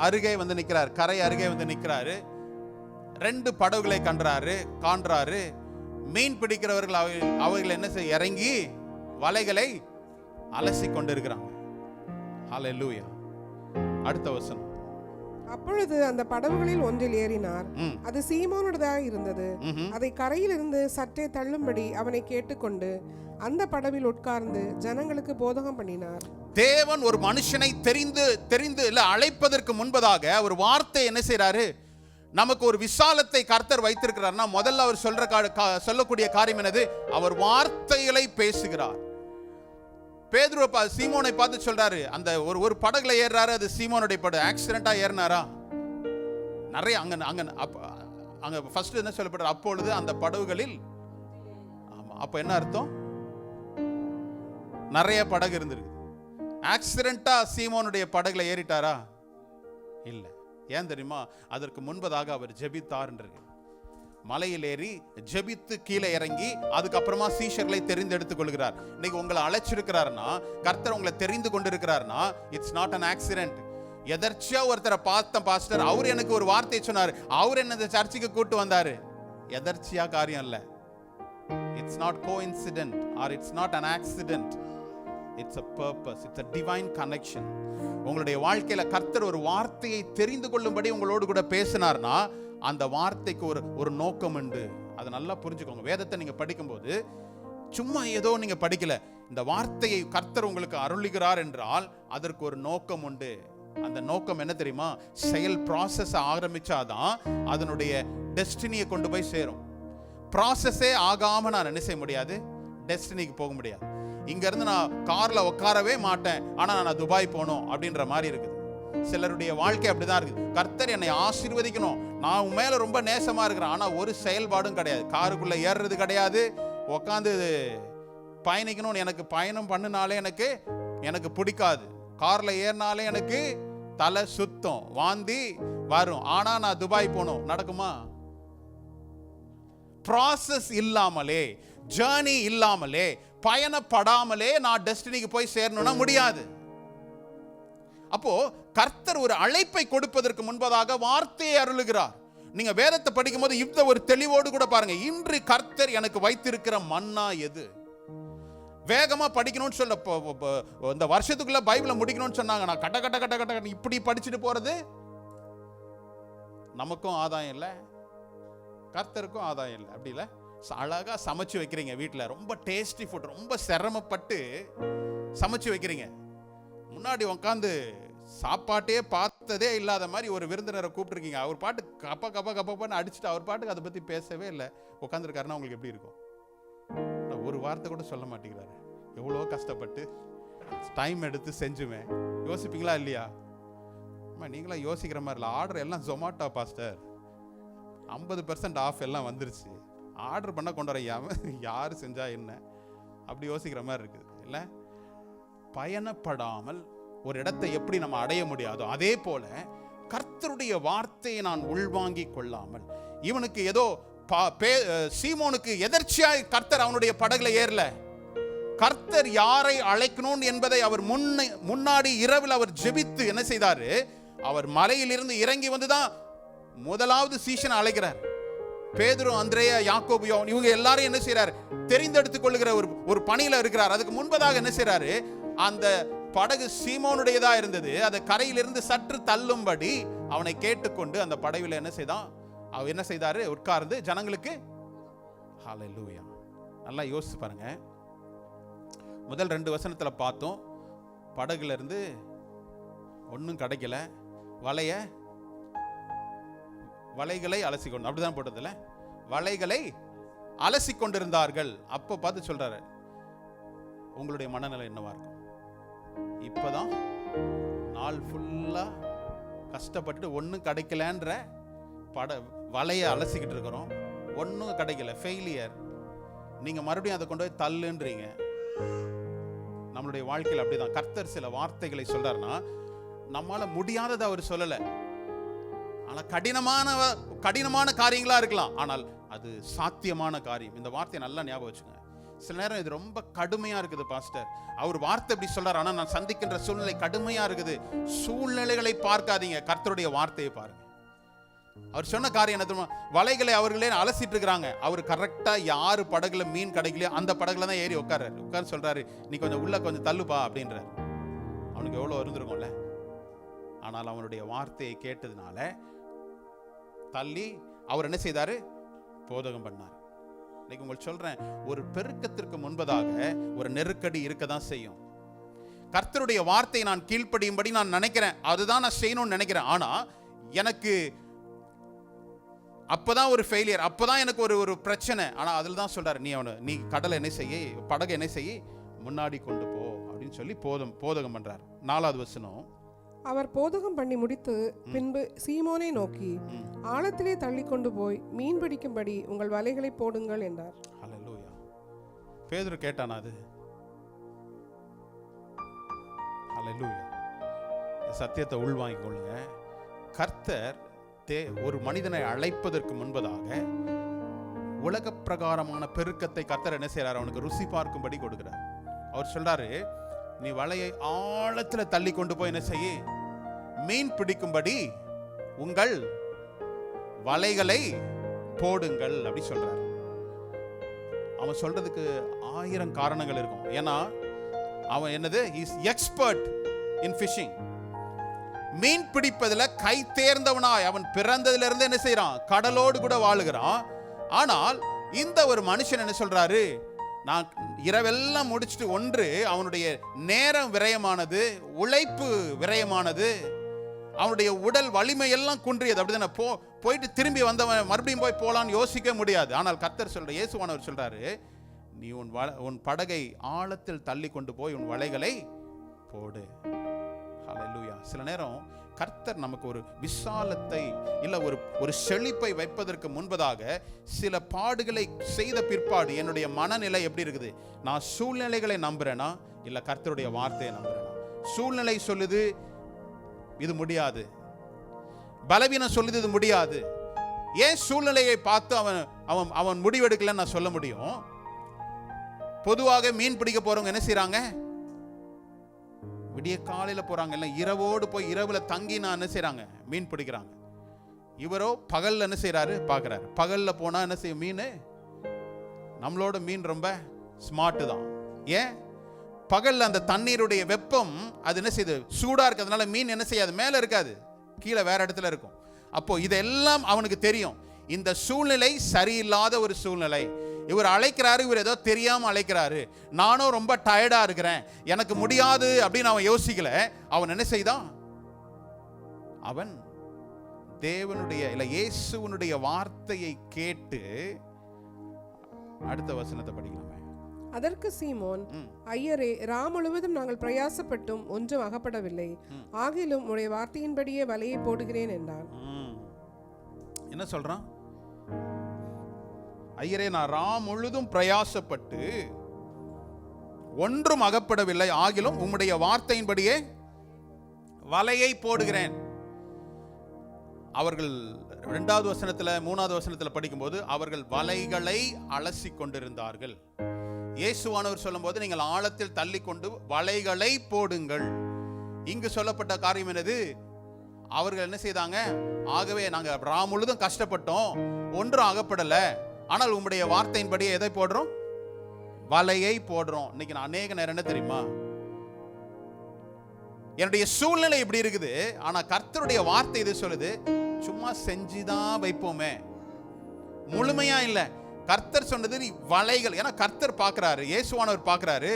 அருகே வந்து நிற்கிறார், கரை அருகே வந்து நிற்கிறாரு. 2 படகுகளை காண்றாரு. மீன் பிடிக்கிறவர்கள் அவைகள் என்ன செய்ய, இறங்கி வலைகளை அலசி கொண்டிருக்கிறாங்க. ஹல்லேலூயா. அடுத்த வசனம். அப்பொழுது அந்த படகுகளில் ஒன்றில் ஏறினார். அது சீமோனுடையதாக இருந்தது. அதை கரையிலிருந்து சற்றே தள்ளும்படி அவனை கேட்டுக்கொண்டு அந்த படவில் உட்கார்ந்து ஜனங்களுக்கு போதகம் பண்ணினார். தேவன் ஒரு மனுஷனை தெரிந்து இல்ல அழைப்பதற்கு முன்பதாக ஒரு வார்த்தை என்ன செய்றாரு, நமக்கு ஒரு விசாலத்தை கர்த்தர் வைத்திருக்கிறார்னா முதல்ல அவர் சொல்லக்கூடிய காரியம் என்னது, அவர் வார்த்தைகளை பேசுகிறார். பேதுரு சீமோனை பார்த்து சொல்றாரு, அந்த ஒரு படகுல ஏறாரு, அது சீமோனுடைய படகு. ஆக்சிடென்ட்டா ஏறினாரா? நிறைய அங்க ஃபர்ஸ்ட் என்ன சொல்லப்படுற, அப்பொழுது அந்த படகுகளில், ஆமா, அப்ப என்ன அர்த்தம், நிறைய படகு இருந்திருக்கு. ஆக்சிடென்ட்டா சீமோனுடைய படகுல ஏறிட்டாரா? இல்ல. ஏன் தெரியுமா? அதற்கு முன்பதாக அவர் ஜெபித்தார்ன்றது. மலையில் ஏறி ஜெபித்து கீழே இறங்கி அதுக்கப்புறமா சீஷர்களை தெரிந்தெடுத்துக் கொள்கிறார். இன்னைக்கு உங்களை அழைச்சிருக்கிறார்னா, கர்த்தர் உங்களை தெரிந்து கொண்டிருக்கிறார்னா, இட்ஸ் நாட் an ஆக்சிடென்ட். எதர்ச்சியா ஒருத்தரை பார்த்த பாஸ்டர், அவர் எனக்கு ஒரு வார்த்தை சொன்னார், அவர் என்ன இந்த சர்ச்சுக்கு கூட்டு வந்தாரு. எதர்ச்சியா காரியம் இல்ல. It's not coincident or it's not an accident. It's a purpose. It's a divine connection. உங்களுடைய வாழ்க்கையில கர்த்தர் ஒரு வார்த்தையை தெரிந்து கொள்ளும்படி உங்களோடு கூட பேசினார்னா அந்த வார்த்தைக்கு ஒரு நோக்கம் உண்டு. அதை நல்லா புரிஞ்சுக்கோங்க. வேதத்தை நீங்க படிக்கும்போது சும்மா ஏதோ நீங்க படிக்கல. இந்த வார்த்தையை கர்த்தர் உங்களுக்கு அருளுகிறார் என்றால் அதற்கு ஒரு நோக்கம் உண்டு. அந்த நோக்கம் என்ன தெரியுமா? செயல் ப்ராசஸ் ஆரம்பிச்சாதான் அதனுடைய டெஸ்டினியை கொண்டு போய் சேரும். ப்ராசஸே ஆகாம நான் என்ன செய்ய முடியாது, டெஸ்டினிக்கு போக முடியாது. இங்க இருந்து நான் கார்ல உட்காரவே மாட்டேன், ஆனா நான் துபாய் போகணும் அப்படின்ற மாதிரி இருக்குது. சிலருடைய வாழ்க்கை அப்படிதான் இருக்குது. கர்த்தர் என்னை ஆசீர்வதிக்கணும், நான் உன் மேல ரொம்ப நேசமா இருக்கிறேன், ஆனா ஒரு செயல்பாடும் கிடையாது. காருக்குள்ள ஏறுறது கிடையாது, உட்காந்து பயணிக்கணும்னு எனக்கு பயணம் பண்ணினாலே எனக்கு பிடிக்காது. கார்ல ஏறினாலே எனக்கு தலை சுத்தம், வாந்தி வரும். ஆனா நான் துபாய் போகணும், நடக்குமா? ப்ராசஸ் இல்லாமலே, ஜர்னி இல்லாமலே, பயணப்படாமலே நான் டெஸ்டினிக்கு போய் சேரணும்னா முடியாது. அப்போ கர்த்தர் ஒரு அழைப்பை கொடுப்பதற்கு முன்பதாக வார்த்தையை அருளுகிறார். நீங்க வேதத்தை படிக்கும் போது இந்த ஒரு தெளிவோடு கூட பாருங்க, இன்று கர்த்தர் எனக்கு வைத்திருக்கிற மன்னா எது. வேகமா படிக்கணும்னு சொல்ல, இந்த வருஷத்துக்குள்ள பைபிளை முடிக்கணும்னு சொன்னாங்க, நான் கட்ட கட்ட கட்ட கட்ட இப்படி படிச்சுட்டு போறது நமக்கும் ஆதாயம் இல்லை, கர்த்தருக்கும் ஆதாயம் இல்லை. அப்படி இல்லை, அழகா சமைச்சு வைக்கிறீங்க வீட்டில், ரொம்ப டேஸ்டி ஃபுட், ரொம்ப சிரமப்பட்டு சமைச்சு வைக்கிறீங்க. முன்னாடி உட்காந்து சாப்பாட்டே பார்த்ததே இல்லாத மாதிரி ஒரு விருந்தினரை கூப்பிட்டுருக்கீங்க, அவர் பாட்டு கப்பா கப்பா கப்பான்னு அடிச்சுட்டு அவர் பாட்டுக்கு அதை பற்றி பேசவே இல்லை உட்காந்துருக்காருன்னா உங்களுக்கு எப்படி இருக்கும்? ஒரு வார்த்தை கூட சொல்ல மாட்டேங்கிறாரு. எவ்வளோ கஷ்டப்பட்டு டைம் எடுத்து செஞ்சுவேன். யோசிப்பீங்களா இல்லையா? நீங்களா யோசிக்கிற மாதிரி இல்லை. ஆர்டர் எல்லாம் ஜொமாட்டோ பாஸ்டர், 50% ஆஃப் எல்லாம் வந்துருச்சு, ஆர்டர் பண்ண கொண்டு வர யார் செஞ்சா என்ன, அப்படி யோசிக்கிற மாதிரி இருக்குது இல்லை? பயணப்படாமல் ஒரு இடத்தை எப்படி நம்ம அடைய முடியாதோ அதே போல கர்த்தருடைய வார்த்தையை நான் உள்வாங்கி கொள்ளாமல், இவனுக்கு ஏதோ சீமோனுக்கு எதர்ச்சியாய் கர்த்தர் அவனுடைய படகுல ஏறல. கர்த்தர் யாரை அழைக்கணும் என்பதை அவர் முன்னாடி இரவில் அவர் ஜெபித்து என்ன செய்தாரு, அவர் மலையிலிருந்து இறங்கி வந்துதான் முதலாவது சீஷனை அழைக்கிறார். பேதுரு, அந்திரேயா, யாக்கோபு, யோவான் இவங்க எல்லாரும் என்ன செய்யறாரு, தெரிந்தெடுத்துக் கொள்ளுகிற ஒரு பணியில இருக்கிறார். அதுக்கு முன்பதாக என்ன செய்யறாரு, அந்த படகு சீமோனுடையதா இருந்தது, அதை கரையிலிருந்து சற்று தள்ளும்படி அவனை கேட்டுக்கொண்டு அந்த படகுல என்ன செய்தான், அவர் என்ன செய்தாரு, உட்கார்ந்து ஜனங்களுக்கு ஹல்லேலூயா. நல்லா யோசிச்சு பாருங்க. முதல் 2 வசனத்துல பார்த்தோம், படகுல இருந்து ஒன்னும் கிடைக்கல, வலைகளை அலசிக்கொண்டு, அப்படிதான் போட்டதுல வலைகளை அலசி கொண்டிருந்தார்கள். அப்ப பார்த்து சொல்றாரு, உங்களுடைய மனநிலை என்னவா இருக்கும்? இப்பதான் நாள் ஃபுல்லா கஷ்டப்பட்டு ஒன்னும் கிடைக்கலன்ற வலையை அலசிக்கிட்டு இருக்கிறோம், ஒன்னும் கிடைக்கல, ஃபெயிலியர். நீங்க மறுபடியும் அதை கொண்டு போய் தள்ளுன்றீங்க. நம்மளுடைய வாழ்க்கையில் அப்படிதான். கர்த்தர் சில வார்த்தைகளை சொல்றாருன்னா நம்மால முடியாததை அவர் சொல்லல. ஆனா கடினமான காரியங்களா இருக்கலாம், ஆனால் அது சாத்தியமான காரியம். இந்த வார்த்தையை நல்லா ஞாபகம் வச்சுங்க. சில நேரம் இது ரொம்ப கடுமையா இருக்குது பாஸ்டர், அவர் வார்த்தை இப்படி சொல்றாரு, ஆனா நான் சந்திக்கின்ற சூழ்நிலை கடுமையா இருக்குது. சூழ்நிலைகளை பார்க்காதீங்க, கர்த்தருடைய வார்த்தையை பாருங்க. அவர் சொன்ன காரியம் என்ன தெரியுமா, வலைகளை அவர்களே அலசிட்டு இருக்கிறாங்க. அவர் கரெக்டா யாரு படகுல மீன் கிடைக்கலையோ அந்த படகுல தான் ஏறி உட்கார்ந்து சொல்றாரு, நீ கொஞ்சம் உள்ள கொஞ்சம் தள்ளுப்பா அப்படின்றாரு. அவனுக்கு எவ்வளவு இருந்திருக்கும்ல. ஆனால் அவனுடைய வார்த்தையை கேட்டதுனால தள்ளி அவர் என்ன செய்தாரு, போதகம் பண்ணார். இன்னைக்கு உங்களுக்கு சொல்றேன், ஒரு பெருக்கத்திற்கு முன்பதாக ஒரு நெருக்கடி இருக்கதான் செய்யும். கர்த்தருடைய வார்த்தையை நான் கீழ்ப்படியும்படி நான் நினைக்கிறேன், அதுதான் நான் செய்யணும்னு நினைக்கிறேன். ஆனா எனக்கு அப்பதான் ஒரு ஃபெயிலியர், அப்பதான் எனக்கு ஒரு பிரச்சனை. ஆனா அதில் தான் சொல்றாரு, நீ கடலை என்ன செய்ய, படகு என்ன செய்ய, முன்னாடி கொண்டு போ அப்படின்னு சொல்லி போதகம் பண்றார். 4வது வசனம், அவர் போதகம் பண்ணி முடித்து பின்பு சீமோனை நோக்கி, ஆழத்திலே தள்ளி கொண்டு போய் மீன் பிடிக்கும்படி உங்கள் வலைகளை போடுங்கள் என்றார். ஹல்லேலூயா. பேதுரு கேட்டானா அது? ஹல்லேலூயா. சத்தியத்தை உள்வாங்கிக் கொள்ளுங்க. கர்த்தர் ஒரு மனிதனை அழைப்பதற்கு முன்பதாக உலக பிரகாரமான பெருக்கத்தை கர்த்தர் என்ன செய்யறாரு, அவனுக்கு ருசி பார்க்கும்படி கொடுக்கிறார். அவர் சொல்றாரு, நீ வலையை ஆழத்துல தள்ளி கொண்டு போய் என்ன செய்ய, மீன் பிடிக்கும்படி உங்கள் வலைகளை போடுங்கள் அப்படி சொல்றாரு. அவன் சொல்றதுக்கு 1000 காரணங்கள் இருக்கும். ஏன்னா அவன் என்னது, இஸ் எக்ஸ்பர்ட் இன் ஃபிஷிங். மீன் பிடிப்பதுல கை தேர்ந்தவனாய் அவன் பிறந்ததிலிருந்து என்ன செய்யறான், கடலோடு கூட வாழுகிறான். ஆனால் இந்த ஒரு மனுஷன் என்ன சொல்றாரு, நான் இரவெல்லாம் முடிச்சுட்டு, ஒன்று அவனுடைய நேரம் விரயமானது, உழைப்பு விரயமானது, அவனுடைய உடல் வலிமை எல்லாம் குன்றியது. அப்படிதானே, போயிட்டு திரும்பி வந்தவன் மறுபடியும் போய் போலான்னு யோசிக்க முடியாது. ஆனால் கர்த்தர் சொல்ற, இயேசுவானவர் சொல்றாரு, நீ உன் படகை ஆழத்தில் தள்ளி கொண்டு போய் உன் வலைகளை போடு. ஹல்லேலூயா. சில நேரம் கர்த்தர் நமக்கு ஒரு விசாலத்தை இல்ல ஒரு செழிப்பை வைப்பதற்கு முன்பதாக சில பாடுகளை செய்த பிற்பாடு என்னுடைய மனநிலை எப்படி இருக்குது, நான் சூழ்நிலைகளை நம்புறேனா இல்ல கர்த்தருடைய வார்த்தையை நம்புறேனா? சூழ்நிலை சொல்லுது இது முடியாது, பலவீனம் சொல்லுது இது முடியாது. ஏன் சூழ்நிலையை பார்த்து அவன் முடிவெடுக்கலன்னு நான் சொல்ல முடியும்? பொதுவாக மீன் பிடிக்க போறவங்க என்ன செய்யறாங்க, விடிய காலையில போறாங்க, இல்ல இரவோடு போய் இரவுல தங்கி நான் என்ன செய்யறாங்க, மீன் பிடிக்கிறாங்க. இவரோ பகல்ல என்ன செய்யறாரு, பாக்குறாரு. பகல்ல போனா என்ன செய்யும், மீன் நம்மளோட மீன் ரொம்ப ஸ்மார்ட் தான். ஏன், பகல்ல அந்த தண்ணீருடைய வெப்பம் அது என்ன செய்யுது, சூடா இருக்கிறதுனால மீன் என்ன செய்யாது, மேல இருக்காது, கீழே வேற இடத்துல இருக்கும். அப்போ இதெல்லாம் அவனுக்கு தெரியும். இந்த சூழ்நிலை சரியில்லாத ஒரு சூழ்நிலை. இவர் அழைக்கிறாரு, இவர் ஏதோ தெரியாம அழைக்கிறாரு. நானும் ரொம்ப டயர்டா இருக்கிறேன், எனக்கு முடியாது அப்படின்னு அவன் யோசிக்கல. அவன் என்ன செய்தான், அவன் தேவனுடைய இல்ல இயேசுவினுடைய வார்த்தையை கேட்டு, அடுத்த வசனத்தை படிக்கலாமே. அதற்கு சீமோன், ஐயரே, முழுவதும் நாங்கள் பிரயாசப்பட்டும் ஒன்றும் அகப்படவில்லை, ஆகிலும் உடைய வார்த்தையின்படியே வலையை போடுகிறேன் என்றான். என்ன சொல்றான், ஐயரே, நான் முழுதும் பிரயாசப்பட்டு ஒன்றும் அகப்படவில்லை, ஆகிலும் உம்முடைய வார்த்தையின்படியே வலையை போடுகிறேன். அவர்கள் 2வது வசனத்துல 3வது வசனத்துல படிக்கும்போது அவர்கள் வலைகளை அலசி கொண்டிருந்தார்கள். இயேசுவானவர் சொல்லும் போது நீங்கள் ஆழத்தில் தள்ளி கொண்டு வலைகளை போடுங்கள். இங்கு சொல்லப்பட்ட காரியம் என்னது? அவர்கள் என்ன செய்தாங்க? ஆகவே நாங்க ராம் முழுதும் கஷ்டப்பட்டோம், ஒன்றும் அகப்படல, ஆனால் உம்முடைய வார்த்தையின்படி எதை போடுறோம்? வலையை போடுறோம். இன்னைக்கு நான் அநேக நேரம் என்ன தெரியுமா, என்னுடைய சூழ்நிலை இப்படி இருக்குது, ஆனா கர்த்தருடைய வார்த்தை இது சொல்லுது, சும்மா செஞ்சுதான் வைப்போமே, முழுமையா இல்ல. கர்த்தர் சொன்னது நீ வலைகள், ஏன்னா கர்த்தர் பார்க்கிறாரு, இயேசுவானவர் பார்க்கிறாரு,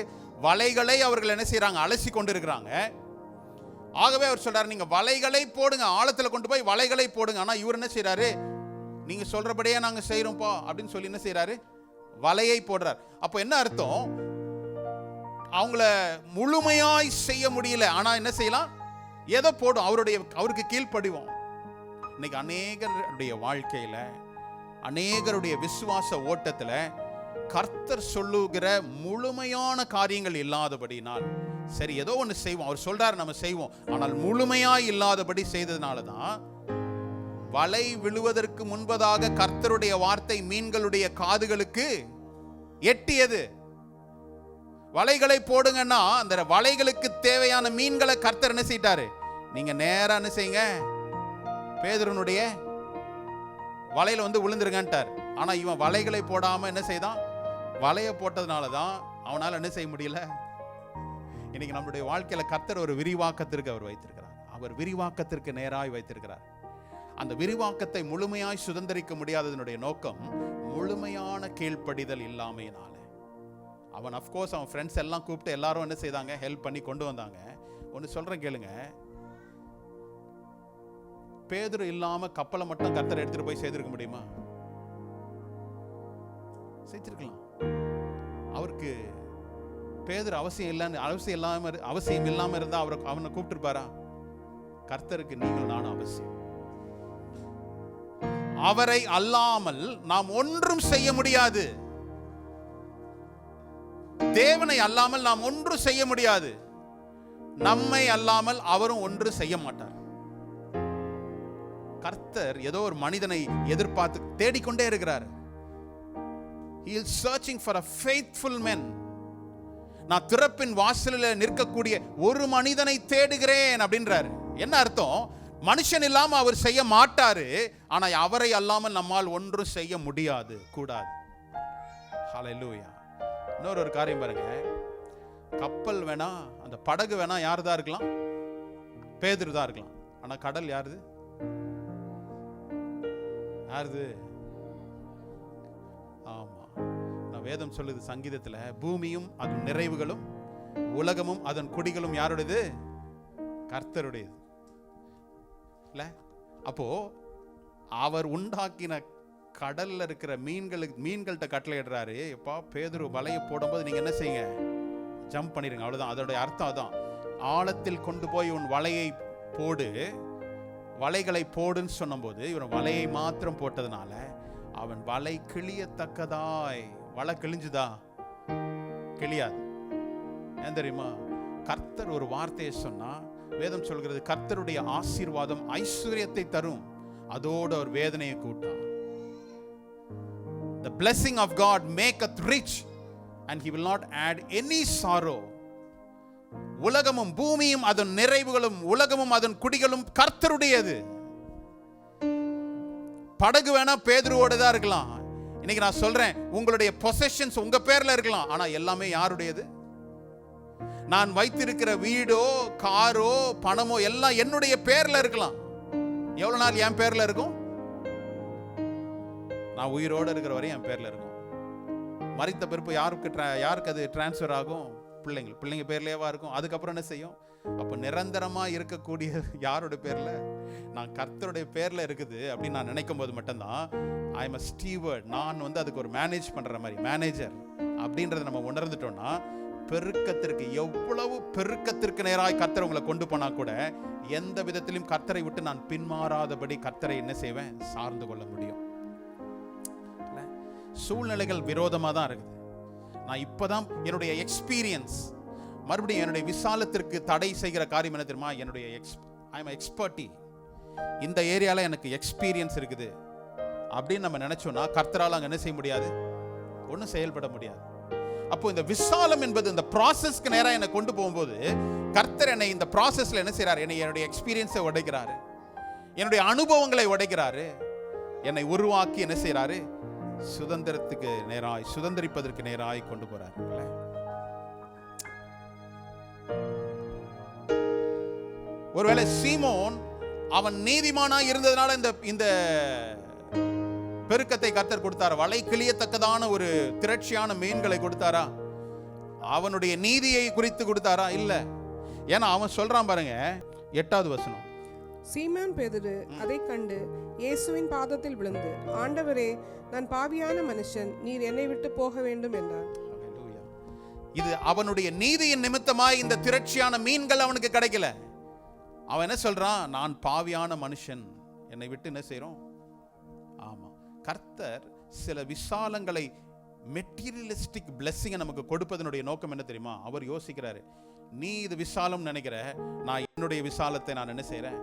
வலைகளை அவர்கள் என்ன செய்யறாங்க? அலசி கொண்டு இருக்கிறாங்க. ஆகவே அவர் சொல்றாரு, நீங்க வலைகளை போடுங்க, ஆழத்துல கொண்டு போய் வலைகளை போடுங்க. ஆனா இவர் என்ன செய்யறாரு? நீங்க சொல்றபடியே நாங்க செய்யறோம்ப்பா அப்படின்னு சொல்லி என்ன செய்யறாரு? வலையை போடுறார். அப்போ என்ன அர்த்தம்? அவங்கள முழுமையாய் செய்ய முடியல, ஆனா என்ன செய்யலாம்? எதை போடும்? அவருக்கு கீழ்ப்படிவோம். இன்னைக்கு அநேகருடைய வாழ்க்கையில, அநேகருடைய விசுவாச ஓட்டத்துல கர்த்தர் சொல்லுகிற முழுமையான காரியங்கள் இல்லாதபடினால், சரி ஏதோ ஒன்று செய்வோம், அவர் சொல்றாரு நம்ம செய்வோம், ஆனால் முழுமையாய் இல்லாதபடி செய்ததுனாலதான் வலை விழுவதற்கு முன்பதாக கர்த்தருடைய வார்த்தை மீன்களுடைய காதுகளுக்கு எட்டியது. வலைகளை போடுங்கன்னா அந்த வலைகளுக்கு தேவையான மீன்களை கர்த்தர் என்ன செய்தாரு? நீங்க நேரா என்ன செய்யுங்க, பேதுருனுடைய வலையில வந்து விழுந்துருங்கன்ட்டார். ஆனா இவன் வலைகளை போடாம என்ன செய்தான்? வலையை போட்டதுனாலதான் அவனால என்ன செய்ய முடியல. இன்னைக்கு நம்முடைய வாழ்க்கையில கர்த்தர் ஒரு விரிவாக்கத்திற்கு அவர் வைத்திருக்கிறார். அவர் விரிவாக்கத்திற்கு நேராய் வைத்திருக்கிறார். அந்த விரிவாக்கத்தை முழுமையாய் சுதந்திரிக்க முடியாததனுடைய நோக்கம் முழுமையான கீழ்ப்படிதல் இல்லாமையினால. அவன் அஃப்கோர்ஸ் அவன் ஃப்ரெண்ட்ஸ் எல்லாம் கூப்பிட்டு எல்லாரும் என்ன செய்தாங்க? ஹெல்ப் பண்ணி கொண்டு வந்தாங்க. ஒன்று சொல்றேன் கேளுங்க, பேதுரு இல்லாம கப்பலை மட்டும் கர்த்தர் எடுத்துட்டு போய் செய்திருக்க முடியுமா? செஞ்சிருக்கலாம். அவருக்கு பேதுரு அவசியம் இல்லாம இருந்தா அவனை கூப்பிட்டுருப்பாரா? கர்த்தருக்கு நீங்கள் நானும் அவசியம். அவரை அல்லாமல் நாம் ஒன்றும் செய்ய முடியாது. தேவனை அல்லாமல் நாம் ஒன்றும் செய்ய முடியாது. நம்மை அல்லாமல் அவரும் ஒன்றும் செய்ய மாட்டார். கர்த்தர் ஏதோ ஒரு மனிதனை எதிர்பார்த்து தேடிக்கொண்டே இருக்கிறார். He is searching for a faithful man. நான் திறப்பின் வாசலில் நிற்கக்கூடிய ஒரு மனிதனை தேடுகிறேன் அப்படின்றார். என்ன அர்த்தம்? மனுஷன் இல்லாம அவர் செய்ய மாட்டாரு, ஆனா அவரை அல்லாமல் நம்மால் ஒன்றும் செய்ய முடியாது, கூடாது. ஹல்லேலூயா. இன்னொரு காரியம் பாருங்க, கப்பல் வேணா, அந்த படகு வேணா யாரு தான் இருக்கலாம்? பேதுரு தான் இருக்கலாம். ஆனா கடல் யாருது? ஆமா, நான் வேதம் சொல்லுது சங்கீதத்துல, பூமியும் அதன் நிறைவுகளும் உலகமும் அதன் குடிகளும் யாருடையது? கர்த்தருடையது. இல்ல? அப்போ அவர் உண்டாக்கின கடல்ல இருக்கிற மீன்கள்கிட்ட கட்டளையிடுறாரு, எப்பா பேதுரு வலையை போடும்போது நீங்க என்ன செய்யுங்க? ஜம்ப் பண்ணிருங்க. அவ்வளவுதான். அதோட அர்த்தம் அதான். ஆழத்தில் கொண்டு போய் உன் வலையை போடு, வலைகளை போடுன்னு சொன்னபோது இவன் வலையை மாத்திரம் போட்டதுனால அவன் வலை கிளியத்தக்கதாய். வலை கிழிஞ்சுதா? கிளியாது. ஏன் தெரியுமா? கர்த்தர் ஒரு வார்த்தையை சொன்னா, வேதம் சொல்கிறது கர்த்தருடைய ஆசீர்வாதம் ஐஸ்வர்யத்தை தரும், அதோடு ஒரு வேதனையை கூட்டார். The blessing of God maketh rich and he will not add any sorrow. உலகமும் பூமியும் அதன் நிறைவுகளும் உலகமும் அதன் குடிகளும் கர்த்தருடையது. படகு வேணா பேதுருவோட தான் இருக்கலாம். இன்னைக்கு நான் சொல்றேன், உங்களுடைய பொசஷன்ஸ் உங்க பேர்ல இருக்கலாம், ஆனா எல்லாமே யாருடையது? நான் வைத்திருக்கிற வீடோ காரோ பணமோ எல்லாம் என்னுடைய பேர்ல இருக்கலாம். எவ்வளவு நாள் என் பேர்ல இருக்கும்? நான் உயிரோடு இருக்கிற வரையும் என் பேர்ல இருக்கும். மரித்த பிறப்பு யாருக்கு அது டிரான்ஸ்ஃபர் ஆகும்? பிள்ளைங்க பேர்லயேவா இருக்கும். அதுக்கப்புறம் என்ன செய்யும்? அப்ப நிரந்தரமா இருக்கக்கூடிய யாரோட பேர்ல? நான் கர்த்தருடைய பேர்ல இருக்குது அப்படின்னு நான் நினைக்கும் போது மட்டும்தான் ஐ எம் a steward. நான் அதுக்கு ஒரு மேனேஜ் பண்ற மாதிரி மேனேஜர் அப்படின்றத நம்ம உணர்ந்துட்டோம்னா, பெருக்கத்திற்கு எவ்வளவு பெருக்கத்திற்கு நேராய் கர்த்தர் உங்களை கொண்டு போனா கூட எந்த விதத்திலும் கர்த்தரை விட்டு நான் பின்மாறாதபடி கர்த்தரை என்ன செய்வேன்? சார்ந்து கொள்ள முடியும். சூழ்நிலைகள் விரோதமா தான் இருக்குது. நான் இப்பதான் என்னுடைய எக்ஸ்பீரியன்ஸ். மறுபடியும் என்னுடைய விசாலத்திற்கு தடை செய்கிற காரியம் என்ன தெரியுமா? என்னுடைய எக்ஸ்பர்ட்டி, இந்த ஏரியால எனக்கு எக்ஸ்பீரியன்ஸ் இருக்குது அப்படின்னு நம்ம நினைச்சோம்னா கர்த்தரால் அங்க என்ன செய்ய முடியாது? ஒன்றும் செயல்பட முடியாது. அப்போ இந்த விசாலம் என்பது இந்த ப்ராசஸ்க்கு நேராக என்னை கொண்டு போகும்போது கர்த்தர் என்னை இந்த ப்ராசஸ்ல என்ன செய்யறாரு? என்னுடைய எக்ஸ்பீரியன்ஸை உடைக்கிறாரு, என்னுடைய அனுபவங்களை உடைக்கிறாரு, என்னை உருவாக்கி என்ன செய்யறாரு? சுதந்திரத்துக்கு நேராய், சுதந்திரிப்பதற்கு நேராய் கொண்டு போறாரு. ஒருவேளை சீமோன் அவன் நீதிமானா இருந்ததுனால இந்த பெருக்கத்தை கர்த்தர் கொடுத்தாரா? வலை கிளியத்தக்கதான ஒரு திரட்சியான மீன்களை கொடுத்தாரா? அவனுடைய நீதியை குறித்து கொடுத்தாரா? இல்ல. ஏன்னா அவன் சொல்றான் பாருங்க, 8வது வசனம். சீமோன் பேதுரு அதை கண்டு இயேசுவின் பாதத்தில் விழுந்து, ஆண்டவரே, நான் பாவியான மனுஷன், நீர் என்னை விட்டு போக வேண்டும் என்றார். இது அவனுடைய நீதியின் நிமித்தமாய் இந்த திரட்சியான மீன்கள் அவனுக்கு கிடைக்கல. அவன் என்ன சொல்றான்? நான் பாவியான மனுஷன், என்னை விட்டு என்ன செய்றோம்? ஆமா, கர்த்தர் சில விசாலங்களை, மெட்டீரியலிஸ்டிக் பிளெஸிங்கை நமக்கு கொடுப்பதனுடைய நோக்கம் என்ன தெரியுமா? அவர் யோசிக்கிறாரு, நீ இது விசாலம் நினைக்கிற, நான் என்னுடைய விசாலத்தை நான் என்ன செய்றேன்?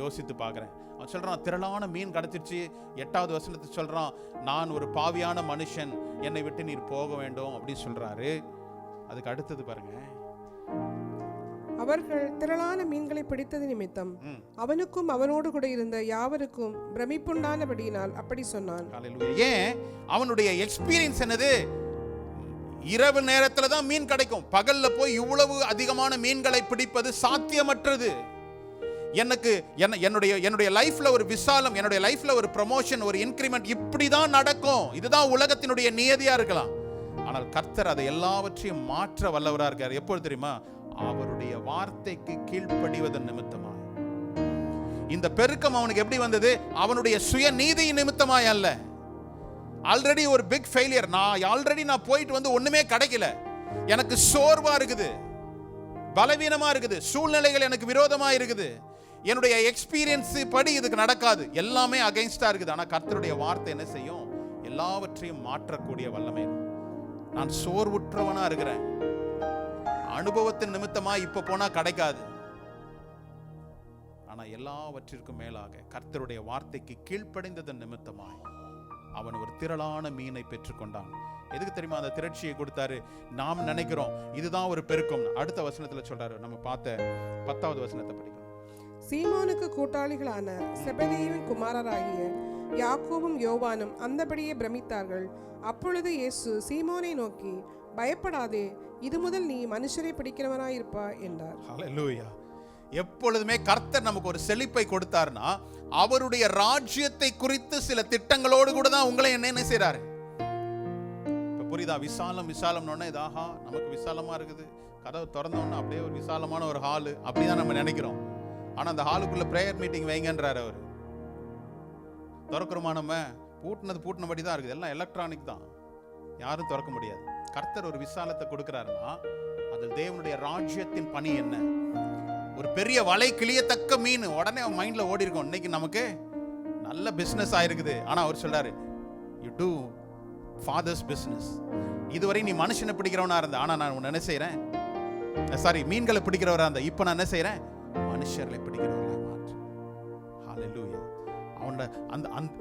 யோசித்து பார்க்கிறேன். அவன் சொல்றான், திரளான மீன் கிடைச்சிருச்சு. 8வது வசனத்தை சொல்றான், நான் ஒரு பாவியான மனுஷன், என்னை விட்டு நீர் போக வேண்டும் அப்படின்னு சொல்றாரு. அதுக்கு அடுத்தது பாருங்க, அவர்கள் திரளான மீன்களை பிடித்தது நிமித்தம் அவனுக்கும் அவனோடு கூட இருந்த யாவருக்கும் பிரமிப்புண்டானபடியினால் அப்படி சொன்னான். ஏன்? அவனுடைய எக்ஸ்பீரியன்ஸ் என்னது? இரவு நேரத்துல தான் மீன் கிடைக்கும். பகல்ல போய் இவ்வளவு அதிகமான மீன்களை பிடிப்பது சாத்தியமற்றது. என்னுடைய லைஃப்ல ஒரு விசாலம், என்னுடைய லைஃப்ல ஒரு ப்ரமோஷன், ஒரு இன்கிரிமெண்ட் இப்படிதான் நடக்கும். இதுதான் உலகத்தினுடைய நியதியா இருக்கலாம். ஆனால் கர்த்தர் அதை எல்லாவற்றையும் மாற்ற வல்லவரா இருக்கார். எப்பொழுது தெரியுமா? அவருடைய வார்த்தைக்கு கீழ்ப்படிவதன் நிமித்தமா. இந்த பெருக்கம் அவனுக்கு எப்படி வந்தது? அவனுடைய சுய நீதி நிமித்தமாய் அல்ல. ஆல்ரெடி ஒரு பிக் ஃபெயிலியர். நான் போயிட்டு வந்து ஒண்ணுமே கிடைக்கல, எனக்கு சோர்வா இருக்குது, பலவீனமா இருக்குது, சூழ்நிலைகள் எனக்கு விரோதமா இருக்குது, என்னுடைய எக்ஸ்பீரியன்ஸ் படி இதுக்கு நடக்காது, எல்லாமே அகைன்ஸ்டா இருக்குது. ஆனா கர்த்தருடைய வார்த்தை என்ன செய்யும்? எல்லாவற்றையும் மாற்றக்கூடிய வல்லமை. நான் சோர்வுற்றவனா இருக்கிறேன், அனுபவத்தின் நிமித்தமா இப்ப போனா கிடைக்காது. ஆனா எல்லாவற்றிற்கும் மேலாக கர்த்தருடைய வார்த்தைக்கு கீழ்ப்படிந்ததன் நிமித்தமாய் அவன் ஒரு திரளான மீனை பெற்றுக்கொண்டான். எதுக்கு தெரியுமா அந்த திரட்சியை கொடுத்தாரு? நாம் நினைக்கிறோம் இதுதான் ஒரு பெருக்கம். அடுத்த வசனத்துல சொல்றாரு, நம்ம பார்த்த 10வது வசனத்தை படிக்கணும். சீமோனுக்கு கூட்டாளிகளான செபதேயுவின் குமாரராகிய யாக்கோபும் யோவானும் அந்தபடியே பிரமித்தார்கள். அப்பொழுது இயேசு சீமோனை நோக்கி, பயப்படாதே, இது முதல் நீ மனுஷரை பிடிக்கிறவனாயிருப்பாய் என்றார். ஹல்லேலூயா. எப்பொழுதுமே கர்த்தர் நமக்கு ஒரு செழிப்பை கொடுத்தார்னா அவருடைய ராஜ்யத்தை குறித்து சில திட்டங்களோடு கூட தான் உங்களை என்ன செய்றாரு. இப்ப புரியுதா? விசாலம்னு இதாகா நமக்கு விசாலமா இருக்குது, கதவு திறந்தோன்னு அப்படியே ஒரு விசாலமான ஒரு ஹாலு அப்படிதான் நம்ம நினைக்கிறோம். ஆனா அந்த ஹாலுக்குள்ள பிரேயர் மீட்டிங் வைங்கன்றாரு அவர். திறக்கிறோமா? நம்ம பூட்டினபடி தான் இருக்குது, எல்லாம் எலக்ட்ரானிக் தான், யாரும் திறக்க முடியாது. கர்த்தர் ஒரு விசாலத்தை கொடுக்கிறாருன்னா அது தேவனுடைய ராஜ்யத்தின் பணி என்ன? ஒரு பெரிய வலை கிளியத்தக்க மீன் உடனே அவன் மைண்ட்ல ஓடி இருக்கும், இன்னைக்கு நமக்கு நல்ல பிசினஸ் ஆயிருக்குது. ஆனா அவர் சொல்றாரு, யூ டூ ஃபாதர்ஸ் பிசினஸ். இதுவரை நீ மனுஷனை பிடிக்கிறவனா இருந்த, ஆனா நான் உன்னை என்ன செய்யறேன்? மீன்களை பிடிக்கிறவரா இருந்த, இப்ப நான் என்ன செய்யறேன்? மனுஷர்களை பிடிக்கிறவர்களா மாற்று. ஹல்லேலூயா. அவனோட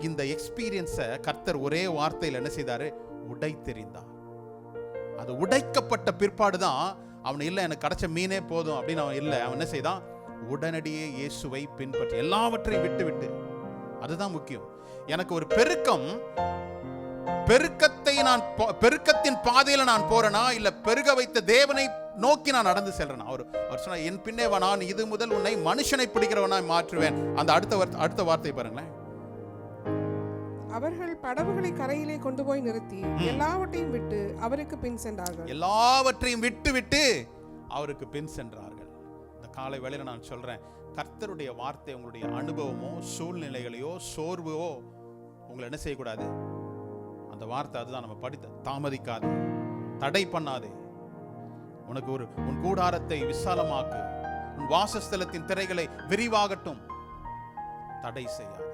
இந்த எக்ஸ்பீரியன்ஸை கர்த்தர் ஒரே வார்த்தையில் என்ன செய்தாரு? உடைத்தெறிந்தார். அது உடைக்கப்பட்ட பிற்பாடுதான் அவன் இல்லை எனக்கு கிடைச்ச மீனே போதும் அப்படின்னு அவன் இல்லை. அவன் என்ன செய்தான்? உடனடியே இயேசுவை பின்பற்றி எல்லாவற்றையும் விட்டு. அதுதான் முக்கியம். எனக்கு ஒரு பெருக்கத்தின் பாதையில நான் போறேனா, இல்ல பெருக வைத்த தேவனை நோக்கி நான் நடந்து செல்றேன். அவர் சொன்னார், என் பின்னே வா, நான் இது முதல் உன்னை மனுஷனை பிடிக்கிறவனாய் மாற்றுவேன். அந்த அடுத்த வார்த்தை பாருங்களேன். அவர்கள் படகுகளை கரையிலே கொண்டு போய் நிறுத்தி எல்லாவற்றையும் விட்டு அவருக்கு பின் சென்றார்கள். எல்லாவற்றையும் விட்டு அவருக்கு பின் சென்றார்கள். இந்த காலை வேளையில நான் சொல்றேன், கர்த்தருடைய வார்த்தை உங்களுடைய அனுபவமோ சூழ்நிலைகளையோ சோர்வோ உங்களை என்ன செய்யக்கூடாது. அந்த வார்த்தை அதுதான், நம்ம படித்த தாமதிக்காது, தடை பண்ணாதே. உனக்கு உன் கூடாரத்தை விசாலமாக்கு, உன் வாசஸ்தலத்தின் திரைகளை விரிவாகட்டும். தடை செய்யாது.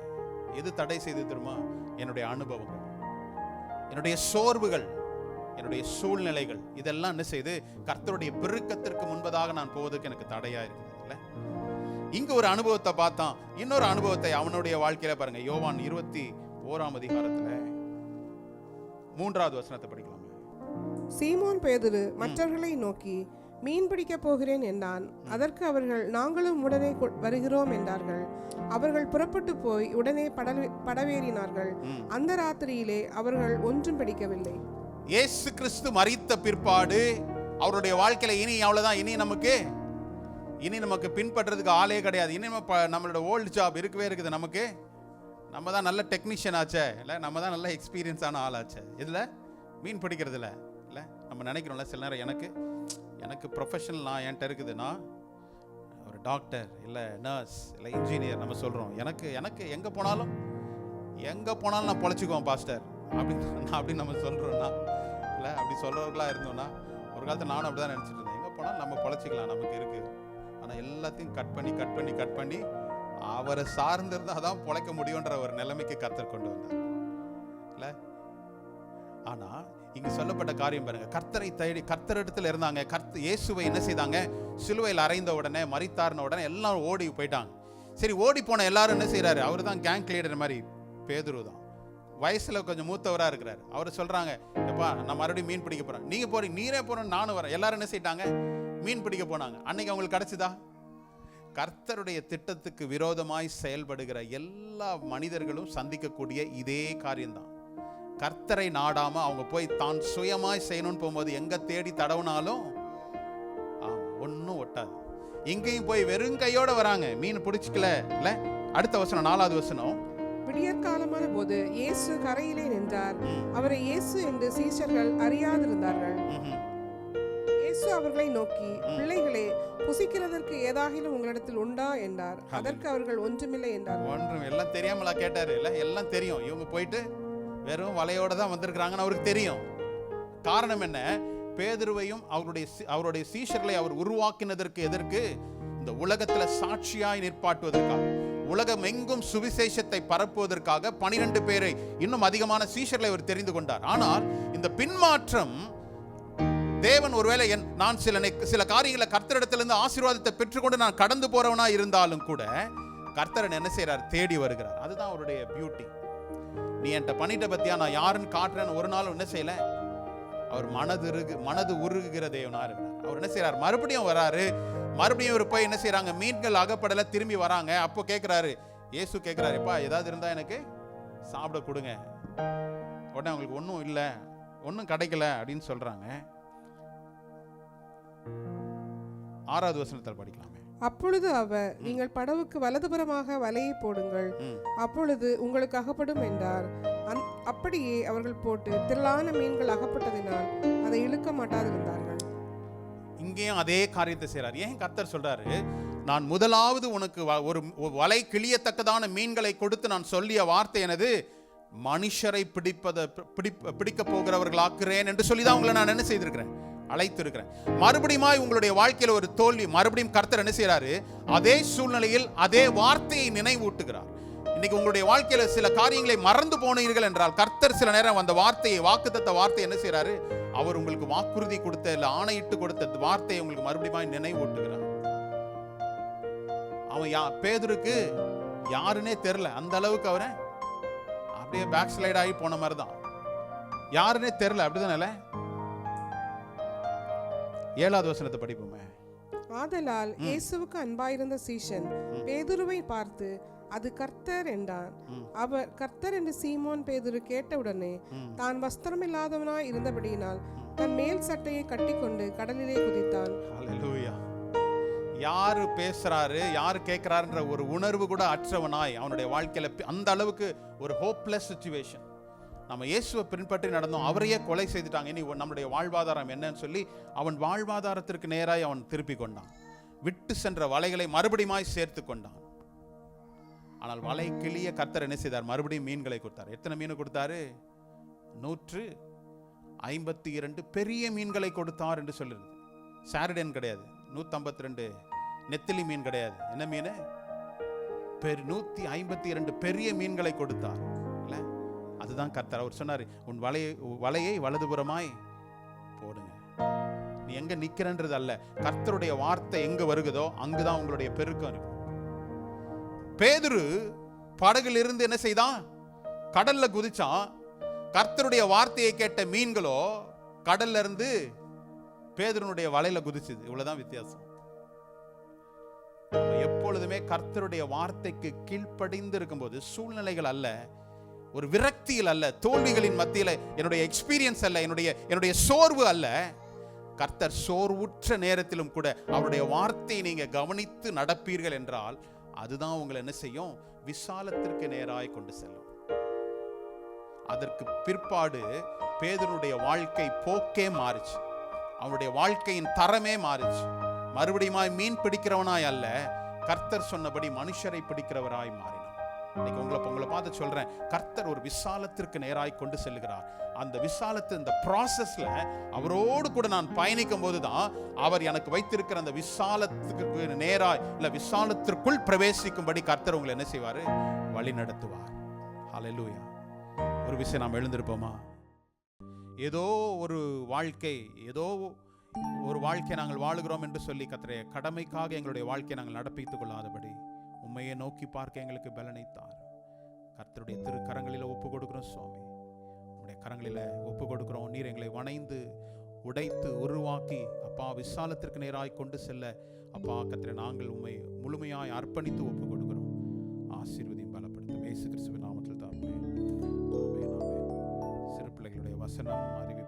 எது தடை செய்து தெரியுமா? என்னுடைய அனுபவங்கள், என்னுடைய சோர்வுகள், என்னுடைய சூழ்நிலைகள் இதெல்லாம் என்ன செய்து கர்த்தருடைய பெருக்கத்திற்கு முன்பதாக நான் போவதற்கு எனக்கு தடையா இருக்குது. இங்க ஒரு அனுபவத்தை பார்த்தான், இன்னொரு அனுபவத்தை அவனுடைய வாழ்க்கையில பாருங்க. யோவான் 21ஆம் அதிகாரத்துல 3வது வசனத்தை படிக்கலாம். சீமோன் பேதுரு மற்றவர்களை நோக்கி, மீன் பிடிக்க போகிறேன் என்றான். அதற்கு அவர்கள், நாங்களும் உடனே வருகிறோம் என்றார்கள். அவர்கள் புறப்பட்டு போய் உடனே படவேறினார்கள். அந்த ராத்திரியிலே அவர்கள் ஒன்றும் பிடிக்கவில்லை. இயேசு கிறிஸ்து மரித்த பிற்பாடு அவருடைய வாழ்க்கையில இனி அவ்வளவுதான், இனி நமக்கு பின்பற்றதுக்கு ஆளே கிடையாது. இனி நம்மளோட ஓல்டு ஜாப் இருக்கவே இருக்குது. நம்ம தான் நல்ல டெக்னீஷியன் ஆச்சே, இல்லை நம்ம தான் நல்ல எக்ஸ்பீரியன்ஸான ஆள் ஆச்சே. இதில் மீன் பிடிக்கிறதுல இல்லை நம்ம நினைக்கிறோம்ல, சில நேரம் எனக்கு ப்ரொஃபஷனல் நான் என்கிட்ட இருக்குதுன்னா, ஒரு டாக்டர் இல்லை நர்ஸ் இல்லை இன்ஜினியர் நம்ம சொல்கிறோம், எனக்கு எங்கே போனாலும் நான் பொழைச்சிக்குவோம் பாஸ்டர் அப்படின்னு நம்ம சொல்கிறோம்னா, இல்லை அப்படி சொல்கிறவர்களாக இருந்தோம்னா, ஒரு காலத்தில் நானும் அப்படி தான் நினச்சிட்டு இருந்தேன். எங்கே போனாலும் நம்ம பொழைச்சிக்கலாம், நமக்கு இருக்குது. ஆனால் எல்லாத்தையும் கட் பண்ணி அவரை சார்ந்திருந்தால் அதான் பொழைக்க முடியுன்ற ஒரு நிலைமைக்கு கர்த்தர் கொண்டு வந்தார் இல்லை. ஆனால் இங்கு சொல்லப்பட்ட காரியம் பாருங்க, கர்த்தரை தேடி கர்த்தரிடத்தில் இருந்தாங்க. இயேசுவை என்ன செய்தாங்க? சிலுவையில் அறைந்த உடனே, மரித்தார்ன உடனே எல்லாரும் ஓடி போயிட்டாங்க. சரி, ஓடி போன எல்லாரும் என்ன செய்யறாரு? அவர் தான் கேங் லீடர் மாதிரி, பேதுரு தான் வயசுல கொஞ்சம் மூத்தவராக இருக்கிறார். அவர் சொல்றாங்க, எப்பா நான் மறுபடியும் மீன் பிடிக்க போறேன், நீங்க போறீங்க, நீரே போறேன், நானும் வரேன். எல்லாரும் என்ன செய்யிட்டாங்க? மீன் பிடிக்க போனாங்க. அன்னைக்கு அவங்களுக்கு கிடைச்சுதா? கர்த்தருடைய திட்டத்துக்கு விரோதமாய் செயல்படுகிற எல்லா மனிதர்களும் சந்திக்கக்கூடிய இதே காரியம்தான். கர்த்தரை நாடாம அவங்க போய் தான் சுயமாய் செய்யணும்னு போகும்போது எங்க தேடி தடவுனாலும் ஒன்னும் ஒட்டாது. இங்கேயும் போய் வெறும் கையோட வராங்க, மீன் பிடிச்சிக்கல இல்ல. அடுத்த வசனம், 4வது வசனம். விடியற்காலமான போது இயேசு கரையிலே நின்றார். அவரை இயேசு என்று சீஷர்கள் அறியாதிருந்தார்கள். இயேசு அவர்களை நோக்கி, பிள்ளைகளே, புசிக்கிறதற்கு ஏதாகிலும் உங்களிடத்தில் உண்டா என்றார். அதற்கு அவர்கள் ஒன்றுமில்லை என்றார். ஒன்றும் எல்லாம் தெரியாமலா கேட்டாரு? இல்ல, எல்லாம் தெரியும். இவங்க போயிட்டு வெறும் வலையோட தான் வந்திருக்கிறாங்கன்னு அவருக்கு தெரியும். காரணம் என்ன? பேதுருவையும் அவருடைய சீஷர்களை அவர் உருவாக்கினதற்கு எதற்கு? இந்த உலகத்துல சாட்சியாய் நிற்பாட்டுவதற்காக, உலகம் எங்கும் சுவிசேஷத்தை பரப்புவதற்காக 12 பேரை, இன்னும் அதிகமான சீஷர்களை அவர் தெரிந்து கொண்டார். ஆனால் இந்த பின்மாற்றம், தேவன் ஒருவேளை நான் சில காரியங்களை கர்த்தரிடத்திலிருந்து ஆசீர்வாதத்தை பெற்றுக்கொண்டு நான் கடந்து போறவனா இருந்தாலும் கூட கர்த்தரன் என்ன செய்யறார்? தேடி வருகிறார். அதுதான் அவருடைய பியூட்டி. நீ என்கிட்ட பண்ணிட்ட பத்தியா, நான் யாருன்னு காட்டுறேன்னு ஒரு நாளும் என்ன செய்யல. அவர் மனது உருகுகிற தேவனா இருக்கிறார். அவர் என்ன செய்யறார்? மறுபடியும் வராரு. மறுபடியும் ஒரு போய் என்ன செய்யறாங்க? மீன்கள் அகப்படல, திரும்பி வராங்க. அப்போ கேட்கிறாரு, இயேசு கேட்கிறாரு, எப்பா ஏதாவது இருந்தா எனக்கு சாப்பிட கொடுங்க. உடனே அவங்களுக்கு ஒன்றும் இல்லை, ஒன்றும் கிடைக்கல அப்படின்னு சொல்றாங்க. 6வது வசனத்தில் படிக்கலாமே. அப்பொழுது அவர், நீங்கள் படவுக்கு வலதுபுறமாக வலையை போடுங்கள், அப்பொழுது உங்களுக்கு அகப்படும் என்றார். அப்படியே அவர்கள் போட்டு திரளான மீன்கள் அகப்பட்டதினால் அதை இழுக்க மாட்டாதிருந்தார்கள். இங்கேயும் அதே காரியத்தை செய்றார். ஏன் கர்த்தர் சொல்றாரு? நான் முதலாவது உனக்கு ஒரு வலை கிளியத்தக்கதான மீன்களை கொடுத்து நான் சொல்லிய வார்த்தை எனது, மனுஷரை பிடிக்க போகிறவர்களாக்குறேன் என்று சொல்லிதான் உங்களை நான் என்ன செய்திருக்கிறேன்? அழைத்திருக்கிறேன். மறுபடியும் உங்களுடைய வாழ்க்கையில் ஒரு தோல்வி, மறுபடியும் கர்த்தர் என்ன செய்யறாரு? அதே சூழ்நிலையில் அதே வார்த்தையை நினைவூட்டுகிறார். இன்னைக்கு உங்களுடைய வாழ்க்கையில சில காரியங்களை மறந்து போனீர்கள் என்றால், கர்த்தர் சில நேரம் அந்த வார்த்தையை, வாக்குத்தத்த வார்த்தை என்ன செய்யறாரு? அவர் உங்களுக்கு வாக்குறுதி கொடுத்த, இல்ல ஆணையிட்டு கொடுத்த வார்த்தையை உங்களுக்கு மறுபடியும் நினைவூட்டுகிறார். அவன் பேதுருக்கு யாருன்னே தெரியல, அந்த அளவுக்கு அவரை அப்படியே பேக் ஸ்லைட் ஆகி போன மாதிரி தான். யாருன்னே தெரியல, அப்படிதானே? 7வது வசனத்தை படிப்போமே. ஆதலால் இயேசுவுக்கு அன்பாயிருந்த சீஷன் பேதுருவை பார்த்து, அது கர்த்தர் என்றான். அவர் கர்த்தர் என்று சீமோன் பேதுரு கேட்டவுடனே தான் வஸ்திரமில்லாதவனாய் இருந்தபடியினால் தன் மேல் சட்டையை கட்டிக்கொண்டு கடலிலே குதித்தான். ஹல்லேலூயா. யாரு பேசுறாரு, யாரு கேட்கிறாருன்ற ஒரு உணர்வு கூட அற்றவனாய் அவனுடைய வாழ்க்கையில அந்த அளவுக்கு ஒரு ஹோப்லெஸ் சிச்சுவேஷன். நம்ம இயேசுவை பின்பற்றி நடந்தோம், அவரையே கொலை செய்துட்டாங்க, இனி நம்முடைய வாழ்வாதாரம் என்னன்னு சொல்லி அவன் வாழ்வாதாரத்திற்கு நேராய் அவன் திருப்பி கொண்டான். விட்டு சென்ற வலைகளை மறுபடியும் சேர்த்து கொண்டான். ஆனால் வலை கிளிய கர்த்தர் என்ன செய்தார்? மறுபடியும் மீன்களை கொடுத்தார். எத்தனை மீன் கொடுத்தாரு? 152 பெரிய மீன்களை கொடுத்தார் என்று சொல்லிருக்கு. சாரிடன் கிடையாது, 152 நெத்திலி மீன் கிடையாது. என்ன மீன்? 152 பெரிய மீன்களை கொடுத்தார். அதுதான் கர்த்தர். அவர் சொன்னார், உன் வலையை வலதுபுறமாய் நீ எங்க நிக்கிறன்றது அல்ல, கர்த்தருடைய வார்த்தை எங்க வருகிறதோ அங்குதான் உங்களுடைய பெருக்கம் இருக்கு. பேதுரு படகுல இருந்து என்ன செய்தான்? கடல்ல குதிச்சான். கர்த்தருடைய வார்த்தையை கேட்ட மீன்களோ கடல்ல இருந்து பேதுருனுடைய வலையில குதிச்சுது. இவ்வளவுதான் வித்தியாசம். எப்பொழுதுமே கர்த்தருடைய வார்த்தைக்கு கீழ்ப்படிந்து இருக்கும்போது, சூழ்நிலைகள் அல்ல, ஒரு விரக்தியில் அல்ல, தோல்விகளின் மத்தியில் என்னுடைய எக்ஸ்பீரியன்ஸ் அல்ல, என்னுடைய சோர்வு அல்ல, கர்த்தர் சோர்வுற்ற நேரத்திலும் கூட அவருடைய வார்த்தையை நீங்க கவனித்து நடப்பீர்கள் என்றால் அதுதான் உங்களை என்ன செய்யும்? விசாலத்திற்கு நேராய் கொண்டு செல்லும். அதற்கு பிற்பாடு பேதுருடைய வாழ்க்கை போக்கே மாறுச்சு. அவனுடைய வாழ்க்கையின் தரமே மாறுச்சு. மறுபடியும் மீன் பிடிக்கிறவனாய் அல்ல, கர்த்தர் சொன்னபடி மனுஷரை பிடிக்கிறவராய் மாறினார். இன்னைக்கு உங்களை பார்த்து சொல்றேன், கர்த்தர் ஒரு விசாலத்திற்கு நேராய் கொண்டு செல்கிறார். அந்த விசாலத்து, இந்த ப்ராசஸ்ல அவரோடு கூட நான் பயணிக்கும் போதுதான் அவர் எனக்கு வைத்திருக்கிற அந்த விசாலத்துக்கு நேராய் இல்ல விசாலத்திற்குள் பிரவேசிக்கும்படி கர்த்தர் உங்களை என்ன செய்வாரு? வழி நடத்துவார். ஹல்லேலூயா. ஒரு விஷயம் நாம் எழுந்திருப்போமா? ஏதோ ஒரு வாழ்க்கை நாங்கள் வாழுகிறோம் என்று சொல்லி கர்த்தரே கடமைக்காக எங்களுடைய வாழ்க்கையை நாங்கள் நடப்பித்துக் கொள்ளாதபடி உம்மையே நோக்கி பார்க்க எங்களுக்கு பலனைத்தார். கர்த்தருடைய திருக்கரங்களில் ஒப்பு கொடுக்கிறோம் சுவாமி. உடைய கரங்களில் ஒப்பு கொடுக்கிறோம். நீர் எங்களை வணைந்து உடைத்து உருவாக்கி அப்பா விசாலத்திற்கு நேராய் கொண்டு செல்ல அப்பா கர்த்தரே நாங்கள் உம்மை முழுமையாய் அர்ப்பணித்து ஒப்பு கொடுக்கிறோம். ஆசீர்வதியும் பலப்படுத்தும் இயேசு கிறிஸ்துவின் நாமத்தில் தான். சிறு பிள்ளைகளுடைய வசனம் அறிவி